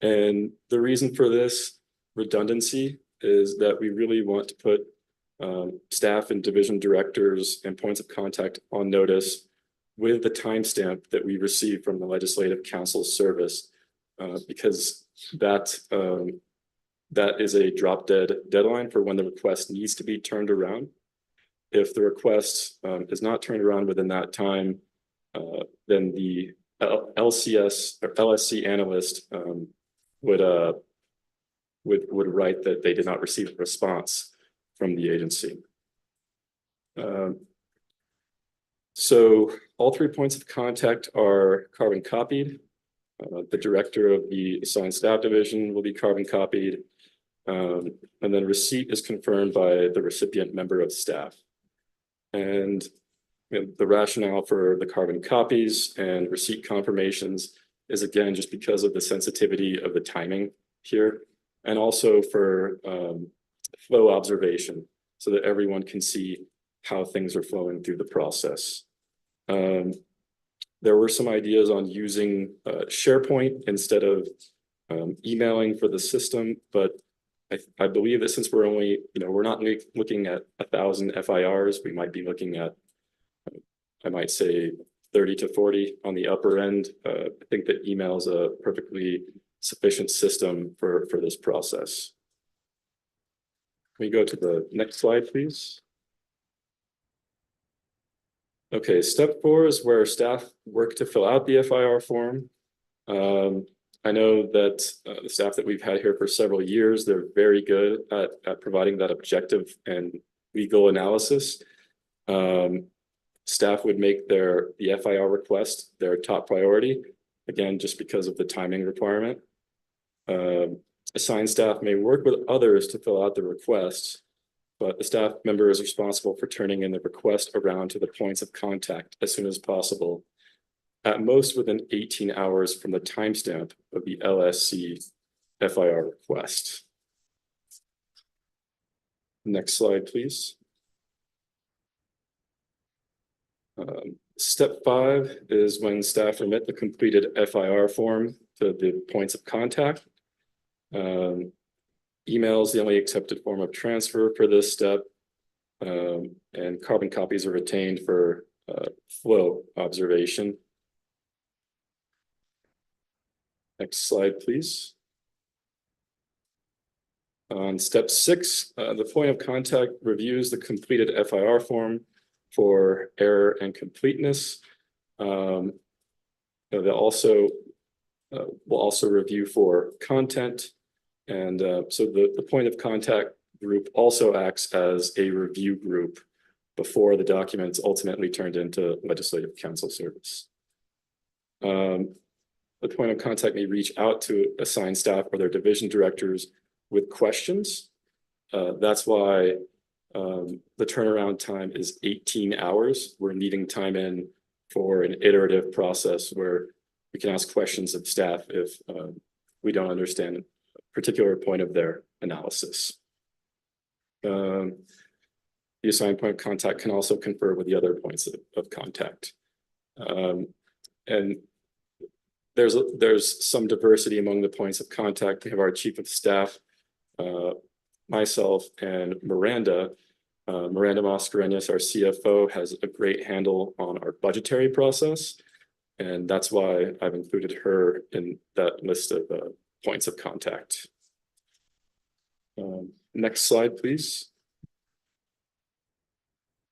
And the reason for this redundancy is that we really want to put staff and division directors and points of contact on notice with the timestamp that we receive from the Legislative Council Service, because that is a drop dead deadline for when the request needs to be turned around. If the request is not turned around within that time, then the LCS or LSC analyst would write that they did not receive a response from the agency. So all 3 points of contact are carbon copied. The director of the assigned staff division will be carbon copied. And then receipt is confirmed by the recipient member of staff. And the rationale for the carbon copies and receipt confirmations is again, just because of the sensitivity of the timing here. And also for flow observation so that everyone can see how things are flowing through the process. There were some ideas on using SharePoint instead of emailing for the system, but I believe that since we're only, we're not looking at 1,000 FIRs, we might be looking at, I might say 30 to 40 on the upper end. I think that email is a perfectly sufficient system for this process. Can we go to the next slide, please? Okay, step 4 is where staff work to fill out the FIR form. I know that the staff that we've had here for several years, they're very good at providing that objective and legal analysis. Staff would make the FIR request their top priority, again, just because of the timing requirement. Assigned staff may work with others to fill out the requests, but the staff member is responsible for turning in the request around to the points of contact as soon as possible, at most within 18 hours from the timestamp of the LSC FIR request. Next slide, please. Step 5 is when staff remit the completed FIR form to the points of contact. Email is the only accepted form of transfer for this step, and carbon copies are retained for flow observation. Next slide, please. On step 6, the point of contact reviews the completed FIR form for error and completeness. They'll also will also review for content. And so the point of contact group also acts as a review group before the documents ultimately turned into legislative council service. The point of contact may reach out to assigned staff or their division directors with questions. That's why the turnaround time is 18 hours. We're needing time in for an iterative process where we can ask questions of staff if we don't understand a particular point of their analysis. The assigned point of contact can also confer with the other points of contact. And there's some diversity among the points of contact. We have our chief of staff, myself, and Miranda. Miranda Mascarenhas, our CFO, has a great handle on our budgetary process. And that's why I've included her in that list of points of contact. Next slide, please.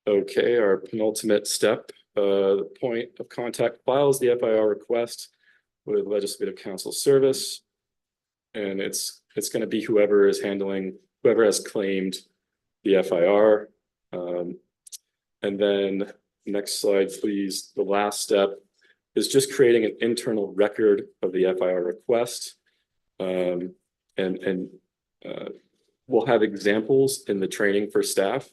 Okay, our penultimate step, point of contact files the FIR request with legislative council service. And it's going to be whoever has claimed the FIR. And then next slide, please. The last step is just creating an internal record of the FIR request. And we'll have examples in the training for staff.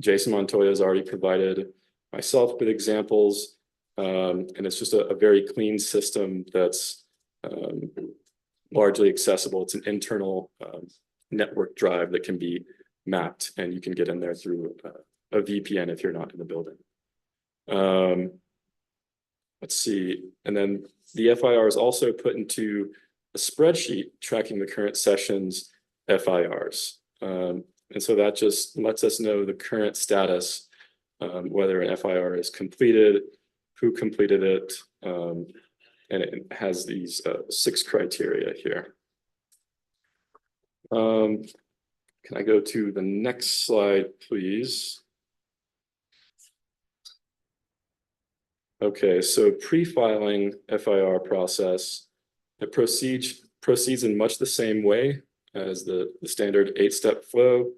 Jason Montoya has already provided myself with examples. And it's just a very clean system that's largely accessible. It's an internal network drive that can be mapped, and you can get in there through a VPN if you're not in the building. Let's see. And then the FIR is also put into a spreadsheet tracking the current session's FIRs. And so that just lets us know the current status, whether an FIR is completed, who completed it, and it has these 6 criteria here. Can I go to the next slide, please? Okay, so pre-filing FIR process, it proceeds in much the same way as the standard 8-step flow,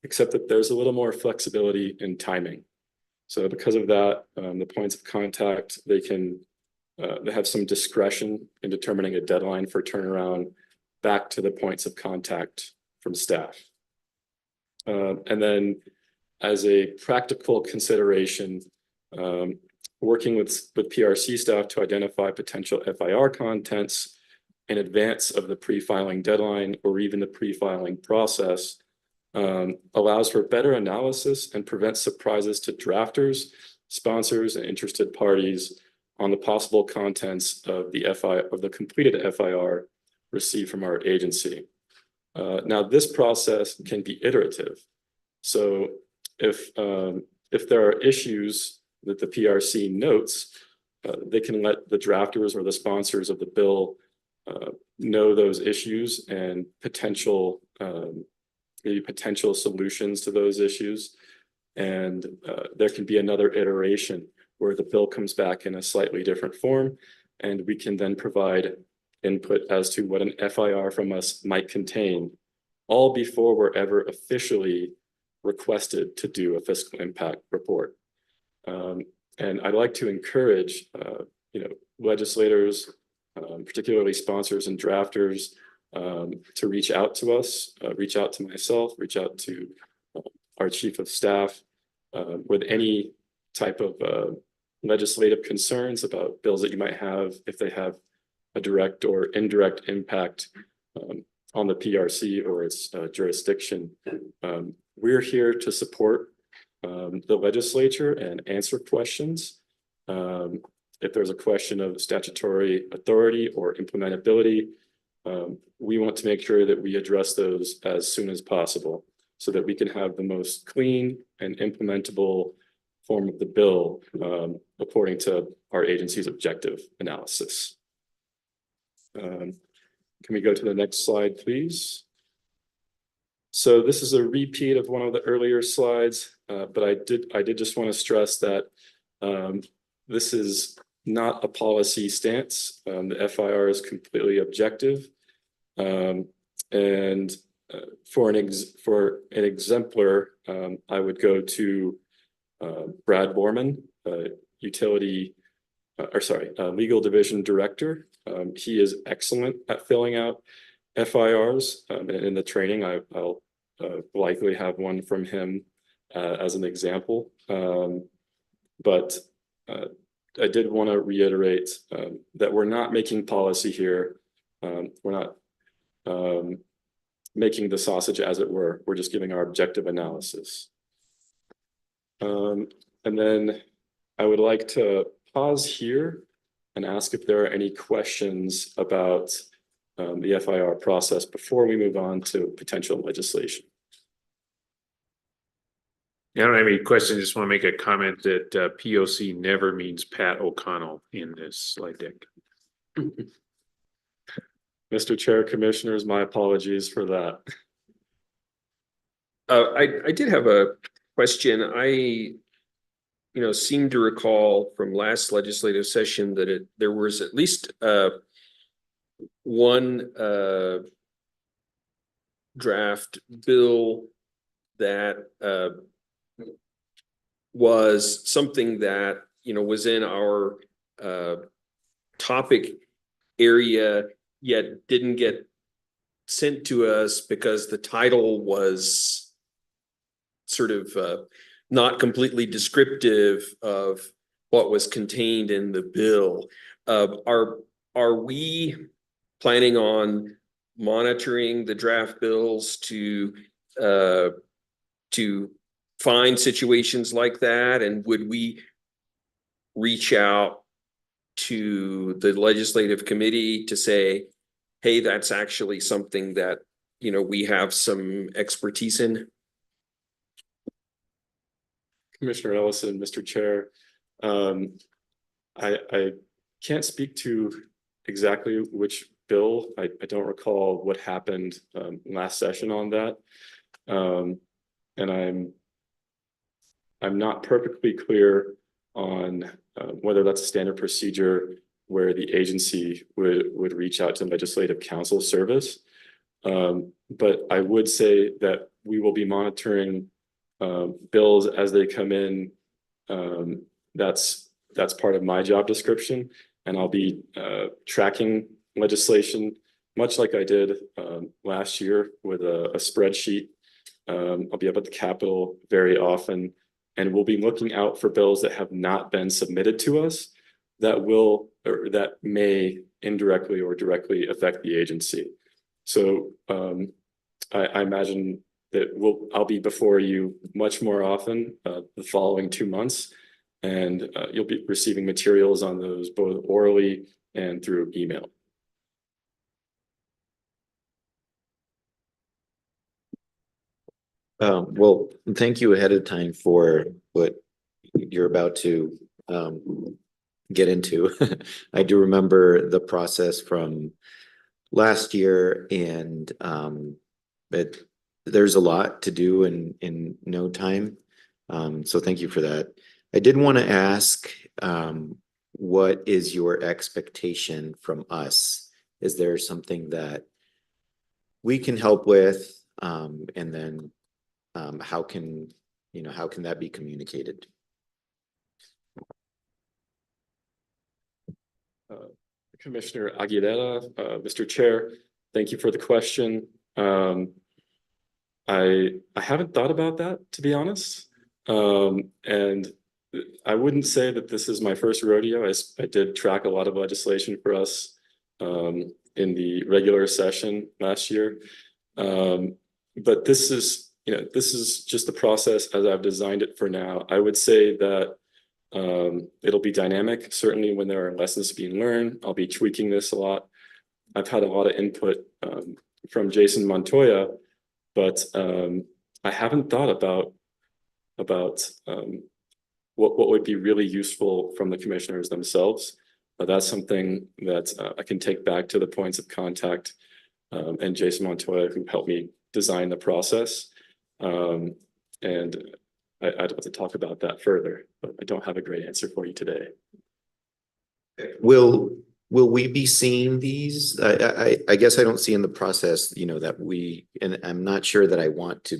except that there's a little more flexibility in timing. So because of that, the points of contact, they can they have some discretion in determining a deadline for turnaround back to the points of contact from staff. And then as a practical consideration, working with PRC staff to identify potential FIR contents in advance of the pre-filing deadline or even the pre-filing process allows for better analysis and prevents surprises to drafters, sponsors, and interested parties on the possible contents of the completed FIR received from our agency. Now, this process can be iterative. So if there are issues that the PRC notes, they can let the drafters or the sponsors of the bill know those issues and maybe potential solutions to those issues. And there can be another iteration where the bill comes back in a slightly different form, and we can then provide input as to what an FIR from us might contain, all before we're ever officially requested to do a fiscal impact report. And I'd like to encourage, legislators, particularly sponsors and drafters, to reach out to us, reach out to myself, reach out to our chief of staff with any type of legislative concerns about bills that you might have if they have a direct or indirect impact on the PRC or its jurisdiction. We're here to support the legislature and answer questions. If there's a question of statutory authority or implementability, we want to make sure that we address those as soon as possible so that we can have the most clean and implementable form of the bill according to our agency's objective analysis. Can we go to the next slide, please? So this is a repeat of one of the earlier slides, but I did just want to stress that this is not a policy stance. The FIR is completely objective. And for an exemplar, I would go to Brad Borman, Legal Division Director. He is excellent at filling out FIRs. In the training, I'll likely have one from him as an example. But I did want to reiterate that we're not making policy here. We're not making the sausage, as it were. We're just giving our objective analysis. And then I would like to pause here and ask if there are any questions about the FIR process before we move on to potential legislation.
I don't have any questions. Just want to make a comment that POC never means Pat O'Connell in this slide deck.
Mr. Chair, Commissioners, my apologies for that.
I did have a question. I seem to recall from last legislative session that there was at least one draft bill that was something that was in our topic area, yet didn't get sent to us because the title was sort of not completely descriptive of what was contained in the bill. Are we planning on monitoring the draft bills to find situations like that? And would we reach out to the legislative committee to say, hey, that's actually something that, we have some expertise in?
Commissioner Ellison, Mr. Chair, I can't speak to exactly which bill. I don't recall what happened last session on that. And I'm not perfectly clear on whether that's a standard procedure where the agency would reach out to legislative counsel service. But I would say that we will be monitoring bills as they come in. That's part of my job description. and I'll be tracking legislation, much like I did last year with a spreadsheet. I'll be up at the Capitol very often, and we'll be looking out for bills that have not been submitted to us that will, or that may indirectly or directly affect the agency. So I imagine that I'll be before you much more often the following 2 months, and you'll be receiving materials on those both orally and through email.
Well, thank you ahead of time for what you're about to get into. I do remember the process from last year, and but there's a lot to do in no time. So thank you for that. I did want to ask, what is your expectation from us? Is there something that we can help with? And then how can that be communicated?
Commissioner Aguilera, Mr. Chair, thank you for the question. I haven't thought about that, to be honest. And I wouldn't say that this is my first rodeo. I did track a lot of legislation for us in the regular session last year. But this is just the process as I've designed it for now. I would say that it'll be dynamic. Certainly when there are lessons being learned, I'll be tweaking this a lot. I've had a lot of input from Jason Montoya, but I haven't thought about what would be really useful from the commissioners themselves. That's something that I can take back to the points of contact and Jason Montoya, who helped me design the process. And I'd love to talk about that further, but I don't have a great answer for you today.
Will we be seeing these? I guess I don't see in the process, that and I'm not sure that I want to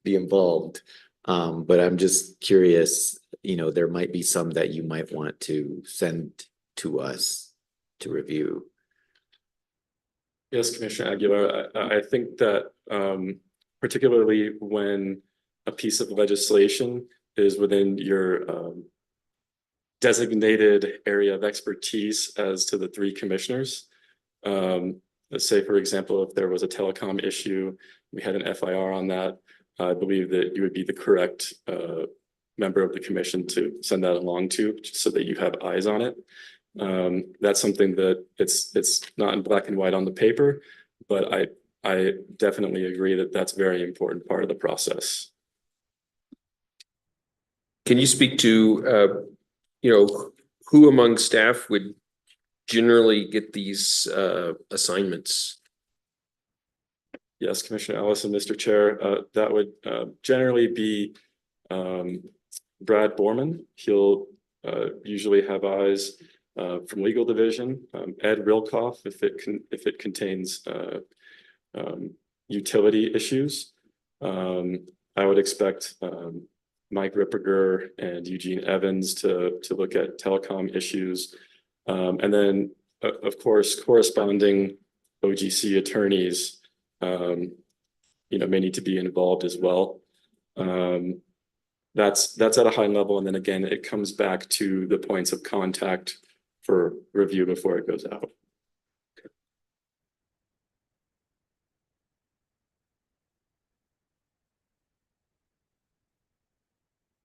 be involved. But I'm just curious, there might be some that you might want to send to us to review.
Yes, Commissioner Aguilar, I think that particularly when a piece of legislation is within your designated area of expertise as to the 3 commissioners. Let's say, for example, if there was a telecom issue, we had an FIR on that, I believe that you would be the correct member of the commission to send that along to, just so that you have eyes on it. That's something that it's not in black and white on the paper, but I definitely agree that that's a very important part of the process.
Can you speak to, who among staff would generally get these assignments?
Yes, Commissioner Ellison, Mr. Chair, that would generally be Brad Borman. He'll usually have eyes from legal division. Ed Rilkoff, if it contains utility issues. I would expect Mike Ripperger and Eugene Evans to look at telecom issues. And then, of course, corresponding OGC attorneys may need to be involved as well. That's at a high level. And then again, it comes back to the points of contact for review before it goes out.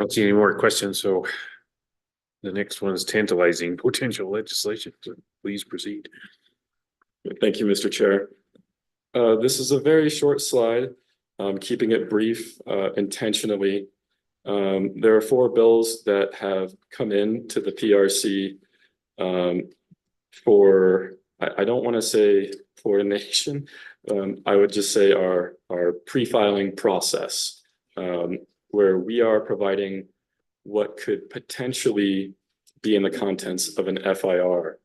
I don't see any more questions, so the next one is tantalizing potential legislation. So please proceed.
Thank you, Mr. Chair. This is a very short slide. I'm keeping it brief intentionally. There are 4 bills that have come in to the PRC for, I don't want to say coordination. I would just say our pre-filing process, where we are providing what could potentially be in the contents of an FIR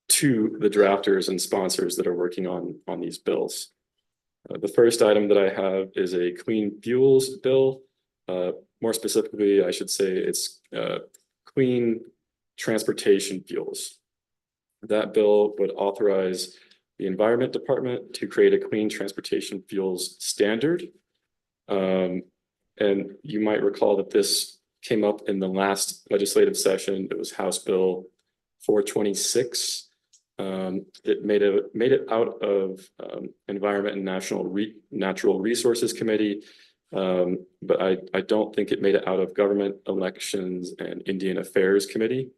to the drafters and sponsors that are working on these bills. The first item that I have is a clean fuels bill. More specifically, I should say it's clean transportation fuels. That bill would authorize the Environment Department to create a clean transportation fuels standard. And you might recall that this came up in the last legislative session. It was House Bill 426. It made it out of Environment and Natural Resources Committee. But I don't think it made it out of Government, Elections, and Indian Affairs Committee.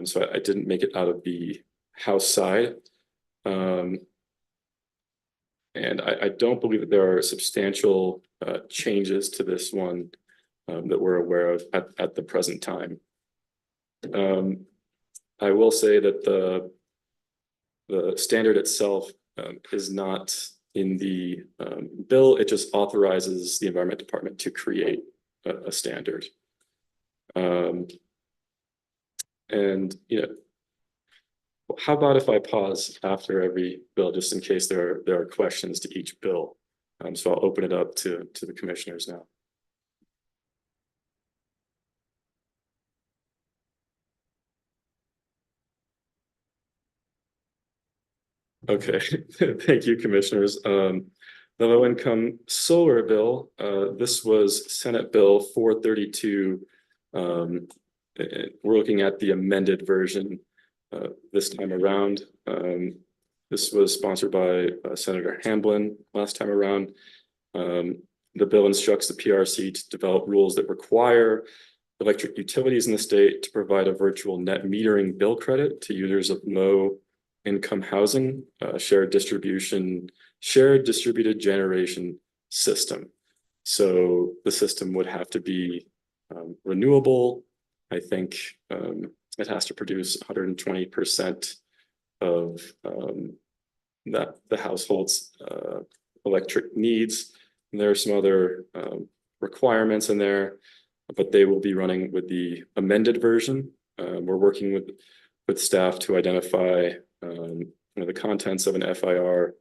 So I didn't make it out of the House side. And I don't believe that there are substantial changes to this one that we're aware of at the present time. I will say that the standard itself is not in the bill. It just authorizes the Environment Department to create a standard. And how about if I pause after every bill, just in case there are questions to each bill? So I'll open it up to the commissioners now. Okay, thank you, commissioners. The low income solar bill, this was Senate Bill 432. We're looking at the amended version this time around. This was sponsored by Senator Hamblin last time around. The bill instructs the PRC to develop rules that require electric utilities in the state to provide a virtual net metering bill credit to users of low income housing, shared distributed generation system. So the system would have to be renewable. I think it has to produce 120% of the household's electric needs. And there are some other requirements in there, but they will be running with the amended version. We're working with staff to identify the contents of an FIR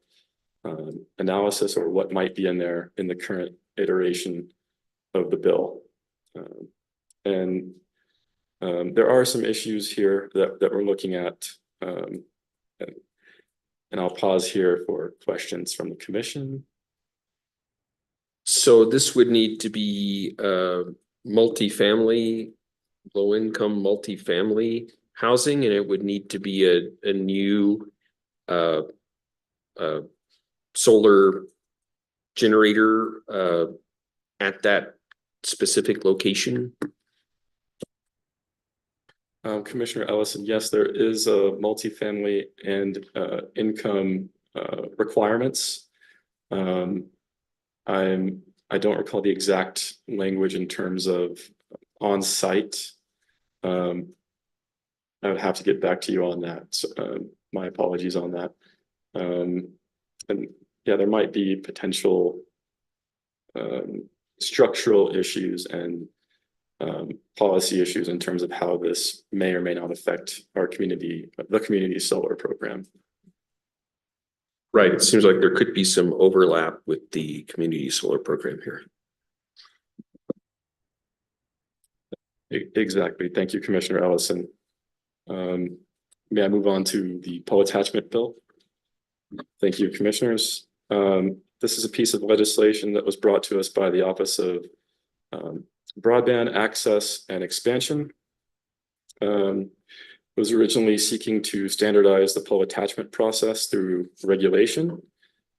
analysis, or what might be in there in the current iteration of the bill. And there are some issues here that we're looking at. And I'll pause here for questions from the commission.
So this would need to be multifamily, low-income multifamily housing, and it would need to be a new solar generator at that specific location.
Commissioner Ellison, yes, there is a multifamily and income requirements. I don't recall the exact language in terms of on-site. I would have to get back to you on that. So, my apologies on that. And yeah, there might be potential structural issues and policy issues in terms of how this may or may not affect our community, the community solar program.
Right, it seems like there could be some overlap with the community solar program here.
Exactly. Thank you, Commissioner Ellison. May I move on to the poll attachment bill? Thank you, commissioners. This is a piece of legislation that was brought to us by the Office of Broadband Access and Expansion. It was originally seeking to standardize the poll attachment process through regulation.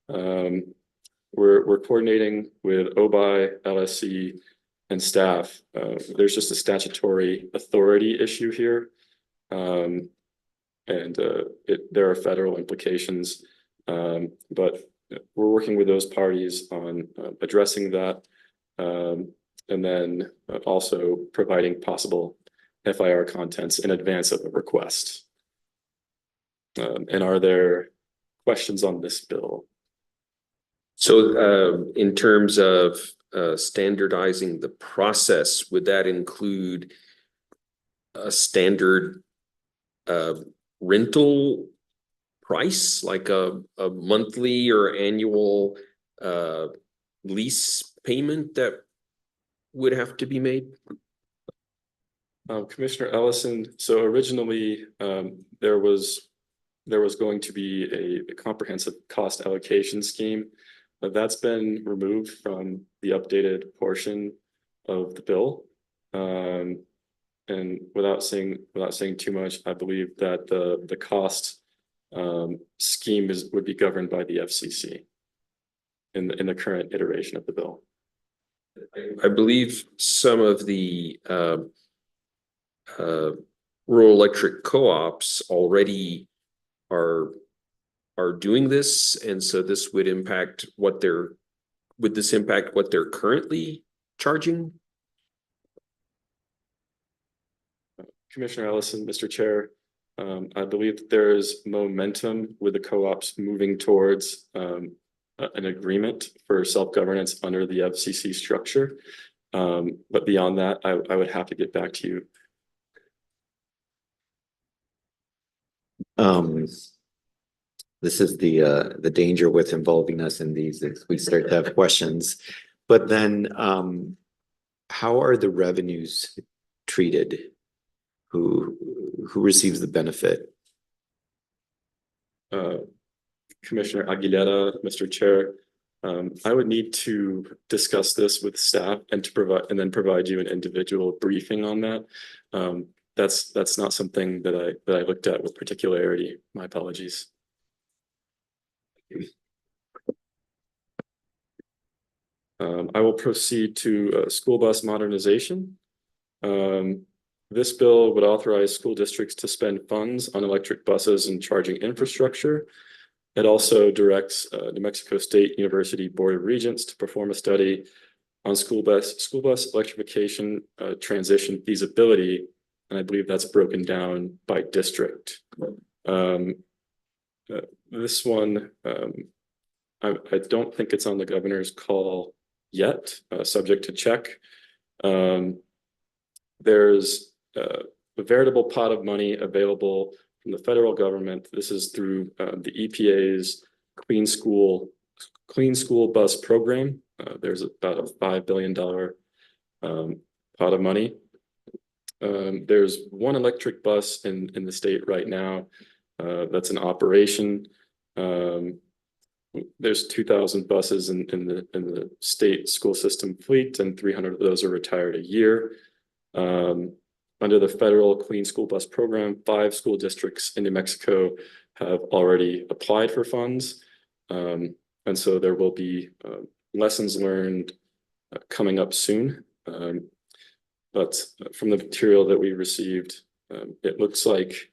We're coordinating with OBI, LSC, and staff. There's just a statutory authority issue here. There are federal implications, but we're working with those parties on addressing that, and then also providing possible FIR contents in advance of a request. And are there questions on this bill?
So in terms of standardizing the process, would that include a standard rental price, like a monthly or annual lease payment that would have to be made?
Commissioner Ellison, so originally, there was going to be a comprehensive cost allocation scheme, but that's been removed from the updated portion of the bill. And without saying too much, I believe that the cost scheme would be governed by the FCC in the current iteration of the bill.
I believe some of the rural electric co-ops already are doing this, and so this would impact what they're currently charging?
Commissioner Ellison, Mr. Chair, I believe that there is momentum with the co-ops moving towards an agreement for self-governance under the FCC structure. But beyond that, I would have to get back to you.
This is the danger with involving us in these, is we start to have questions. But then, how are the revenues treated? Who receives the benefit?
Commissioner Aguilera, Mr. Chair, I would need to discuss this with staff and then provide you an individual briefing on that. That's not something that I looked at with particularity. My apologies. I will proceed to school bus modernization. This bill would authorize school districts to spend funds on electric buses and charging infrastructure. It also directs New Mexico State University Board of Regents to perform a study on school bus electrification transition feasibility, and I believe that's broken down by district. This one, I don't think it's on the governor's call yet, subject to check. There's a veritable pot of money available from the federal government. This is through the EPA's Clean School Bus Program. There's about a $5 billion pot of money. There's one electric bus in the state right now that's in operation. There's 2,000 buses in the state school system fleet, and 300 of those are retired a year. Under the federal Clean School Bus Program, 5 school districts in New Mexico have already applied for funds. And so there will be lessons learned coming up soon. But from the material that we received, it looks like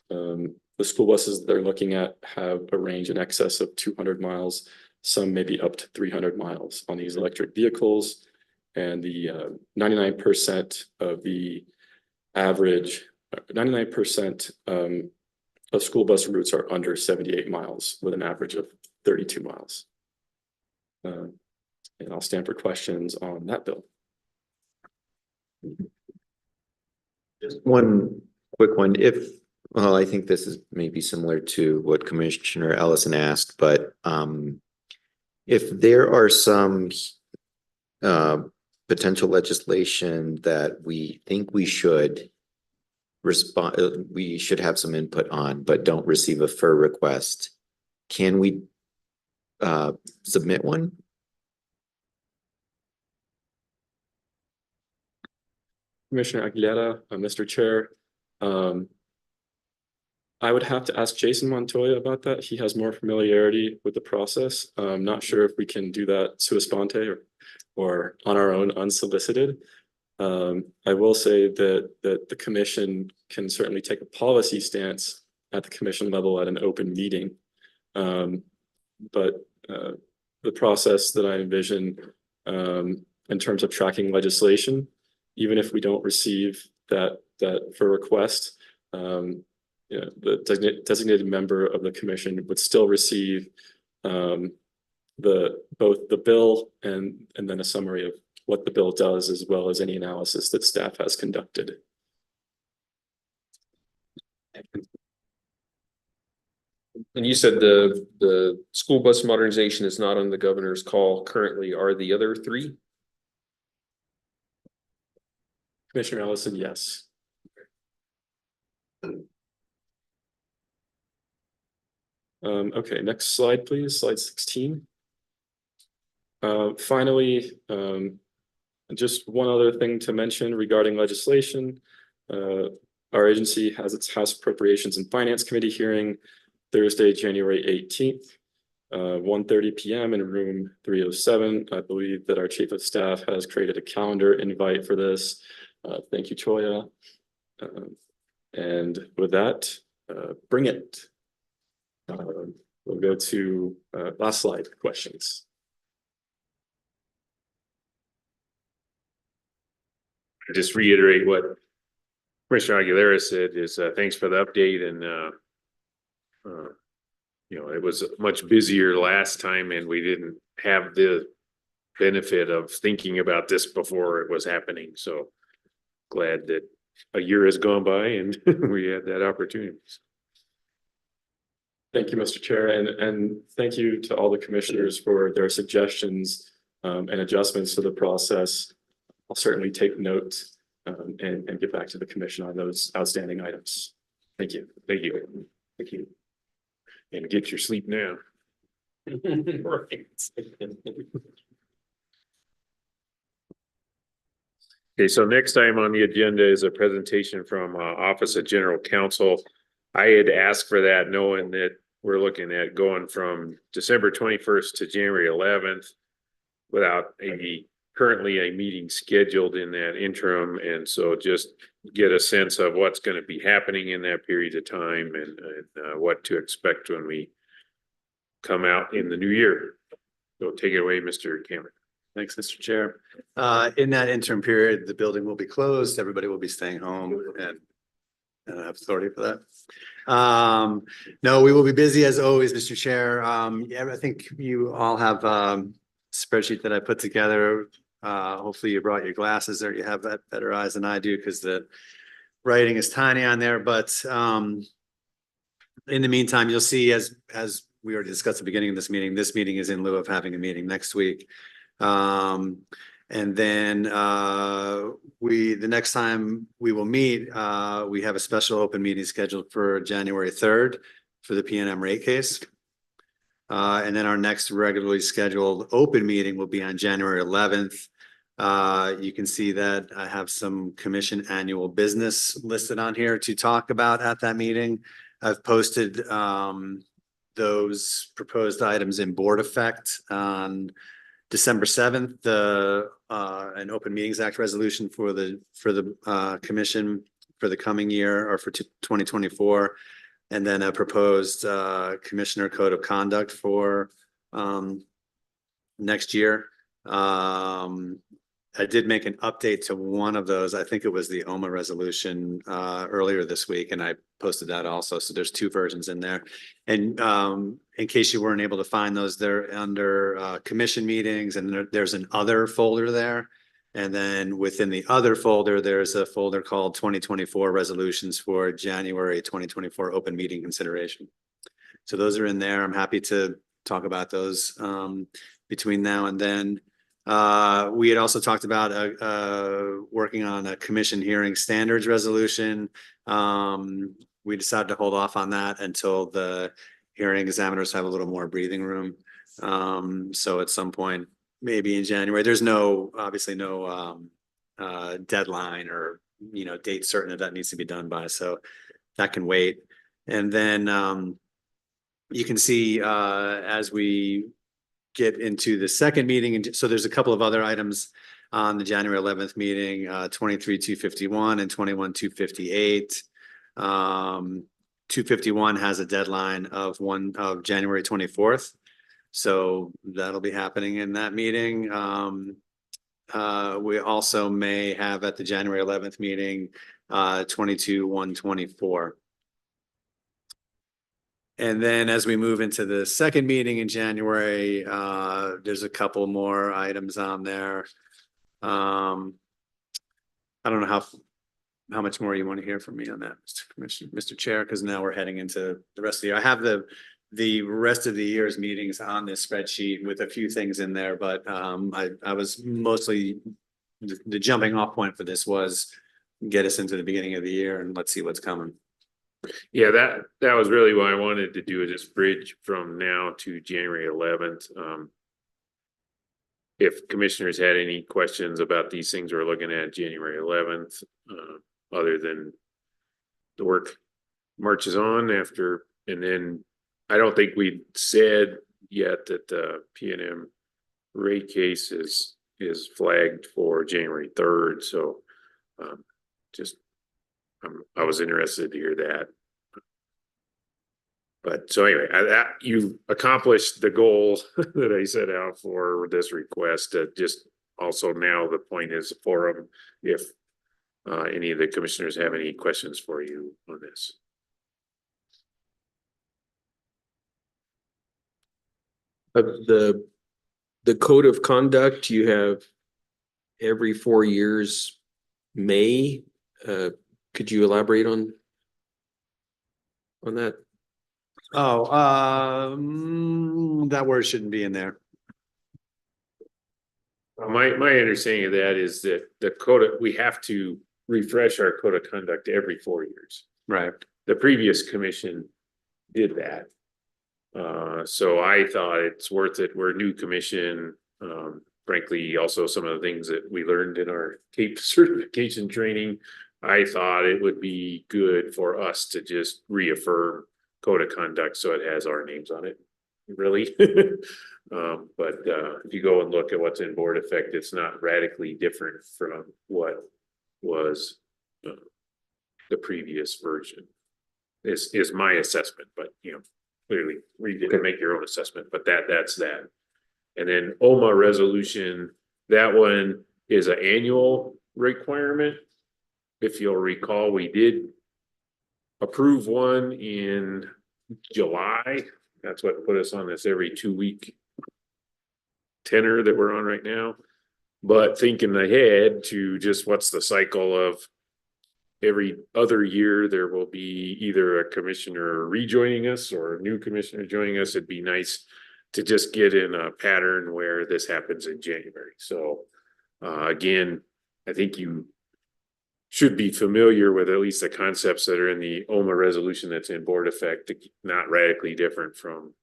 the school buses that they're looking at have a range in excess of 200 miles, some maybe up to 300 miles on these electric vehicles. And the 99% of the average, 99% of school bus routes are under 78 miles with an average of 32 miles. And I'll stand for questions on that bill.
Just one quick one. Well, I think this is maybe similar to what Commissioner Ellison asked, but if there are some potential legislation that we think we should respond, we should have some input on, but don't receive a FER request, can we submit one?
Commissioner Aguilera, Mr. Chair, I would have to ask Jason Montoya about that. He has more familiarity with the process. I'm not sure if we can do that sua sponte or on our own unsolicited. I will say that the commission can certainly take a policy stance at the commission level at an open meeting. But the process that I envision in terms of tracking legislation, even if we don't receive that for request, the designated member of the commission would still receive both the bill and then a summary of what the bill does, as well as any analysis that staff has conducted.
And you said the school bus modernization is not on the governor's call currently. Are the other 3?
Commissioner Ellison, yes. Okay, next slide, please, slide 16. Finally, just one other thing to mention regarding legislation. Our agency has its House Appropriations and Finance Committee hearing Thursday, January 18th, 1:30 p.m. in room 307. I believe that our chief of staff has created a calendar invite for this. Thank you, Choya. And with that, bring it. We'll go to last slide, questions.
Just reiterate what Commissioner Aguilera said is thanks for the update and you know, it was much busier last time and we didn't have the benefit of thinking about this before it was happening. So glad that a year has gone by and we had that opportunity.
Thank you, Mr. Chair, and thank you to all the commissioners for their suggestions and adjustments to the process. I'll certainly take note and get back to the commission on those outstanding items. Thank you.
Thank you.
Thank you.
And get your sleep now.
Right.
Okay, so next item on the agenda is a presentation from Office of General Counsel. I had asked for that knowing that we're looking at going from December 21st to January 11th without currently a meeting scheduled in that interim. And so just get a sense of what's going to be happening in that period of time and what to expect when we come out in the new year. So take it away, Mr. Cameron.
Thanks, Mr. Chair. In that interim period, the building will be closed. Everybody will be staying home and I have authority for that. No, we will be busy as always, Mr. Chair. Yeah, I think you all have a spreadsheet that I put together. Hopefully you brought your glasses or you have that better eyes than I do because the writing is tiny on there. But in the meantime, you'll see as we already discussed at the beginning of this meeting is in lieu of having a meeting next week. And then the next time we will meet, we have a special open meeting scheduled for January 3rd for the PNM rate case. And then our next regularly scheduled open meeting will be on January 11th. You can see that I have some commission annual business listed on here to talk about at that meeting. I've posted those proposed items in board effect on December 7th, an Open Meetings Act resolution for the commission for the coming year or for 2024, and then a proposed commissioner code of conduct for next year. I did make an update to one of those. I think it was the OMA resolution earlier this week, and I posted that also. So there's two versions in there. And in case you weren't able to find those, they're under commission meetings, and there's an other folder there. And then within the other folder, there's a folder called 2024 resolutions for January 2024 open meeting consideration. So those are in there. I'm happy to talk about those between now and then. We had also talked about working on a commission hearing standards resolution. We decided to hold off on that until the hearing examiners have a little more breathing room. So at some point, maybe in January, there's obviously no deadline or date certain that that needs to be done by, so that can wait. And then you can see as we get into the second meeting, and so there's a couple of other items on the January 11th meeting, 23-251 and 21-258. 251 has a deadline of January 24th. So that'll be happening in that meeting. We also may have at the January 11th meeting, 22-124. And then as we move into the second meeting in January, there's a couple more items on there. I don't know how much more you want to hear from me on that, Mr. Chair, because now we're heading into the rest of the year. I have the rest of the year's meetings on this spreadsheet with a few things in there, but I was mostly the jumping off point for this was get us into the beginning of the year and let's see what's coming.
Yeah, that was really what I wanted to do, is this bridge from now to January 11th. If commissioners had any questions about these things we're looking at January 11th, other than the work marches on after, and then I don't think we said yet that the P&M rate case is flagged for January 3rd. So just I was interested to hear that. But so anyway, you accomplished the goal that I set out for this request. Just also now the point is for them, if any of the commissioners have any questions for you on this.
The code of conduct you have every 4 years, May, could you elaborate on that?
Oh, that word shouldn't be in there.
My understanding of that is that the code, we have to refresh our code of conduct every 4 years.
Right.
The previous commission did that. So I thought it's worth it. We're a new commission. Frankly, also some of the things that we learned in our CAPE certification training, I thought it would be good for us to just reaffirm code of conduct so it has our names on it, really. But if you go and look at what's in board effect, it's not radically different from what was the previous version. Is my assessment, but clearly read it and make your own assessment. But that's that. And then OMA resolution, that one is an annual requirement. If you'll recall, we did approve one in July. That's what put us on this every 2-week tenor that we're on right now. But thinking ahead to just what's the cycle of every other year, there will be either a commissioner rejoining us or a new commissioner joining us. It'd be nice to just get in a pattern where this happens in January. So again, I think you should be familiar with at least the concepts that are in the OMA resolution that's in board effect, not radically different from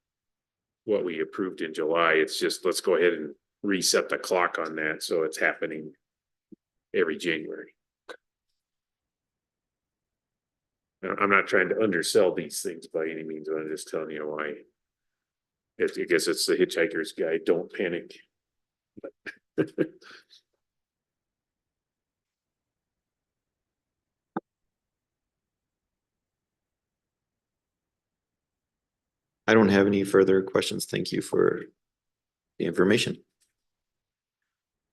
what we approved in July. It's just, let's go ahead and reset the clock on that so it's happening every January. Now, I'm not trying to undersell these things by any means, but I'm just telling you why. I guess it's the Hitchhiker's Guide, don't panic.
I don't have any further questions. Thank you for the information.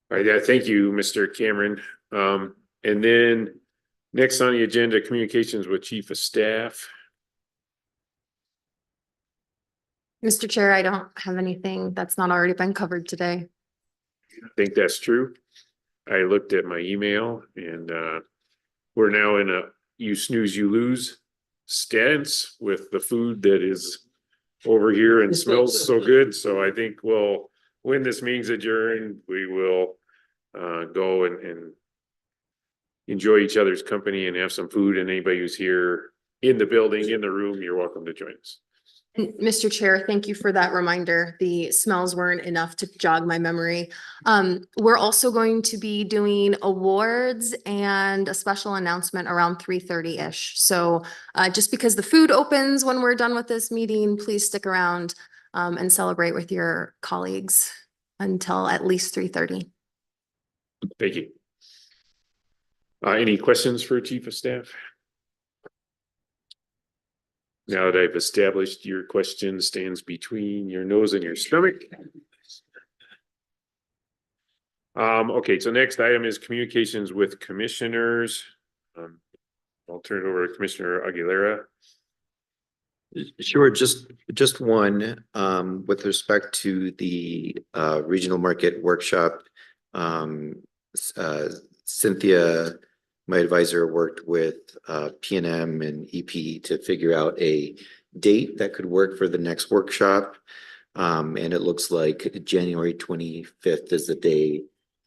All right, yeah, thank you, Mr. Cameron. And then next on the agenda, communications with Chief of Staff.
Mr. Chair, I don't have anything that's not already been covered today.
I think that's true. I looked at my email and we're now in a you snooze, you lose stance with the food that is over here and smells so good. So I think when this meeting's adjourned, we will go and enjoy each other's company and have some food. And anybody who's here in the building, in the room, you're welcome to join us.
And Mr. Chair, thank you for that reminder. The smells weren't enough to jog my memory. We're also going to be doing awards and a special announcement around 3:30-ish. So just because the food opens when we're done with this meeting, please stick around and celebrate with your colleagues until at least 3:30.
Thank you. Any questions for Chief of Staff? Now that I've established your question stands between your nose and your stomach. Okay, so next item is communications with commissioners. I'll turn it over to Commissioner Aguilera.
Sure, just one, with respect to the regional market workshop. Cynthia, my advisor, worked with P&M and EP to figure out a date that could work for the next workshop. And it looks like January 25th is the day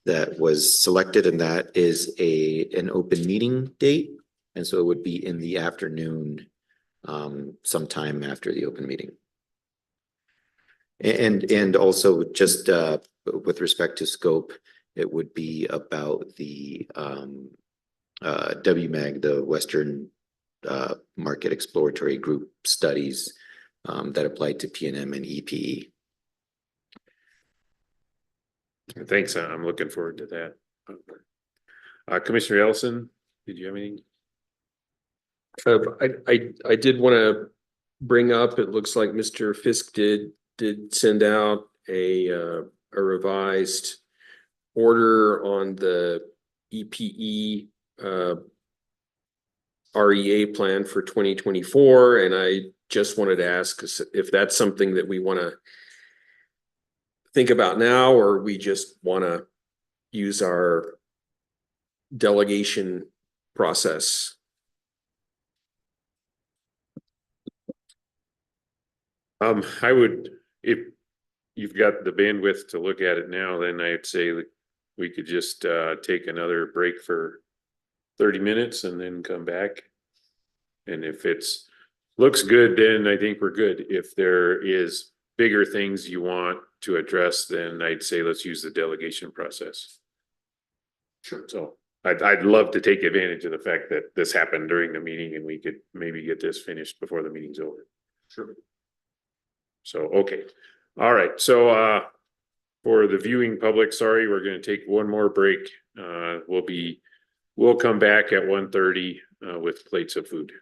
that was selected, and that is an open meeting date. And so it would be in the afternoon, sometime after the open meeting. And also just with respect to scope, it would be about the WMAG, the Western Market Exploratory Group studies that applied to PNM and EPE.
Thanks, I'm looking forward to that. Commissioner Ellison, did you have anything?
I did want to bring up, it looks like Mr. Fisk did send out a revised order on the EPE REA plan for 2024, and I just wanted to ask if that's something that we want to think about now, or we just want to use our delegation process.
I would, if you've got the bandwidth to look at it now, then I'd say that we could just take another break for 30 minutes and then come back. And if it's looks good, then I think we're good. If there is bigger things you want to address, then I'd say let's use the delegation process. Sure. So I'd love to take advantage of the fact that this happened during the meeting and we could maybe get this finished before the meeting's over. Sure. So, okay. All right. So, for the viewing public, sorry, we're going to take one more break. We'll come back at 1:30 with plates of food.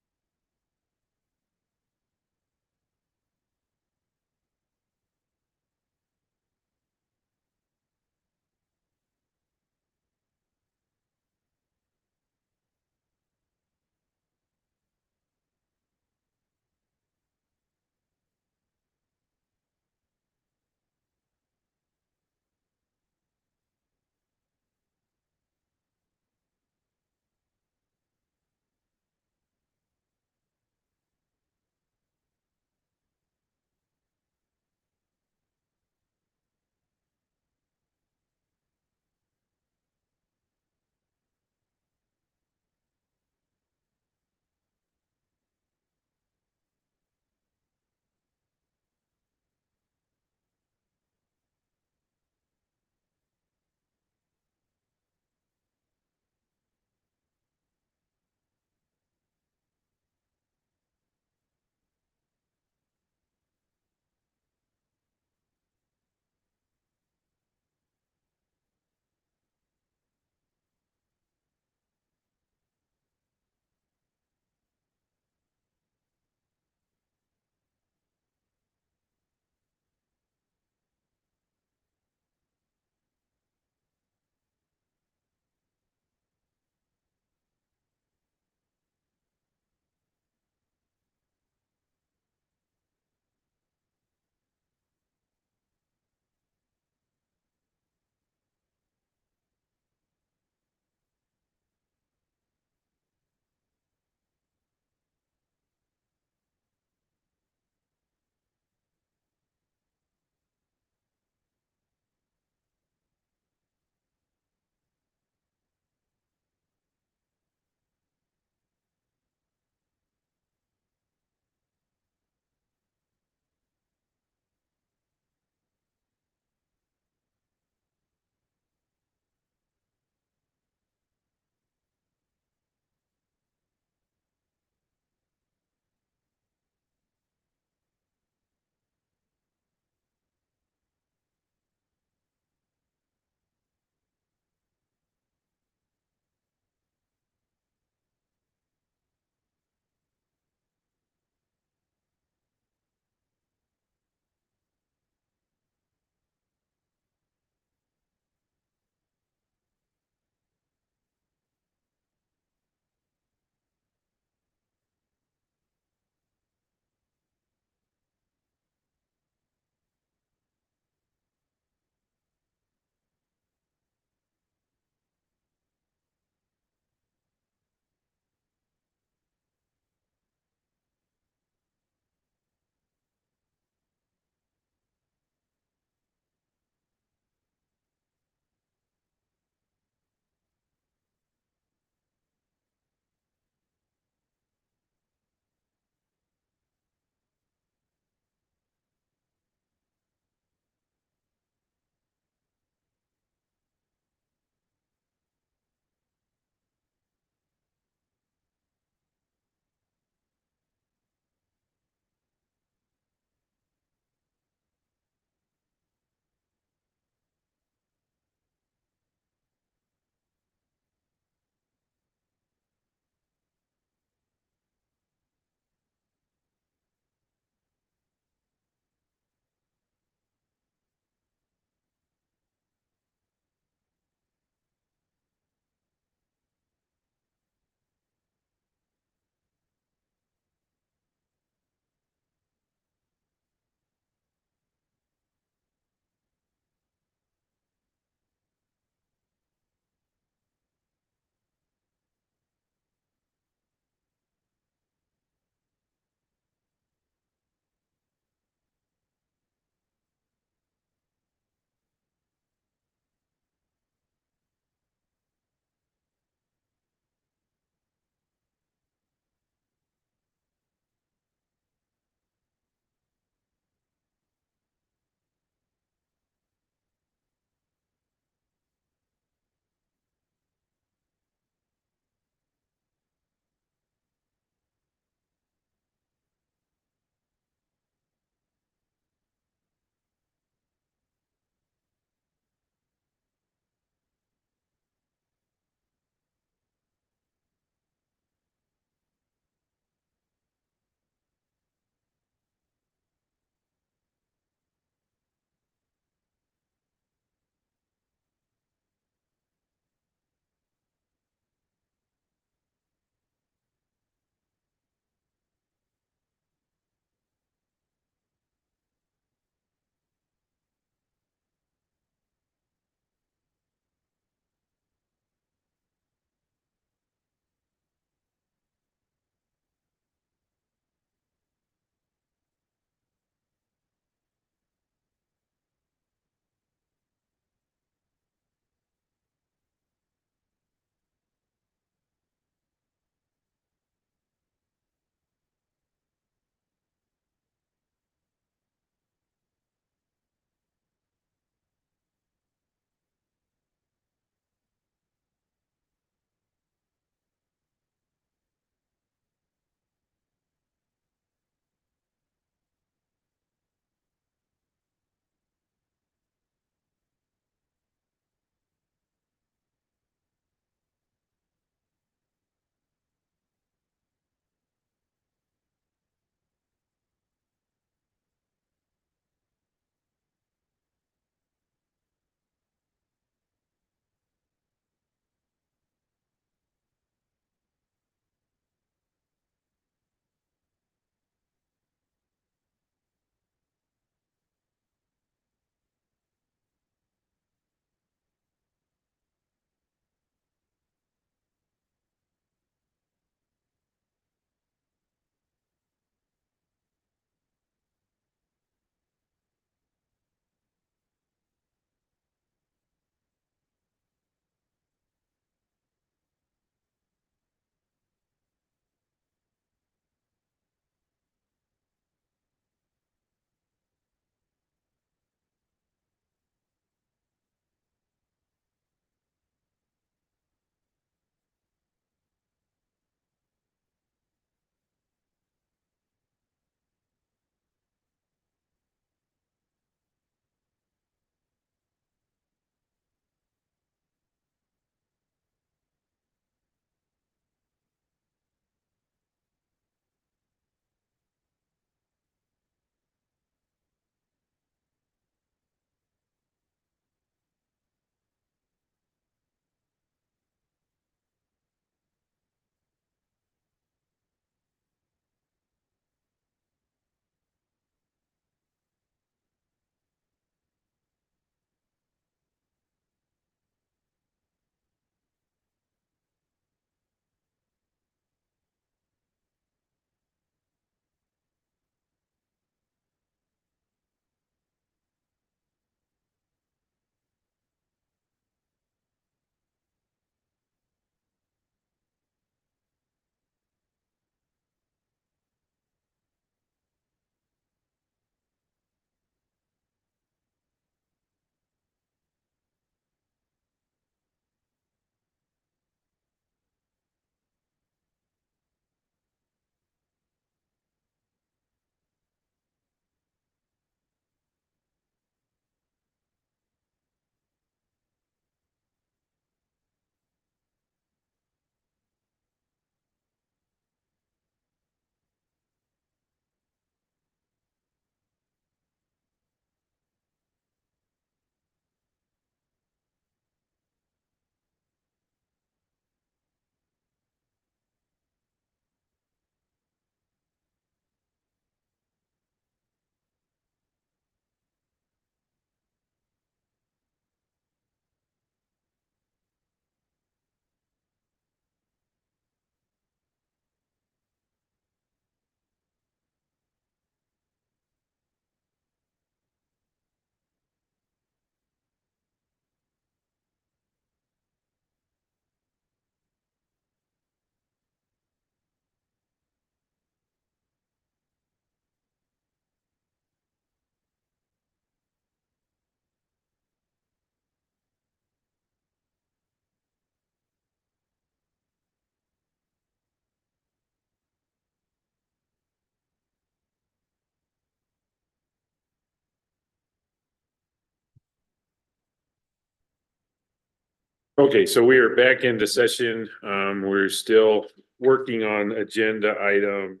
Okay, so we are back into session. We're still working on agenda item,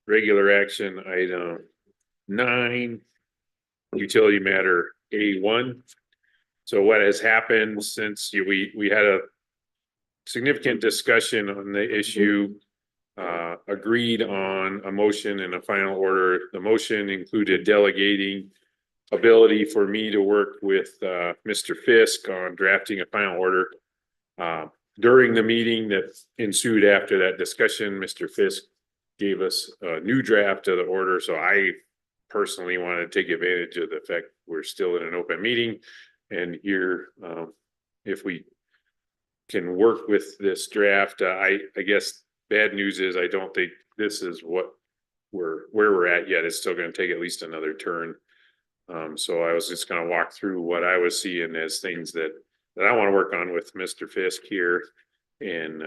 regular action item 9, utility matter A1. So what has happened since we had a significant discussion on the issue, agreed on a motion and a final order. The motion included delegating ability for me to work with Mr. Fisk on drafting a final order. During the meeting that ensued after that discussion, Mr. Fisk gave us a new draft of the order, so I personally want to take advantage of the fact we're still in an open meeting and here, if we can work with this draft, I guess bad news is I don't think this is what where we're at yet. It's still going to take at least another turn. So I was just going to walk through what I was seeing as things that I want to work on with Mr. Fisk here. And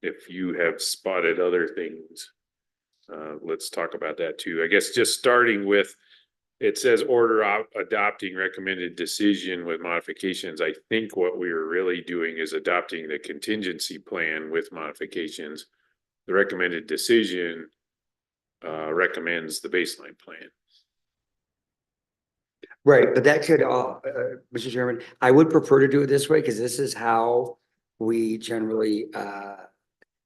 if you have spotted other things, let's talk about that too. I guess just starting with, it says order adopting recommended decision with modifications. I think what we are really doing is adopting the contingency plan with modifications. The recommended decision recommends the baseline plan.
Right, but that could, Mr. Chairman, I would prefer to do it this way because this is how we generally,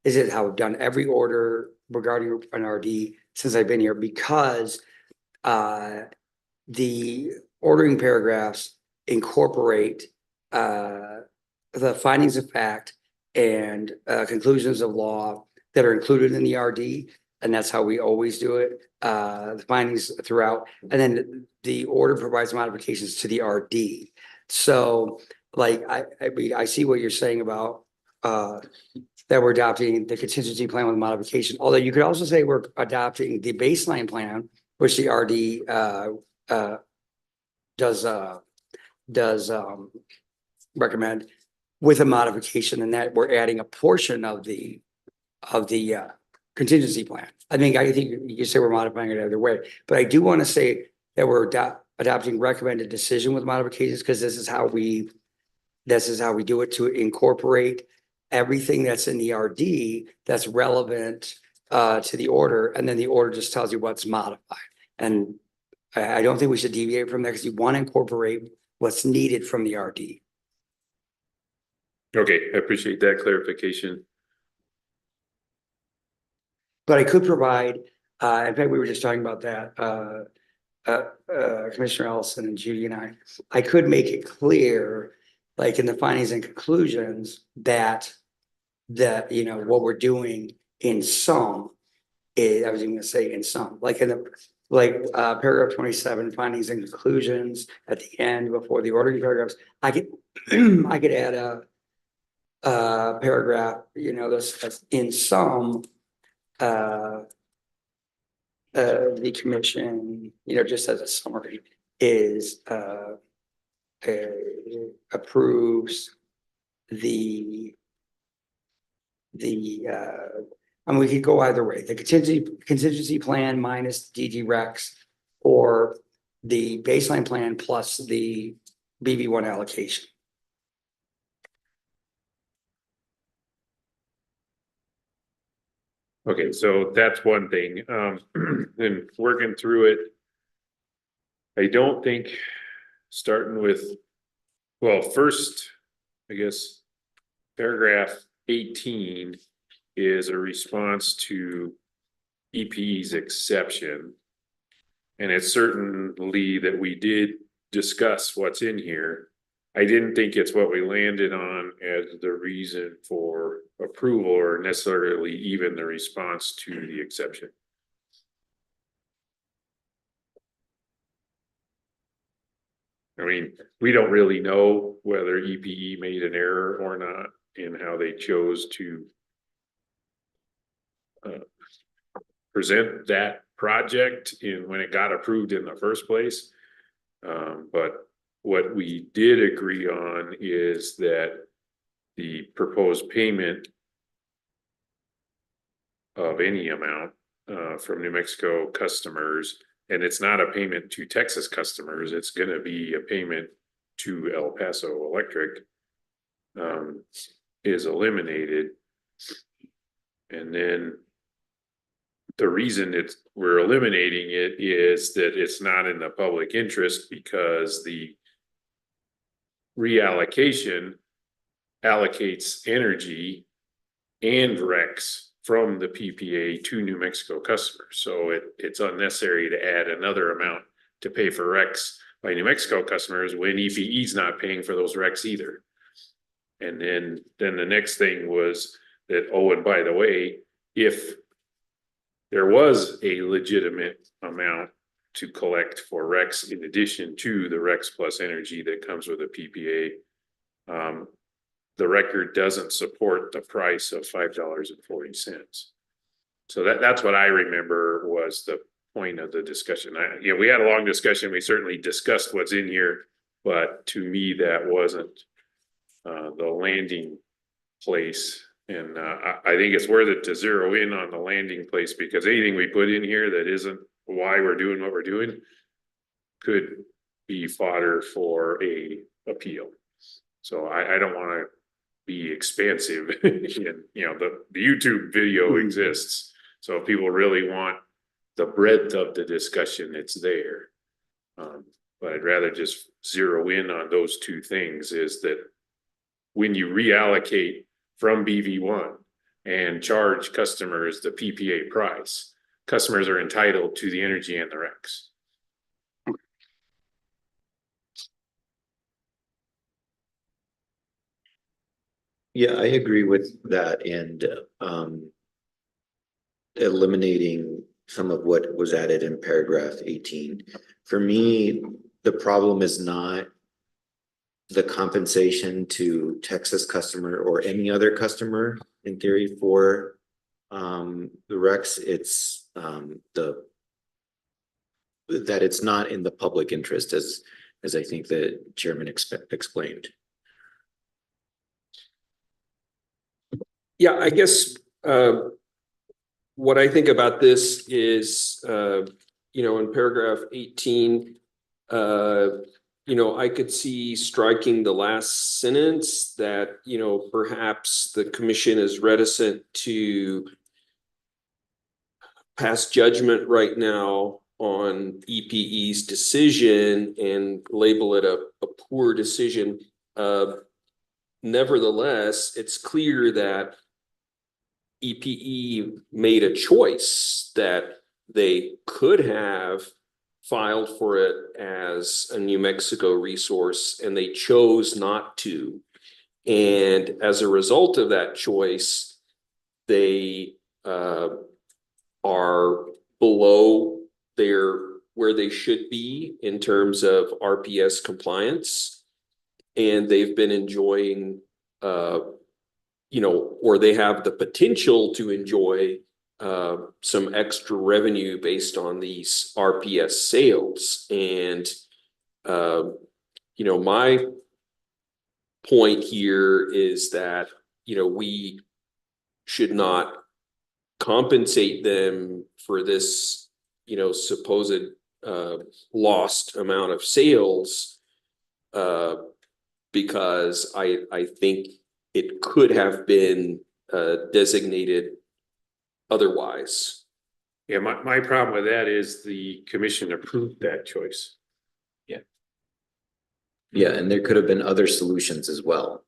this is how we've done every order regarding an RD since I've been here, because the ordering paragraphs incorporate the findings of fact and conclusions of law that are included in the RD. And that's how we always do it, the findings throughout. And then the order provides modifications to the RD. So like, I see what you're saying about that we're adopting the contingency plan with modification. Although you could also say we're adopting the baseline plan, which the RD does recommend with a modification, and that we're adding a portion of the contingency plan. I think you can say we're modifying it either way, but I do want to say that we're adopting recommended decision with modifications, because this is how we do it, to incorporate everything that's in the RD that's relevant to the order, and then the order just tells you what's modified. And I don't think we should deviate from that, because you want to incorporate what's needed from the RD.
Okay, I appreciate that clarification.
But I could provide, in fact, we were just talking about that, Commissioner Ellison and Judy and I could make it clear, like in the findings and conclusions, that what we're doing in some is, I was even gonna say in some, like in the, paragraph 27, findings and conclusions at the end before the ordering paragraphs, I could add a paragraph, that's in some, the commission, just as a summary, is approves the and we could go either way, the contingency plan minus DD Rex, or the baseline plan plus the BB1 allocation.
Okay, so that's one thing. And working through it, I don't think starting with, well, first, I guess, paragraph 18 is a response to EPE's exception. And it's certainly that we did discuss what's in here. I didn't think it's what we landed on as the reason for approval, or necessarily even the response to the exception. I mean, we don't really know whether EPE made an error or not in how they chose to present that project when it got approved in the first place. But what we did agree on is that the proposed payment of any amount from New Mexico customers, and it's not a payment to Texas customers, it's going to be a payment to El Paso Electric, is eliminated. And then the reason we're eliminating it is that it's not in the public interest because the reallocation allocates energy and RECs from the PPA to New Mexico customers. So it's unnecessary to add another amount to pay for RECs by New Mexico customers when EPE is not paying for those RECs either. And then the next thing was that, oh, and by the way, if there was a legitimate amount to collect for RECs in addition to the RECs plus energy that comes with a PPA, the record doesn't support the price of $5.40. So that's what I remember was the point of the discussion. We had a long discussion. We certainly discussed what's in here, but to me, that wasn't the landing place. And I think it's worth it to zero in on the landing place, because anything we put in here that isn't why we're doing what we're doing could be fodder for a appeal. So I don't want to be expansive. And, the YouTube video exists. So if people really want the breadth of the discussion, it's there. But I'd rather just zero in on those two things, is that when you reallocate from BV1 and charge customers the PPA price, customers are entitled to the energy and the RECs.
Yeah, I agree with that, and eliminating some of what was added in paragraph 18. For me, the problem is not the compensation to Texas customer or any other customer in theory for the RECs. It's that it's not in the public interest, as I think the chairman explained.
Yeah, I guess what I think about this is, in paragraph 18, I could see striking the last sentence that, perhaps the commission is reticent to pass judgment right now on EPE's decision and label it a poor decision. Nevertheless, it's clear that EPE made a choice that they could have filed for it as a New Mexico resource, and they chose not to. And as a result of that choice, they are below where they should be in terms of RPS compliance. And they've been enjoying, or they have the potential to enjoy some extra revenue based on these RPS sales. And, my point here is that, we should not compensate them for this, supposed lost amount of sales, because I think it could have been designated otherwise.
Yeah, my problem with that is the commission approved that choice.
Yeah, and there could have been other solutions as well.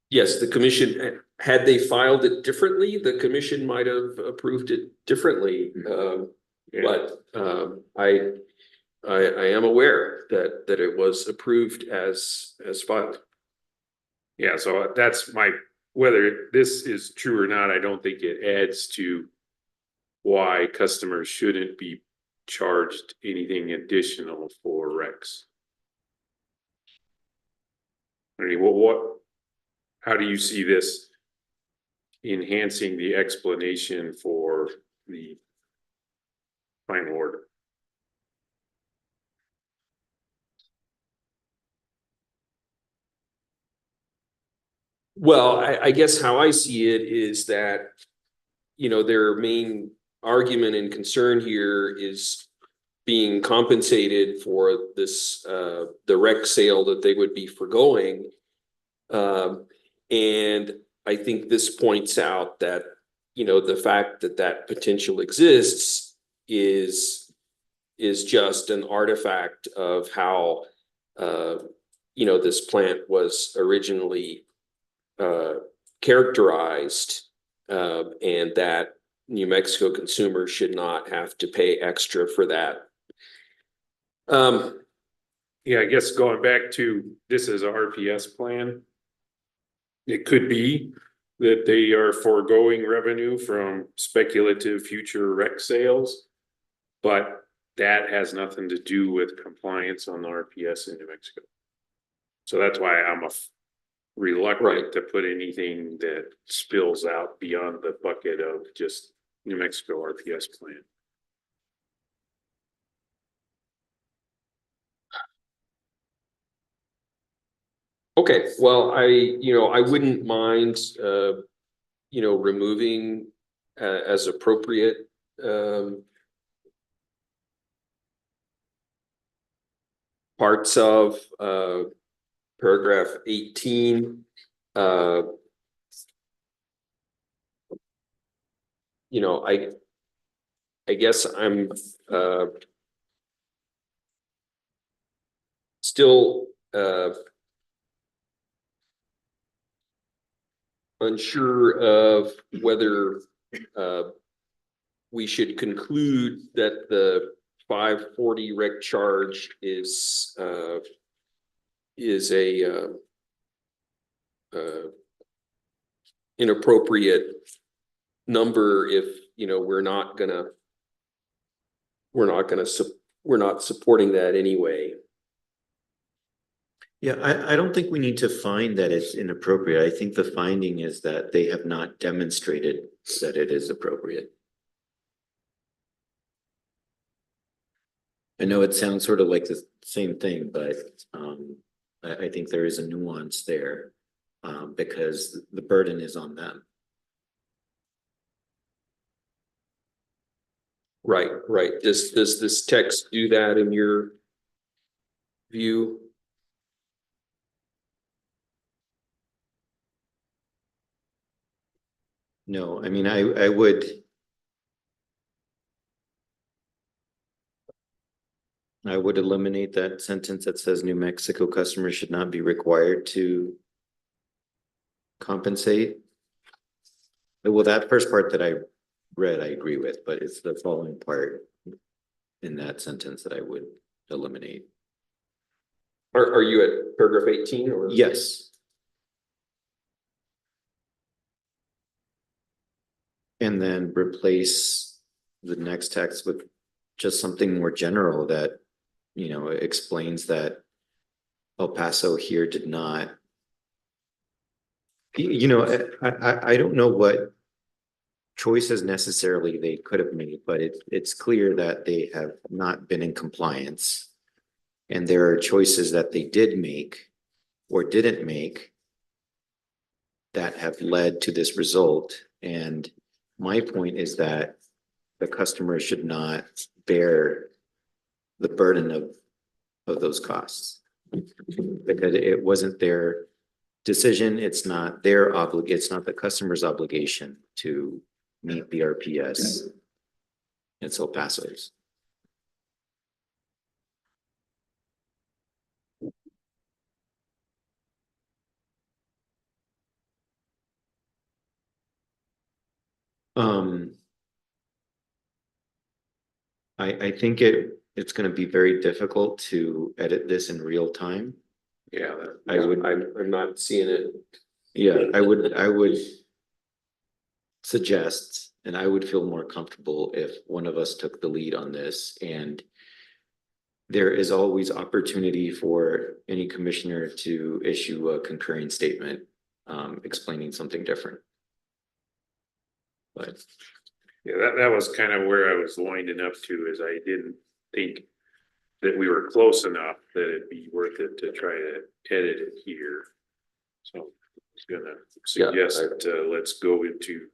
Yes, the commission, had they filed it differently, the commission might have approved it differently. But I am aware that it was approved as filed.
Yeah, so that's whether this is true or not, I don't think it adds to why customers shouldn't be charged anything additional for RECs. I mean, how do you see this enhancing the explanation for the final order?
Well, I guess how I see it is that, their main argument and concern here is being compensated for this, the REC sale that they would be forgoing. And I think this points out that, you know, the fact that that potential exists is just an artifact of how, you know, this plant was originally characterized, and that New Mexico consumers should not have to pay extra for that.
Yeah, I guess going back to this is a RPS plan. It could be that they are foregoing revenue from speculative future rec sales. But that has nothing to do with compliance on the RPS in New Mexico. So that's why I'm reluctant to put anything that spills out beyond the bucket of just New Mexico RPS plan.
Okay, well, I wouldn't mind, you know, removing as appropriate, parts of, paragraph 18. You know, I guess I'm, still, unsure of whether we should conclude that the 540 rec charge is a inappropriate number if, you know, we're not supporting that anyway.
Yeah, I don't think we need to find that it's inappropriate. I think the finding is that they have not demonstrated that it is appropriate. I know it sounds sort of like the same thing, but I think there is a nuance there because the burden is on them.
Right. Does this text do that in your view?
No, I mean, I would. I would eliminate that sentence that says New Mexico customers should not be required to compensate. Well, that first part that I read, I agree with, but it's the following part in that sentence that I would eliminate.
Are you at paragraph 18 or?
Yes. And then replace the next text with just something more general that, you know, explains that El Paso here did not. You know, I don't know what choices necessarily they could have made, but it's clear that they have not been in compliance. And there are choices that they did make or didn't make that have led to this result. And my point is that the customer should not bear the burden of those costs because it wasn't their decision. It's not their it's not the customer's obligation to meet the RPS. It's El Paso's. I think it's going to be very difficult to edit this in real time.
Yeah,
I'm
not seeing it.
Yeah, I would suggest, and I would feel more comfortable if one of us took the lead on this. And there is always opportunity for any commissioner to issue a concurring statement explaining something different. But
yeah, that was kind of where I was winding up to, is I didn't think that we were close enough that it'd be worth it to try to edit it here. So I was gonna suggest let's go into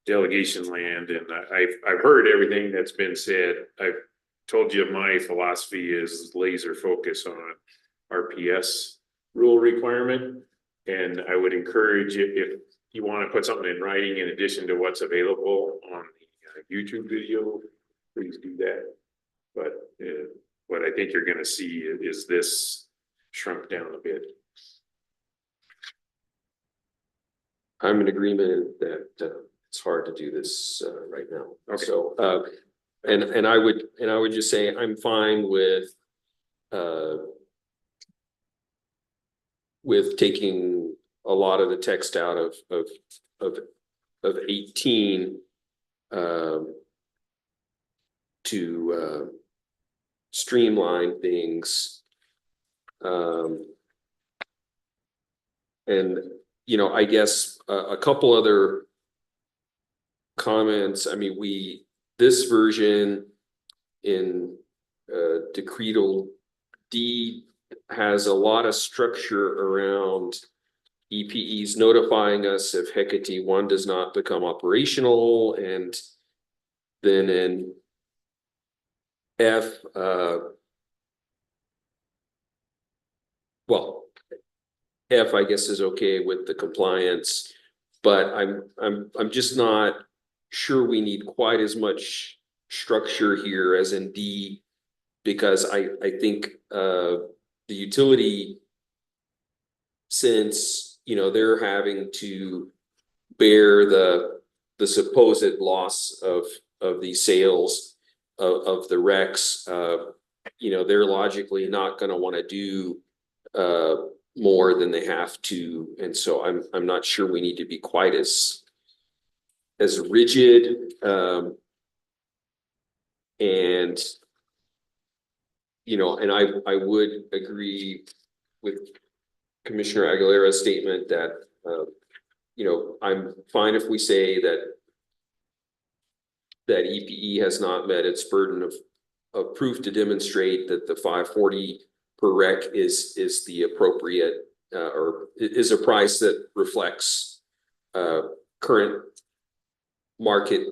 delegation land, and I've heard everything that's been said. I've told you my philosophy is laser focus on RPS rule requirement, And I would encourage if you want to put something in writing in addition to what's available on the YouTube video, please do that. But what I think you're going to see is this shrunk down a bit.
I'm in agreement that it's hard to do this right now.
Okay.
So and I would just say I'm fine with taking a lot of the text out of 18 to streamline things. And I guess a couple other comments. I mean, this version in Decretal D has a lot of structure around EPEs notifying us if Hecate 1 does not become operational, and then in F, F, I guess, is okay with the compliance, but I'm just not sure we need quite as much structure here as in D, because I think the utility, since they're having to bear the supposed loss of the sales of the RECs, they're logically not going to want to do more than they have to, and so I'm not sure we need to be quite as rigid, and I would agree with Commissioner Aguilera's statement that I'm fine if we say that EPE has not met its burden of proof to demonstrate that the 540 per rec is the appropriate or is a price that reflects current market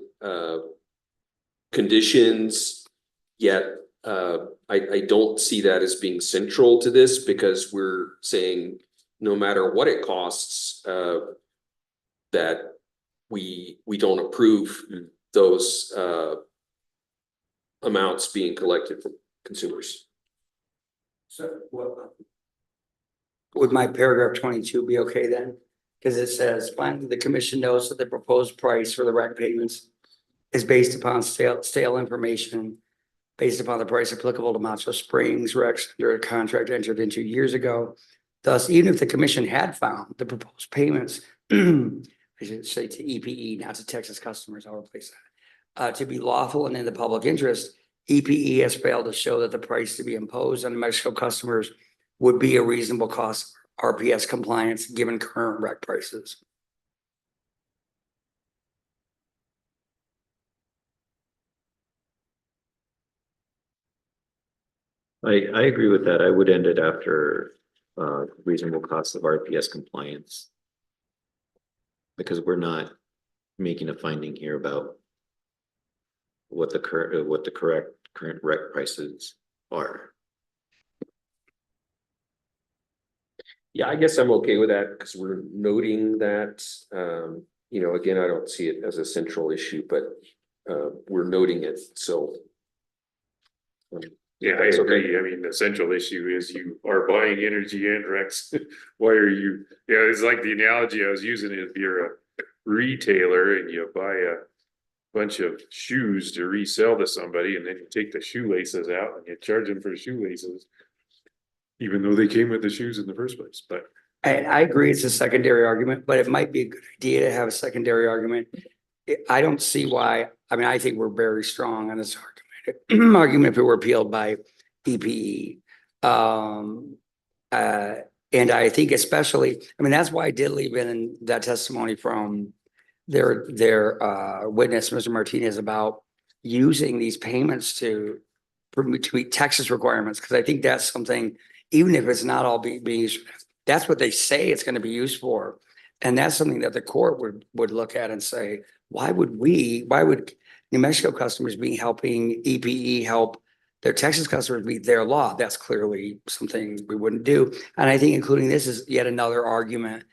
conditions. Yet I don't see that as being central to this, because we're saying no matter what it costs, that we don't approve those amounts being collected from consumers.
So would my paragraph 22 be okay then? Because it says, finally, the commission knows that the proposed price for the rec payments is based upon stale information, based upon the price applicable to Macho Springs recs under a contract entered into years ago. Thus, even if the commission had found the proposed payments, I should say to EPE, not to Texas customers, I'll replace that, to be lawful and in the public interest, EPE has failed to show that the price to be imposed on New Mexico customers would be a reasonable cost RPS compliance given current rec prices.
I agree with that. I would end it after reasonable cost of RPS compliance, because we're not making a finding here about what the correct current rec prices are.
Yeah, I guess I'm okay with that, because we're noting that, again, I don't see it as a central issue, but we're noting it, so.
Yeah, I agree. I mean, the central issue is you are buying energy and RECs. Why are you? Yeah, it's like the analogy I was using. If you're a retailer and you buy a bunch of shoes to resell to somebody, and then you take the shoelaces out and you charge them for the shoelaces, even though they came with the shoes in the first place. But
I agree it's a secondary argument, but it might be a good idea to have a secondary argument. I don't see why. I mean, I think we're very strong on this argument if it were appealed by EPE. And I think especially, I mean, that's why I did leave in that testimony from their witness, Mr. Martinez, about using these payments to meet Texas requirements, because I think that's something, even if it's not all being used, that's what they say it's going to be used for. And that's something that the court would look at and say, why would New Mexico customers be helping EPE help their Texas customers meet their law, that's clearly something we wouldn't do. And I think including this is yet another argument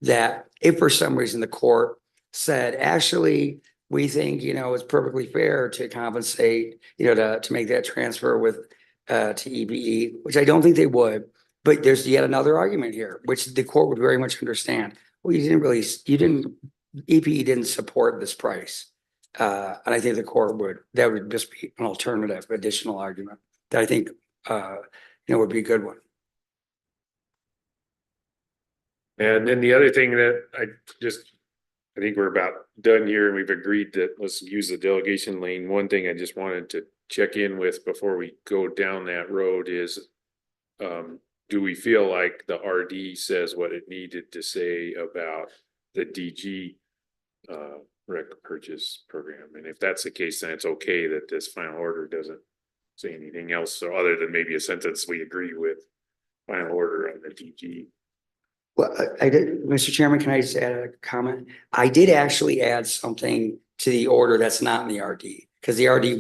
that if for some reason the court said, actually, we think, it's perfectly fair to compensate, to make that transfer with, to EBE, which I don't think they would. But there's yet another argument here, which the court would very much understand. Well, EPE didn't support this price. And I think the court that would just be an alternative, additional argument that I think, would be a good one.
And then the other thing that I think we're about done here and we've agreed that let's use the delegation lane. One thing I just wanted to check in with before we go down that road is, do we feel like the RD says what it needed to say about the DG rec purchase program? And if that's the case, then it's okay that this final order doesn't say anything else. So other than maybe a sentence, we agree with final order on the DG.
Well, I did, Mr. Chairman, can I just add a comment? I did actually add something to the order that's not in the RD. Because the RD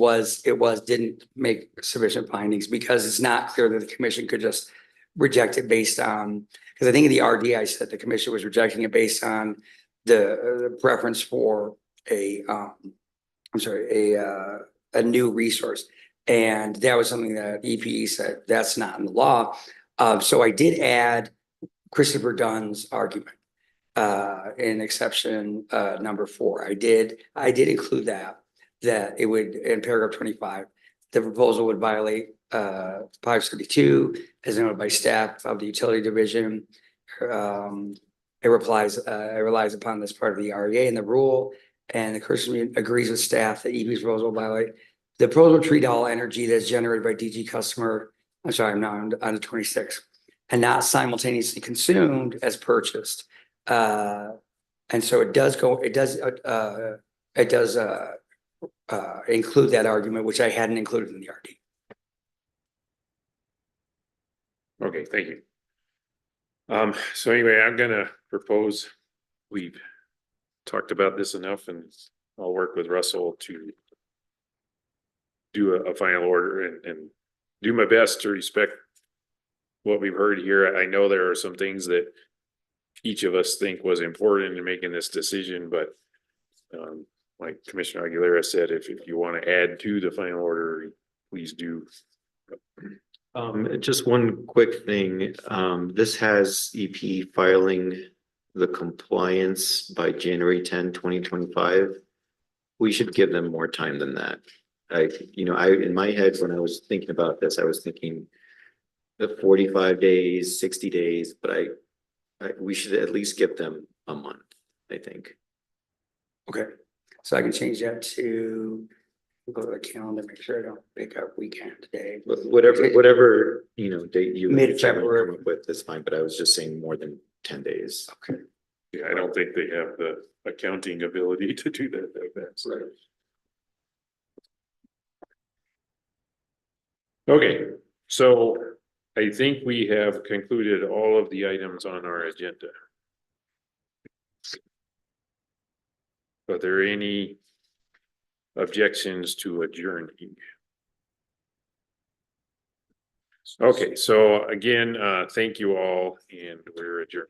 didn't make sufficient findings because it's not clear that the commission could just reject it based on, because I think in the RD, I said the commission was rejecting it based on the preference for a new resource. And that was something that EPE said that's not in the law. So I did add Christopher Dunn's argument in exception number 4. I did include that it would, in paragraph 25, the proposal would violate 532 as noted by staff of the utility division. It relies upon this part of the REA and the rule, and the commission agrees with staff that EP's proposal will violate the proposal treat all energy that's generated by DG customer. I'm sorry, I'm now on the 26th, and not simultaneously consumed as purchased. And so it does include that argument, which I hadn't included in the RD.
Okay, thank you. So anyway, I'm gonna propose, we've talked about this enough and I'll work with Russell to do a final order and do my best to respect what we've heard here. I know there are some things that each of us think was important in making this decision, but like Commissioner Aguilera said, if you want to add to the final order, please do.
Just one quick thing. This has EP filing the compliance by January 10, 2025. We should give them more time than that. In my head, when I was thinking about this, I was thinking the 45 days, 60 days, but we should at least give them a month, I think.
Okay, so I can change that to go to the calendar, make sure I don't pick up weekend day.
Whatever, date you
Mid-February.
come up with, that's fine, but I was just saying more than 10 days.
Okay.
Yeah, I don't think they have the accounting ability to do that. That's right. Okay, so I think we have concluded all of the items on our agenda. Are there any objections to adjourning? Okay, so again, thank you all, and we're adjourned.